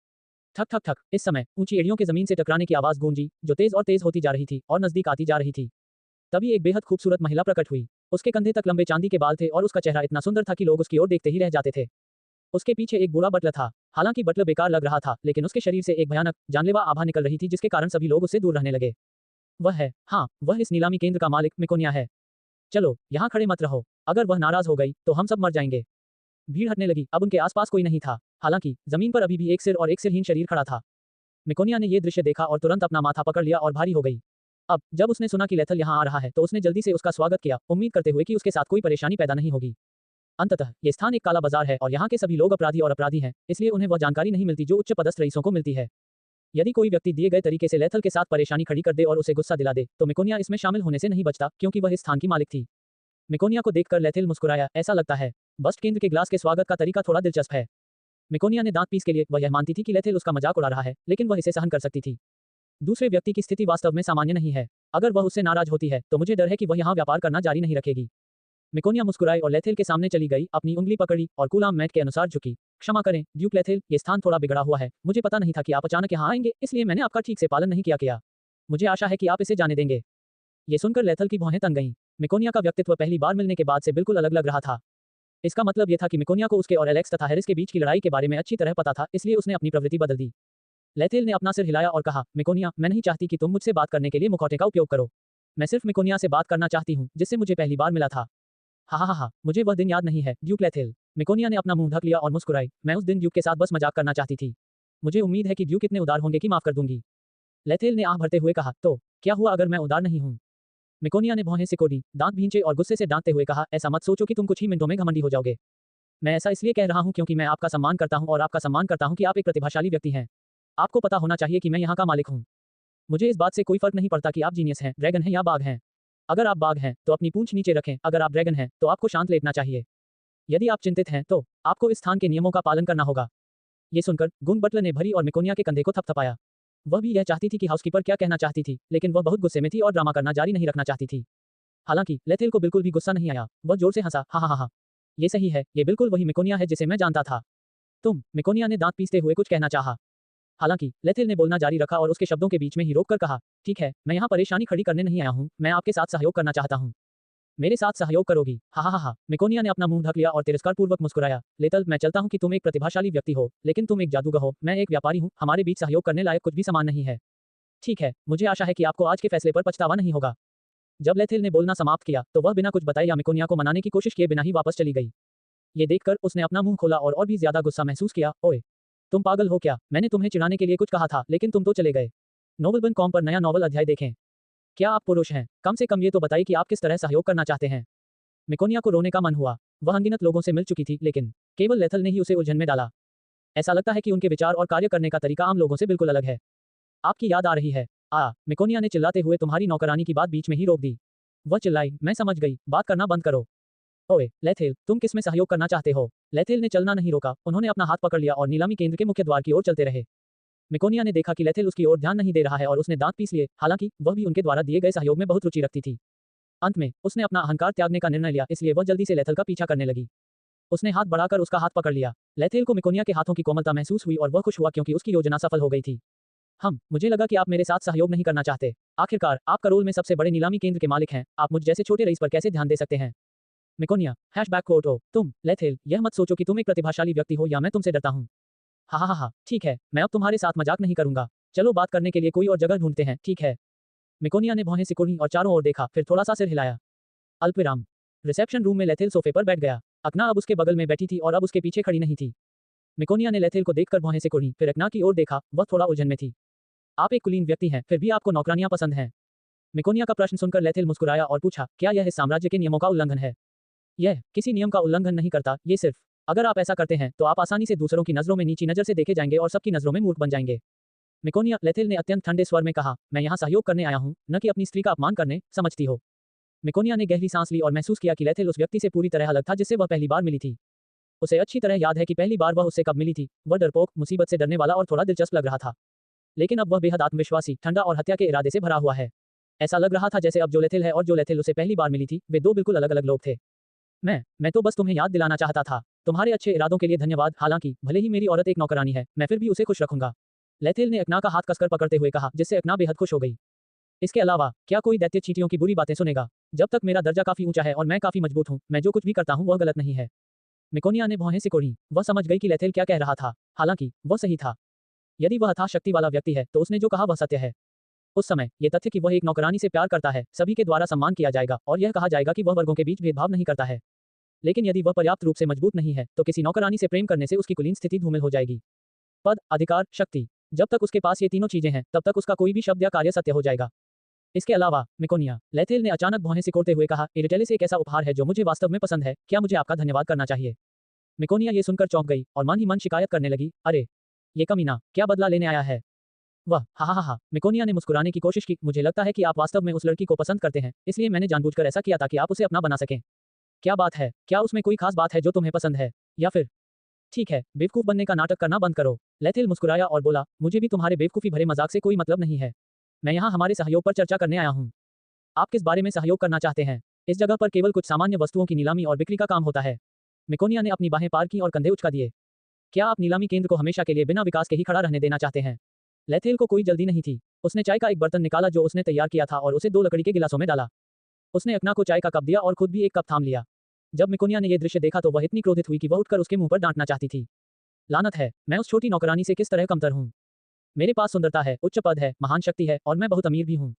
ठक ठक ठक, इस समय ऊंची एड़ियों के जमीन से टकराने की आवाज गूंजी, जो तेज और तेज होती जा रही थी और नजदीक आती जा रही थी। तभी एक बेहद खूबसूरत महिला प्रकट हुई। उसके कंधे तक लंबे चांदी के बाल थे और उसका चेहरा इतना सुंदर था कि लोग उसकी ओर देखते ही रह जाते थे। उसके पीछे एक बूढ़ा बटलर था। हालांकि बटलर बेकार लग रहा था, लेकिन उसके शरीर से एक भयानक, जानलेवा आभा निकल रही थी, जिसके कारण सभी लोग उससे दूर रहने लगे। वह है, हाँ, वह इस नीलामी केंद्र का मालिक मिकोनिया है। चलो, यहाँ खड़े मत रहो, अगर वह नाराज हो गई तो हम सब मर जाएंगे। भीड़ हटने लगी, अब उनके आसपास कोई नहीं था। हालांकि जमीन पर अभी भी एक सिर और एक सिरहीन शरीर खड़ा था। मेकोनिया ने यह दृश्य देखा और तुरंत अपना माथा पकड़ लिया और भारी हो गई। अब जब उसने सुना कि लेथल यहाँ आ रहा है तो उसने जल्दी से उसका स्वागत किया, उम्मीद करते हुए कि उसके साथ कोई परेशानी पैदा नहीं होगी। अंततः ये स्थान एक काला बाजार है और यहाँ के सभी लोग अपराधी और अपराधी हैं, इसलिए उन्हें वह जानकारी नहीं मिलती जो उच्च पदस्थ रईसों को मिलती है। यदि कोई व्यक्ति दिए गए तरीके से लेथल के साथ परेशानी खड़ी कर दे और उसे गुस्सा दिला दे तो मेकोनिया इसमें शामिल होने से नहीं बचता, क्योंकि वह इस स्थान की मालिक थी। मेकोनिया को देखकर लेथल मुस्कुराया, ऐसा लगता है बस्ट केंद्र के ग्लास के स्वागत का तरीका थोड़ा दिलचस्प है। मेकोनिया ने दांत पीस के लिए वह यह मानती थी कि लेथल उसका मजाक उड़ा रहा है, लेकिन वह इसे सहन कर सकती थी। दूसरे व्यक्ति की स्थिति वास्तव में सामान्य नहीं है। अगर वह उससे नाराज होती है तो मुझे डर है कि वह यहाँ व्यापार करना जारी नहीं रखेगी। मेकोनिया मुस्कुराई और लेथेल के सामने चली गई, अपनी उंगली पकड़ी और कूलाम मैट के अनुसार झुकी। क्षमा करें ड्यूक लेथेल, ये स्थान थोड़ा बिगड़ा हुआ है, मुझे पता नहीं था कि आप अचानक यहाँ आएंगे, इसलिए मैंने आपका ठीक से पालन नहीं किया। मुझे आशा है कि आप इसे जाने देंगे। ये सुनकर लेथल की भौहें तन गईं। मेकोनिया का व्यक्तित्व पहली बार मिलने के बाद से बिल्कुल अलग लग रहा था। इसका मतलब यह था कि मेकोनिया को उसके और एलेक्स तथा हैरिस के बीच की लड़ाई के बारे में अच्छी तरह पता था, इसलिए उसने अपनी प्रवृत्ति बदल दी। लेथेल ने अपना सिर हिलाया और कहा, मेकोनिया, मैं नहीं चाहती कि तुम मुझसे बात करने के लिए मुखौटे का उपयोग करो। मैं सिर्फ मेकोनिया से बात करना चाहती हूँ जिससे मुझे पहली बार मिला था। हा, मुझे वह दिन याद नहीं है ड्यूक लेथेल। मेकोनिया ने अपना मुंह ढक लिया और मुस्कुराई, मैं उस दिन ड्यूक के साथ बस मजाक करना चाहती थी। मुझे उम्मीद है कि ड्यूक इतने उदार होंगे कि माफ कर दूंगी। लेथेल ने आह भरते हुए कहा, तो क्या हुआ अगर मैं उदार नहीं हूँ? मेकोनिया ने भौहें सिकोड़ी, दांत भींचे और गुस्से से डांटते हुए कहा, ऐसा मत सोचो कि तुम कुछ ही मिनटों में घमंडी हो जाओगे। मैं ऐसा इसलिए कह रहा हूँ क्योंकि मैं आपका सम्मान करता हूँ और आपका सम्मान करता हूँ कि आप एक प्रतिभाशाली व्यक्ति हैं। आपको पता होना चाहिए कि मैं यहाँ का मालिक हूँ। मुझे इस बात से कोई फर्क नहीं पड़ता कि आप जीनियस हैं, ड्रैगन हैं या बाघ हैं। अगर आप बाघ हैं तो अपनी पूंछ नीचे रखें, अगर आप ड्रैगन हैं तो आपको शांत लेटना चाहिए। यदि आप चिंतित हैं तो आपको इस स्थान के नियमों का पालन करना होगा। ये सुनकर गुंग बटलर ने भरी और मेकोनिया के कंधे को थपथपाया। वह भी यह चाहती थी कि हाउसकीपर क्या कहना चाहती थी, लेकिन वह बहुत गुस्से में थी और ड्रामा करना जारी नहीं रखना चाहती थी। हालांकि लेथेल को बिल्कुल भी गुस्सा नहीं आया, वह जोर से हंसा, हा। ये सही है, ये बिल्कुल वही मेकोनिया है जिसे मैं जानता था। मेकोनिया ने दांत पीसते हुए कुछ कहना चाहा। हालांकि लेथेल ने बोलना जारी रखा और उसके शब्दों के बीच में ही रोककर कहा, ठीक है, मैं यहाँ परेशानी खड़ी करने नहीं आया हूँ, मैं आपके साथ सहयोग करना चाहता हूँ। मेरे साथ सहयोग करोगी? हा। मेकोनिया ने अपना मुंह ढक लिया और तिरस्कारपूर्वक मुस्कुराया। लेथल, मैं चलता हूँ कि तुम एक प्रतिभाशाली व्यक्ति हो, लेकिन तुम एक जादूगर हो, मैं एक व्यापारी हूँ, हमारे बीच सहयोग करने लायक कुछ भी समान नहीं है। ठीक है, मुझे आशा है कि आपको आज के फैसले पर पछतावा नहीं होगा। जब लेथेल ने बोलना समाप्त किया तो वह बिना कुछ बताए या मेकोनिया को मनाने की कोशिश किए बिना ही वापस चली गई। ये देखकर उसने अपना मुंह खोला और भी ज्यादा गुस्सा महसूस किया। ओए, तुम पागल हो क्या? मैंने तुम्हें चिढ़ाने के लिए कुछ कहा था, लेकिन तुम तो चले गए। नोबलबन.com पर नया नॉवल अध्याय देखें। क्या आप पुरुष हैं? कम से कम ये तो बताइए कि आप किस तरह सहयोग करना चाहते हैं। मेकोनिया को रोने का मन हुआ। वह अनगिनत लोगों से मिल चुकी थी, लेकिन केवल लेथल ने ही उसे उलझन में डाला। ऐसा लगता है कि उनके विचार और कार्य करने का तरीका आम लोगों से बिल्कुल अलग है। आपकी याद आ रही है? मेकोनिया ने चिल्लाते हुए तुम्हारी नौकरानी की बात बीच में ही रोक दी। वह चिल्लाई, मैं समझ गई, बात करना बंद करो। ओए लेथेल, तुम किस में सहयोग करना चाहते हो? लेथेल ने चलना नहीं रोका, उन्होंने अपना हाथ पकड़ लिया और नीलामी केंद्र के मुख्य द्वार की ओर चलते रहे। मेकोनिया ने देखा कि लेथेल उसकी ओर ध्यान नहीं दे रहा है और उसने दांत पीस लिए, हालांकि वह भी उनके द्वारा दिए गए सहयोग में बहुत रुचि रखती थी। अंत में उसने अपना अहंकार त्यागने का निर्णय लिया, इसलिए वह जल्दी से लेथेल का पीछा करने लगी। उसने हाथ बढ़ाकर उसका हाथ पकड़ लिया। लेथेल को मेकोनिया के हाथों की कोमलता महसूस हुई और वह खुश हुआ क्योंकि उसकी योजना सफल हो गई थी। मुझे लगा कि आप मेरे साथ सहयोग नहीं करना चाहते। आखिरकार आप करोल में सबसे बड़े नीलामी केंद्र के मालिक हैं, आप मुझ जैसे छोटे रईस पर कैसे ध्यान दे सकते हैं? मेकोनिया #quote ओ लेथेल, यह मत सोचो कि तुम एक प्रतिभाशाली व्यक्ति हो या मैं तुमसे डरता हूँ। हा, ठीक है, मैं अब तुम्हारे साथ मजाक नहीं करूंगा। चलो बात करने के लिए कोई और जगह ढूंढते हैं, ठीक है? मेकोनिया ने भौहें सिकोड़ी और चारों ओर देखा, फिर थोड़ा सा सिर हिलाया। अल्पविराम। रिसेप्शन रूम में लेथेल सोफे पर बैठ गया। अकना अब उसके बगल में बैठी थी और अब उसके पीछे खड़ी नहीं थी। मेकोनिया ने लेथेल को देखकर भौहें सिकोड़ी, फिर अकना की ओर देखा, वह थोड़ा उलझन में थी। आप एक कुलीन व्यक्ति हैं, फिर भी आपको नौकरानियां पसंद हैं। मेकोनिया का प्रश्न सुनकर लेथेल मुस्कुराया और पूछा, क्या यह इस साम्राज्य के नियमों का उल्लंघन है? यह किसी नियम का उल्लंघन नहीं करता, ये सिर्फ अगर आप ऐसा करते हैं तो आप आसानी से दूसरों की नजरों में नीची नजर से देखे जाएंगे और सबकी नजरों में मूर्ख बन जाएंगे। मेकोनिया, लेथेल ने अत्यंत ठंडे स्वर में कहा, मैं यहाँ सहयोग करने आया हूँ, न कि अपनी स्त्री का अपमान करने, समझती हो? मेकोनिया ने गहरी सांस ली और महसूस किया कि लेथेल उस व्यक्ति से पूरी तरह अलग था जिससे वह पहली बार मिली थी। उसे अच्छी तरह याद है कि पहली बार वह उससे कब मिली थी। वह डरपोक, मुसीबत से डरने वाला और थोड़ा दिलचस्प लग रहा था, लेकिन अब वह बेहद आत्मविश्वासी, ठंडा और हत्या के इरादे से भरा हुआ है। ऐसा लग रहा था जैसे अब जो लेथेल है और जो लेथेल उसे पहली बार मिली थी, वे दो बिल्कुल अलग अलग लोग थे। मैं तो बस तुम्हें याद दिलाना चाहता था। तुम्हारे अच्छे इरादों के लिए धन्यवाद, हालांकि भले ही मेरी औरत एक नौकरानी है, मैं फिर भी उसे खुश रखूंगा। लेथेल ने अकना का हाथ कसकर पकड़ते हुए कहा, जिससे अकना बेहद खुश हो गई। इसके अलावा क्या कोई दैत्य चींटियों की बुरी बातें सुनेगा? जब तक मेरा दर्जा काफी ऊंचा है और मैं काफी मजबूत हूँ, मैं जो कुछ भी करता हूँ वह गलत नहीं है। मेकोनिया ने भौहें सिकोड़ी। वह समझ गई कि लेथेल क्या कह रहा था, हालांकि वह सही था। यदि वह अथाह शक्ति वाला व्यक्ति है तो उसने जो कहा वह सत्य है। उस समय ये तथ्य कि वह एक नौकरानी से प्यार करता है, सभी के द्वारा सम्मान किया जाएगा और यह कहा जाएगा कि वह वर्गों के बीच भेदभाव नहीं करता है। लेकिन यदि वह पर्याप्त रूप से मजबूत नहीं है तो किसी नौकरानी से प्रेम करने से उसकी कुलीन स्थिति धूमिल हो जाएगी। पद, अधिकार, शक्ति, जब तक उसके पास ये तीनों चीजें हैं तब तक उसका कोई भी शब्द या कार्य सत्य हो जाएगा। इसके अलावा मिकोनिया, लेथेल ने अचानक भौहें सिकोड़ते हुए कहा, इरिटेलिस एक ऐसा उपहार है जो मुझे वास्तव में पसंद है, क्या मुझे आपका धन्यवाद करना चाहिए? मिकोनिया ये सुनकर चौंक गई और मन ही मन शिकायत करने लगी, अरे ये कमीना क्या बदला लेने आया है? वह हा। मिकोनिया ने मुस्कुराने की कोशिश की, मुझे लगता है कि आप वास्तव में उस लड़की को पसंद करते हैं, इसलिए मैंने जानबूझकर ऐसा किया ताकि आप उसे अपना बना सकें। क्या बात है, क्या उसमें कोई खास बात है जो तुम्हें पसंद है? या फिर ठीक है, बेवकूफ बनने का नाटक करना बंद करो। लेथेल मुस्कुराया और बोला, मुझे भी तुम्हारे बेवकूफी भरे मजाक से कोई मतलब नहीं है। मैं यहाँ हमारे सहयोग पर चर्चा करने आया हूँ। आप किस बारे में सहयोग करना चाहते हैं? इस जगह पर केवल कुछ सामान्य वस्तुओं की नीलामी और बिक्री का काम होता है। मिकोनिया ने अपनी बाहें पार की और कंधे उचका दिए। क्या आप नीलामी केंद्र को हमेशा के लिए बिना विकास के ही खड़ा रहने देना चाहते हैं? लेथेल को कोई जल्दी नहीं थी। उसने चाय का एक बर्तन निकाला जो उसने तैयार किया था और उसे 2 लकड़ी के गिलासों में डाला। उसने अकना को चाय का कप दिया और खुद भी एक कप थाम लिया। जब मिकोनिया ने यह दृश्य देखा तो वह इतनी क्रोधित हुई कि वह उठकर उसके मुंह पर डांटना चाहती थी। लानत है, मैं उस छोटी नौकरानी से किस तरह कमतर हूँ? मेरे पास सुंदरता है, उच्च पद है, महान शक्ति है और मैं बहुत अमीर भी हूँ।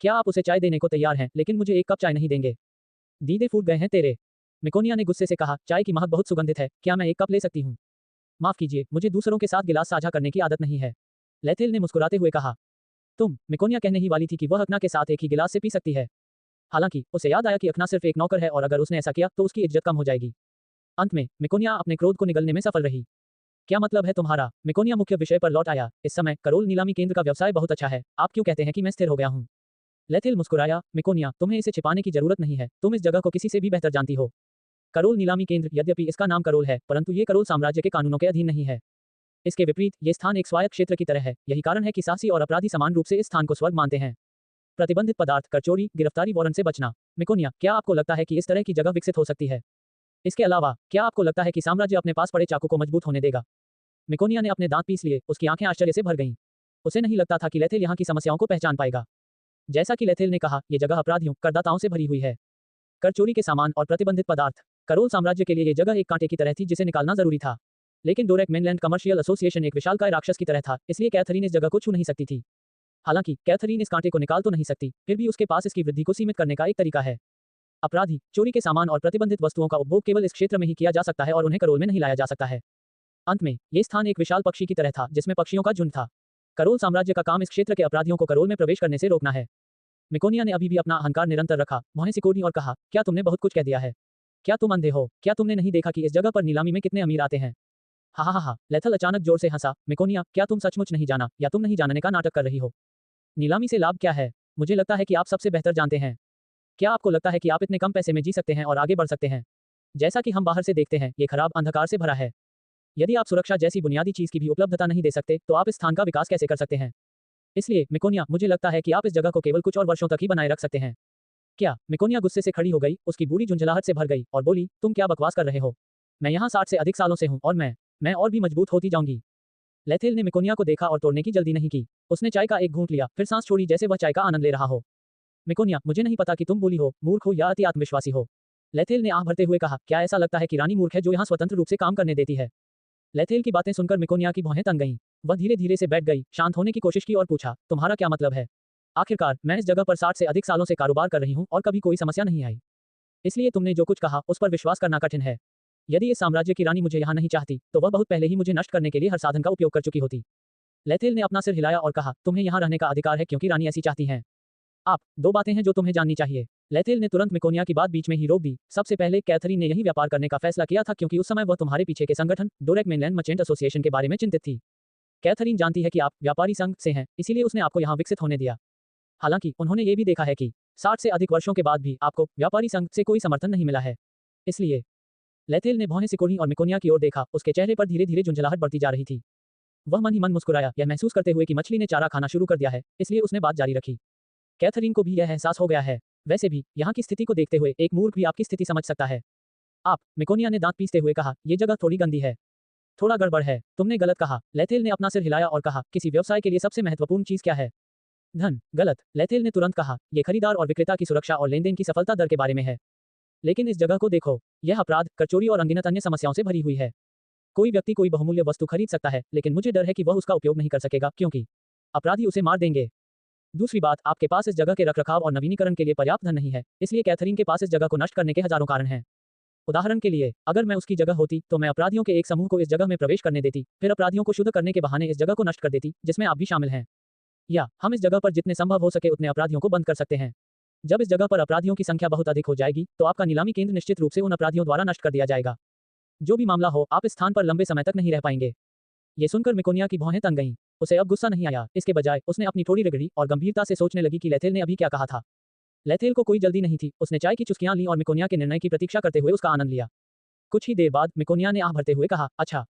क्या आप उसे चाय देने को तैयार हैं, लेकिन मुझे 1 कप चाय नहीं देंगे? दीदे फूट गए हैं तेरे। मिकोनिया ने गुस्से से कहा, चाय की महक बहुत सुगंधित है, क्या मैं 1 कप ले सकती हूँ? माफ कीजिए, मुझे दूसरों के साथ गिलास साझा करने की आदत नहीं है। लेथेल ने मुस्कुराते हुए कहा। मिकोनिया कहने ही वाली थी कि वह अकना के साथ एक ही गिलास से पी सकती है। हालांकि उसे याद आया कि अकना सिर्फ एक नौकर है और अगर उसने ऐसा किया तो उसकी इज्जत कम हो जाएगी। अंत में मिकोनिया अपने क्रोध को निगलने में सफल रही। क्या मतलब है तुम्हारा? मिकोनिया मुख्य विषय पर लौट आया। इस समय करोल नीलामी केंद्र का व्यवसाय बहुत अच्छा है, आप क्यों कहते हैं कि मैं स्थिर हो गया हूँ? लेथेल मुस्कुराया, मिकोनिया, तुम्हें इसे छिपाने की जरूरत नहीं है, तुम इस जगह को किसी से भी बेहतर जानती हो। करोल नीलामी केंद्र, यद्यपि इसका नाम करोल है, परंतु ये करोल साम्राज्य के कानूनों के अधीन नहीं है। इसके विपरीत ये स्थान एक स्वायत्त क्षेत्र की तरह है। यही कारण है कि साहसी और अपराधी समान रूप से इस स्थान को स्वर्ग मानते हैं। प्रतिबंधित पदार्थ, कर चोरी, गिरफ्तारी, वारंट से बचना। मिकोनिया, क्या आपको लगता है कि इस तरह की जगह विकसित हो सकती है? इसके अलावा क्या आपको लगता है कि साम्राज्य अपने पास पड़े चाकू को मजबूत होने देगा? मिकोनिया ने अपने दांत पीस लिए, उसकी आंखें आश्चर्य से भर गईं। उसे नहीं लगता था कि लेथेल यहाँ की समस्याओं को पहचान पाएगा। जैसा कि लेथेल ने कहा, यह जगह अपराधियों, करदाताओं से भरी हुई है। कर चोरी के सामान और प्रतिबंधित पदार्थ। करोल साम्राज्य के लिए यह जगह एक कांटे की तरह थी जिसे निकालना जरूरी था। लेकिन डोरेक मेनलैंड कमर्शियल एसोसिएशन एक विशालकाय राक्षस की तरह था, इसलिए कैथरीन इस जगह को छू नहीं सकती थी। हालांकि कैथरीन इस कांटे को निकाल तो नहीं सकती, फिर भी उसके पास इसकी वृद्धि को सीमित करने का एक तरीका है। अपराधी, चोरी के सामान और प्रतिबंधित वस्तुओं का उपभोग केवल इस क्षेत्र में ही किया जा सकता है और उन्हें करोल में नहीं लाया जा सकता है। अंत में यह स्थान एक विशाल पक्षी की तरह था जिसमें पक्षियों का झुंड था। करोल साम्राज्य का काम इस क्षेत्र के अपराधियों को करोल में प्रवेश करने से रोकना है। मिकोनिया ने अभी भी अपना अहंकार निरंतर रखा, भौहें सिकोड़ी और कहा, क्या तुमने बहुत कुछ कह दिया है? क्या तुम अंधे हो? क्या तुमने नहीं देखा कि इस जगह पर नीलामी में कितने अमीर आते हैं? हा। लेथल अचानक जोर से हंसा, मिकोनिया, क्या तुम सचमुच नहीं जाना या तुम नहीं जानने का नाटक कर रही हो? नीलामी से लाभ क्या है? मुझे लगता है कि आप सबसे बेहतर जानते हैं। क्या आपको लगता है कि आप इतने कम पैसे में जी सकते हैं और आगे बढ़ सकते हैं? जैसा कि हम बाहर से देखते हैं, ये खराब अंधकार से भरा है। यदि आप सुरक्षा जैसी बुनियादी चीज की भी उपलब्धता नहीं दे सकते तो आप इस स्थान का विकास कैसे कर सकते हैं? इसलिए मिकोनिया, मुझे लगता है कि आप इस जगह को केवल कुछ और वर्षों तक ही बनाए रख सकते हैं। क्या? मिकोनिया गुस्से से खड़ी हो गई, उसकी बूढ़ी झुंझलाहट से भर गई और बोली, तुम क्या बकवास कर रहे हो? मैं यहाँ 60 से अधिक सालों से हूँ और मैं और भी मजबूत होती जाऊंगी। लेथेल ने मिकोनिया को देखा और तोड़ने की जल्दी नहीं की। उसने चाय का एक घूंट लिया, फिर सांस छोड़ी जैसे वह चाय का आनंद ले रहा हो। मिकोनिया, मुझे नहीं पता कि तुम बोली हो, मूर्ख हो या अति आत्मविश्वासी हो। लेथेल ने आह भरते हुए कहा, क्या ऐसा लगता है कि रानी मूर्ख है जो यहाँ स्वतंत्र रूप से काम करने देती है? लेथेल की बातें सुनकर मिकोनिया की भौहें तन गईं। वह धीरे धीरे से बैठ गई, शांत होने की कोशिश की और पूछा, तुम्हारा क्या मतलब है? आखिरकार मैं इस जगह पर 60 से अधिक सालों से कारोबार कर रही हूँ और कभी कोई समस्या नहीं आई। इसलिए तुमने जो कुछ कहा उस पर विश्वास करना कठिन है। यदि इस साम्राज्य की रानी मुझे यहाँ नहीं चाहती तो वह बहुत पहले ही मुझे नष्ट करने के लिए हर साधन का उपयोग कर चुकी होती। लेथेल ने अपना सिर हिलाया और कहा, तुम्हें यहाँ रहने का अधिकार है क्योंकि रानी ऐसी चाहती हैं। आप 2 बातें हैं जो तुम्हें जाननी चाहिए। लेथेल ने तुरंत मिकोनिया की बात बीच में ही रोक दी। सबसे पहले कैथरीन ने यही व्यापार करने का फैसला किया था क्योंकि उस समय वह तुम्हारे पीछे के संगठन डोरेक मेनलैंड मर्चेंट एसोसिएशन के बारे में चिंतित थी। कैथरीन जानती है कि आप व्यापारी संघ से हैं, इसीलिए उसने आपको यहाँ विकसित होने दिया। हालांकि उन्होंने ये भी देखा है कि 60 से अधिक वर्षों के बाद भी आपको व्यापारी संघ से कोई समर्थन नहीं मिला है। इसलिए लेथेल ने भौहें सिकोड़ी और मिकोनिया की ओर देखा, उसके चेहरे पर धीरे धीरे झुंझलाहट बढ़ती जा रही थी। वह मन ही मन मुस्कुराया, यह महसूस करते हुए कि मछली ने चारा खाना शुरू कर दिया है, इसलिए उसने बात जारी रखी। कैथरीन को भी यह एहसास हो गया है। वैसे भी यहाँ की स्थिति को देखते हुए एक मूर्ख भी आपकी स्थिति समझ सकता है। आप, मिकोनिया ने दांत पीसते हुए कहा, यह जगह थोड़ी गंदी है, थोड़ा गड़बड़ है। तुमने गलत कहा। लेथेल ने अपना सिर हिलाया और कहा, किसी व्यवसाय के लिए सबसे महत्वपूर्ण चीज क्या है? धन। गलत। लेथेल ने तुरंत कहा, यह खरीदार और विक्रेता की सुरक्षा और लेनदेन की सफलता दर के बारे में है। लेकिन इस जगह को देखो, यह अपराध, कर चोरी और अनगिनत अन्य समस्याओं से भरी हुई है। कोई व्यक्ति कोई बहुमूल्य वस्तु खरीद सकता है, लेकिन मुझे डर है कि वह उसका उपयोग नहीं कर सकेगा क्योंकि अपराधी उसे मार देंगे। दूसरी बात, आपके पास इस जगह के रखरखाव और नवीनीकरण के लिए पर्याप्त धन नहीं है, इसलिए कैथरीन के पास इस जगह को नष्ट करने के हजारों कारण हैं। उदाहरण के लिए, अगर मैं उसकी जगह होती तो मैं अपराधियों के एक समूह को इस जगह में प्रवेश करने देती, फिर अपराधियों को शुद्ध करने के बहाने इस जगह को नष्ट कर देती, जिसमें आप भी शामिल हैं। या हम इस जगह पर जितने संभव हो सके उतने अपराधियों को बंद कर सकते हैं। जब इस जगह पर अपराधियों की संख्या बहुत अधिक हो जाएगी, तो आपका नीलामी केंद्र निश्चित रूप से उन अपराधियों द्वारा नष्ट कर दिया जाएगा। जो भी मामला हो, आप इस स्थान पर लंबे समय तक नहीं रह पाएंगे। ये सुनकर मिकोनिया की भौहें तन गईं। उसे अब गुस्सा नहीं आया, इसके बजाय उसने अपनी थोड़ी रगड़ी और गंभीरता से सोचने लगी कि लेथेल ने अभी क्या कहा था। लेथेल को कोई जल्दी नहीं थी, उसने चाय की चुस्कियां लीं और मिकोनिया के निर्णय की प्रतीक्षा करते हुए उसका आनंद लिया। कुछ ही देर बाद मिकोनिया ने आह भरते हुए कहा, अच्छा,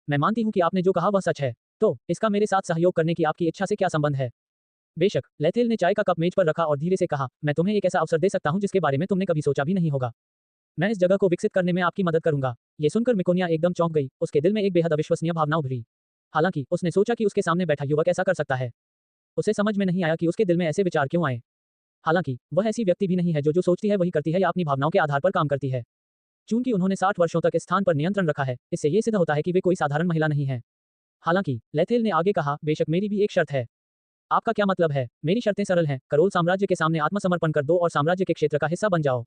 मैं मानती हूँ कि आपने जो कहा वह सच है, तो इसका मेरे साथ सहयोग करने की आपकी इच्छा से क्या संबंध है? बेशक, लेथेल ने चाय का कप मेज पर रखा और धीरे से कहा, मैं तुम्हें एक ऐसा अवसर दे सकता हूँ जिसके बारे में तुमने कभी सोचा भी नहीं होगा। मैं इस जगह को विकसित करने में आपकी मदद करूंगा। ये सुनकर मिकोनिया एकदम चौंक गई, उसके दिल में एक बेहद अविश्वसनीय भावना उभरी। हालांकि उसने सोचा कि उसके सामने बैठा युवक ऐसा कर सकता है। उसे समझ में नहीं आया कि उसके दिल में ऐसे विचार क्यों आए। हालांकि वह ऐसी व्यक्ति भी नहीं है जो सोचती है वही करती है या अपनी भावनाओं के आधार पर काम करती है। चूंकि उन्होंने 60 वर्षों तक इस स्थान पर नियंत्रण रखा है, इससे ये सिद्ध होता है कि वे कोई साधारण महिला नहीं है। हालांकि लेथेल ने आगे कहा, बेशक मेरी भी एक शर्त है। आपका क्या मतलब है? मेरी शर्तें सरल हैं, करोल साम्राज्य के सामने आत्मसमर्पण कर दो और साम्राज्य के क्षेत्र का हिस्सा बन जाओ।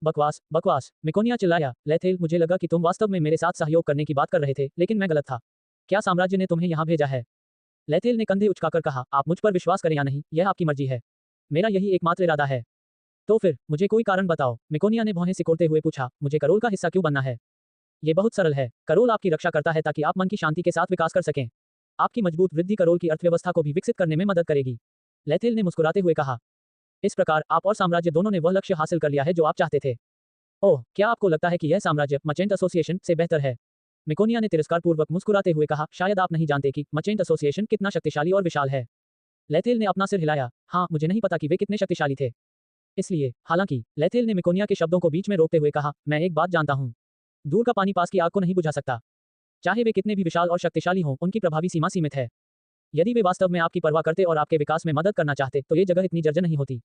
बकवास, बकवास, मिकोनिया चिल्लाया। लेथेल, मुझे लगा कि तुम वास्तव में मेरे साथ सहयोग करने की बात कर रहे थे, लेकिन मैं गलत था। क्या साम्राज्य ने तुम्हें यहाँ भेजा है? लेथेल ने कंधे उचकाकर कहा, आप मुझ पर विश्वास करें या नहीं, यह आपकी मर्जी है। मेरा यही एकमात्र इरादा है। तो फिर मुझे कोई कारण बताओ, मिकोनिया ने भौहें सिकोड़ते हुए पूछा, मुझे करोल का हिस्सा क्यों बनना है? ये बहुत सरल है, करोल आपकी रक्षा करता है ताकि आप मन की शांति के साथ विकास कर सकें। आपकी मजबूत वृद्धि करोल की अर्थव्यवस्था को भी विकसित करने में मदद करेगी। लेथेल ने मुस्कुराते हुए कहा, इस प्रकार आप और साम्राज्य दोनों ने वह लक्ष्य हासिल कर लिया है जो आप चाहते थे। ओह, क्या आपको लगता है कि यह साम्राज्य मर्चेंट एसोसिएशन से बेहतर है? मिकोनिया ने तिरस्कारपूर्वक मुस्कुराते हुए कहा, शायद आप नहीं जानते कि मर्चेंट एसोसिएशन कितना शक्तिशाली और विशाल है। लेथेल ने अपना सिर हिलाया, हाँ, मुझे नहीं पता कि वे कितने शक्तिशाली थे। इसलिए, हालांकि, लेथेल ने मिकोनिया के शब्दों को बीच में रोकते हुए कहा, मैं एक बात जानता हूँ। दूर का पानी पास की आग को नहीं बुझा सकता। चाहे वे कितने भी विशाल और शक्तिशाली हों, उनकी प्रभावी सीमा सीमित है। यदि वे वास्तव में आपकी परवाह करते और आपके विकास में मदद करना चाहते, तो ये जगह इतनी जर्जर नहीं होती।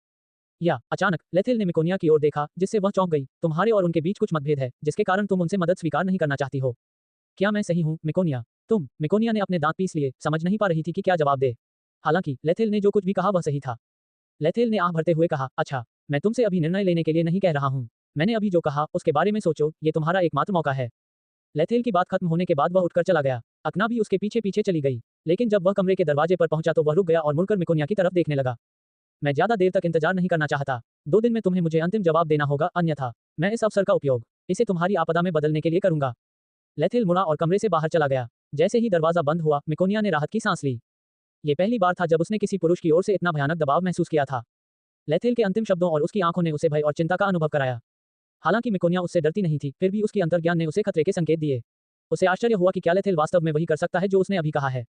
या अचानक लेथेल ने मिकोनिया की ओर देखा, जिससे वह चौंक गई। तुम्हारे और उनके बीच कुछ मतभेद है, जिसके कारण तुम उनसे मदद स्वीकार नहीं करना चाहती हो। क्या मैं सही हूँ, मिकोनिया? तुम? मिकोनिया ने अपने दांत पीस लिए, समझ नहीं पा रही थी कि क्या जवाब दे। हालांकि लेथेल ने जो कुछ भी कहा वह सही था। लेथेल ने आह भरते हुए कहा, अच्छा, मैं तुमसे अभी निर्णय लेने के लिए नहीं कह रहा हूँ। मैंने अभी जो कहा उसके बारे में सोचो, ये तुम्हारा एकमात्र मौका है। लेथेल की बात खत्म होने के बाद वह उठकर चला गया। अकना भी उसके पीछे पीछे चली गई, लेकिन जब वह कमरे के दरवाजे पर पहुंचा तो वह रुक गया और मुड़कर मिकोनिया की तरफ देखने लगा। मैं ज्यादा देर तक इंतजार नहीं करना चाहता। 2 दिन में तुम्हें मुझे अंतिम जवाब देना होगा, अन्यथा मैं इस अवसर का उपयोग इसे तुम्हारी आपदा में बदलने के लिए करूंगा। लेथेल मुड़ा और कमरे से बाहर चला गया। जैसे ही दरवाजा बंद हुआ, मिकोनिया ने राहत की सांस ली। ये पहली बार था जब उसने किसी पुरुष की ओर से इतना भयानक दबाव महसूस किया था। लेथेल के अंतिम शब्दों और उसकी आंखों ने उसे भय और चिंता का अनुभव कराया। हालांकि मिकोनिया उससे डरती नहीं थी, फिर भी उसकी अंतर्ज्ञान ने उसे खतरे के संकेत दिए। उसे आश्चर्य हुआ कि क्या लेथेल वास्तव में वही कर सकता है जो उसने अभी कहा है।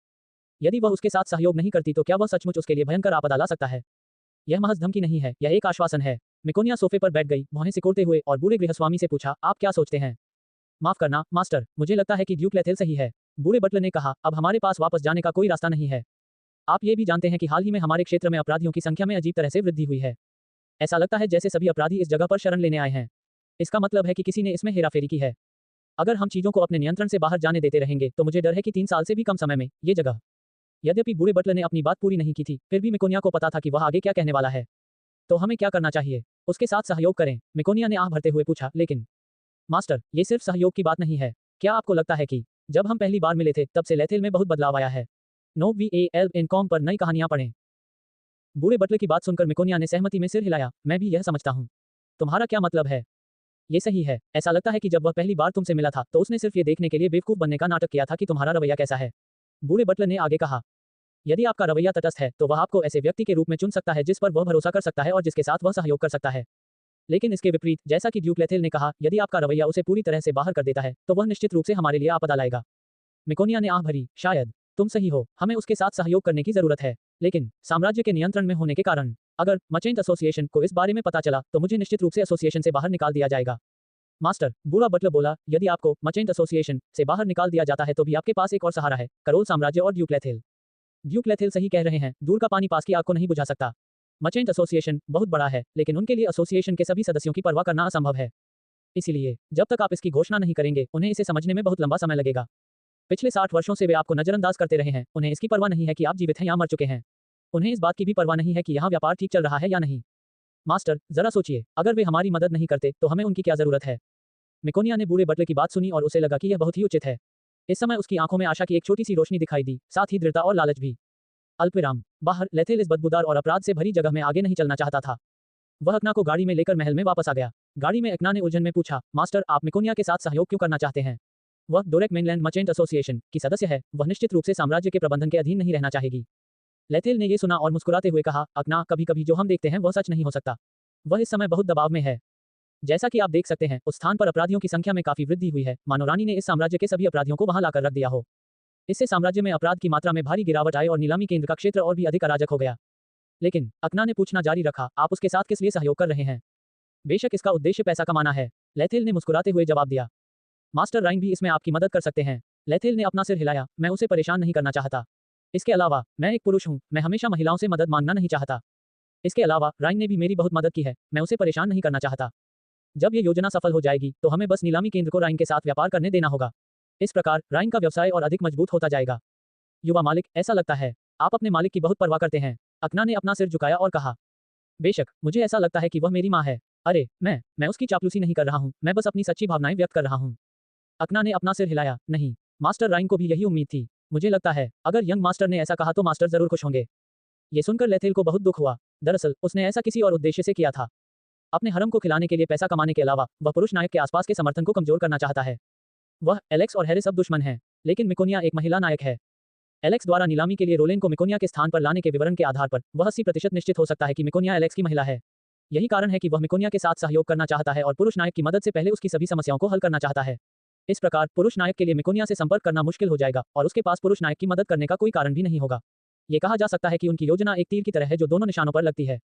यदि वह उसके साथ सहयोग नहीं करती तो क्या वह सचमुच उसके लिए भयंकर आपदा ला सकता है। यह महज धमकी नहीं है, यह एक आश्वासन है। मिकोनिया सोफे पर बैठ गई, भौहें सिकोड़ते हुए, और बूढ़े गृहस्वामी से पूछा, आप क्या सोचते हैं? माफ करना, मास्टर, मुझे लगता है कि ड्यूक लेथेल सही है। बूढ़े बटलर ने कहा, अब हमारे पास वापस जाने का कोई रास्ता नहीं है। आप ये भी जानते हैं कि हाल ही में हमारे क्षेत्र में अपराधियों की संख्या में अजीब तरह से वृद्धि हुई है। ऐसा लगता है जैसे सभी अपराधी इस जगह पर शरण लेने आए हैं। इसका मतलब है कि किसी ने इसमें हेराफेरी की है। अगर हम चीजों को अपने नियंत्रण से बाहर जाने देते रहेंगे तो मुझे डर है कि 3 साल से भी कम समय में ये जगह। यद्यपि बूढ़े बटलर ने अपनी बात पूरी नहीं की थी, फिर भी मिकोनिया को पता था कि वह आगे क्या कहने वाला है। तो हमें क्या करना चाहिए? उसके साथ सहयोग करें, मिकोनिया ने आह भरते हुए पूछा। लेकिन मास्टर, ये सिर्फ सहयोग की बात नहीं है। क्या आपको लगता है कि जब हम पहली बार मिले थे तब से लेथेल में बहुत बदलाव आया है? नो VAL इन कॉम पर नई कहानियां पढ़ें। बूढ़े बटलर की बात सुनकर मिकोनिया ने सहमति में सिर हिलाया। मैं भी यह समझता हूँ। तुम्हारा क्या मतलब है? ये सही है। ऐसा लगता है कि जब वह पहली बार तुमसे मिला था तो उसने सिर्फ ये देखने के लिए बेवकूफ बनने का नाटक किया था कि तुम्हारा रवैया कैसा है। बूढ़े बटलर ने आगे कहा, यदि आपका रवैया तटस्थ है तो वह आपको ऐसे व्यक्ति के रूप में चुन सकता है जिस पर वह भरोसा कर सकता है और जिसके साथ वह सहयोग कर सकता है। लेकिन इसके विपरीत, जैसा कि ड्यूक लेथेल ने कहा, यदि आपका रवैया उसे पूरी तरह से बाहर कर देता है तो वह निश्चित रूप से हमारे लिए आपदा लाएगा। मिकोनिया ने आह भरी, शायद तुम सही हो, हमें उसके साथ सहयोग करने की जरूरत है। लेकिन साम्राज्य के नियंत्रण में होने के कारण अगर मर्चेंट एसोसिएशन को इस बारे में पता चला तो मुझे निश्चित रूप से एसोसिएशन से बाहर निकाल दिया जाएगा। मास्टर, बूढ़ा बटलर बोला, यदि आपको मर्चेंट एसोसिएशन से बाहर निकाल दिया जाता है तो भी आपके पास एक और सहारा है, करोल साम्राज्य और ड्यूक लेथेल। ड्यूक लेथेल सही कह रहे हैं, दूर का पानी पास की आग को नहीं बुझा सकता। मर्चेंट एसोसिएशन बहुत बड़ा है, लेकिन उनके लिए एसोसिएशन के सभी सदस्यों की परवाह करना असंभव है। इसीलिए जब तक आप इसकी घोषणा नहीं करेंगे, उन्हें इसे समझने में बहुत लंबा समय लगेगा। पिछले 60 वर्षों से वे आपको नजरअंदाज करते रहे हैं, उन्हें इसकी परवाह नहीं है कि आप जीवित हैं या मर चुके हैं। उन्हें इस बात की भी परवाह नहीं है कि यहाँ व्यापार ठीक चल रहा है या नहीं। मास्टर, जरा सोचिए, अगर वे हमारी मदद नहीं करते तो हमें उनकी क्या जरूरत है? मिकोनिया ने बूढ़े बटले की बात सुनी और उसे लगा कि यह बहुत ही उचित है। इस समय उसकी आंखों में आशा की एक छोटी सी रोशनी दिखाई दी, साथ ही दृढ़ता और लालच भी। अल्पविराम बाहर लेथेल इस बदबूदार और अपराध से भरी जगह में आगे नहीं चलना चाहता था। वह अकना को गाड़ी में लेकर महल में वापस आ गया। गाड़ी में अकना ने उलझन में पूछा, मास्टर आप मिकोनिया के साथ सहयोग क्यों करना चाहते हैं? वह डोरेक मेनलैंड मर्चेंट एसोसिएशन की सदस्य है, वह निश्चित रूप से साम्राज्य के प्रबंधन के अधीन नहीं रहना चाहेगी। लेथेल ने यह सुना और मुस्कुराते हुए कहा, अकना कभी कभी जो हम देखते हैं वह सच नहीं हो सकता। वह इस समय बहुत दबाव में है। जैसा कि आप देख सकते हैं उस स्थान पर अपराधियों की संख्या में काफी वृद्धि हुई है, मानो रानी ने इस साम्राज्य के सभी अपराधियों को वहां लाकर रख दिया हो। इससे साम्राज्य में अपराध की मात्रा में भारी गिरावट आई और नीलामी केंद्र का क्षेत्र और भी अधिक अराजक हो गया। लेकिन अकना ने पूछना जारी रखा, आप उसके साथ किस लिए सहयोग कर रहे हैं? बेशक इसका उद्देश्य पैसा कमाना है, लेथेल ने मुस्कुराते हुए जवाब दिया। मास्टर राइन भी इसमें आपकी मदद कर सकते हैं। लेथेल ने अपना सिर हिलाया, मैं उसे परेशान नहीं करना चाहता। इसके अलावा मैं एक पुरुष हूँ, मैं हमेशा महिलाओं से मदद मांगना नहीं चाहता। इसके अलावा राइन ने भी मेरी बहुत मदद की है, मैं उसे परेशान नहीं करना चाहता। जब ये योजना सफल हो जाएगी तो हमें बस नीलामी केंद्र को राइन के साथ व्यापार करने देना होगा। इस प्रकार राइन का व्यवसाय और अधिक मजबूत होता जाएगा। युवा मालिक, ऐसा लगता है आप अपने मालिक की बहुत परवाह करते हैं। अकना ने अपना सिर झुकाया और कहा, बेशक मुझे ऐसा लगता है कि वह मेरी माँ है। अरे मैं उसकी चापलूसी नहीं कर रहा हूँ, मैं बस अपनी सच्ची भावनाएं व्यक्त कर रहा हूँ। अकना ने अपना सिर हिलाया, नहीं, मास्टर राइन को भी यही उम्मीद थी। मुझे लगता है अगर यंग मास्टर ने ऐसा कहा तो मास्टर जरूर खुश होंगे। ये सुनकर लेथेल को बहुत दुख हुआ। दरअसल उसने ऐसा किसी और उद्देश्य से किया था। अपने हरम को खिलाने के लिए पैसा कमाने के अलावा वह पुरुष नायक के आसपास के समर्थन को कमजोर करना चाहता है। वह एलेक्स और हैरिस अब दुश्मन हैं, लेकिन मिकोनिया एक महिला नायक है। एलेक्स द्वारा नीलामी के लिए रोलेन को मिकोनिया के स्थान पर लाने के विवरण के आधार पर वह 80% निश्चित हो सकता है कि मिकोनिया एलेक्स की महिला है। यही कारण है कि वह मिकोनिया के साथ सहयोग करना चाहता है और पुरुष नायक की मदद से पहले उसकी सभी समस्याओं को हल करना चाहता है। इस प्रकार पुरुष नायक के लिए मिकोनिया से संपर्क करना मुश्किल हो जाएगा और उसके पास पुरुष नायक की मदद करने का कोई कारण भी नहीं होगा। ये कहा जा सकता है कि उनकी योजना एक तीर की तरह है जो दोनों निशानों पर लगती है।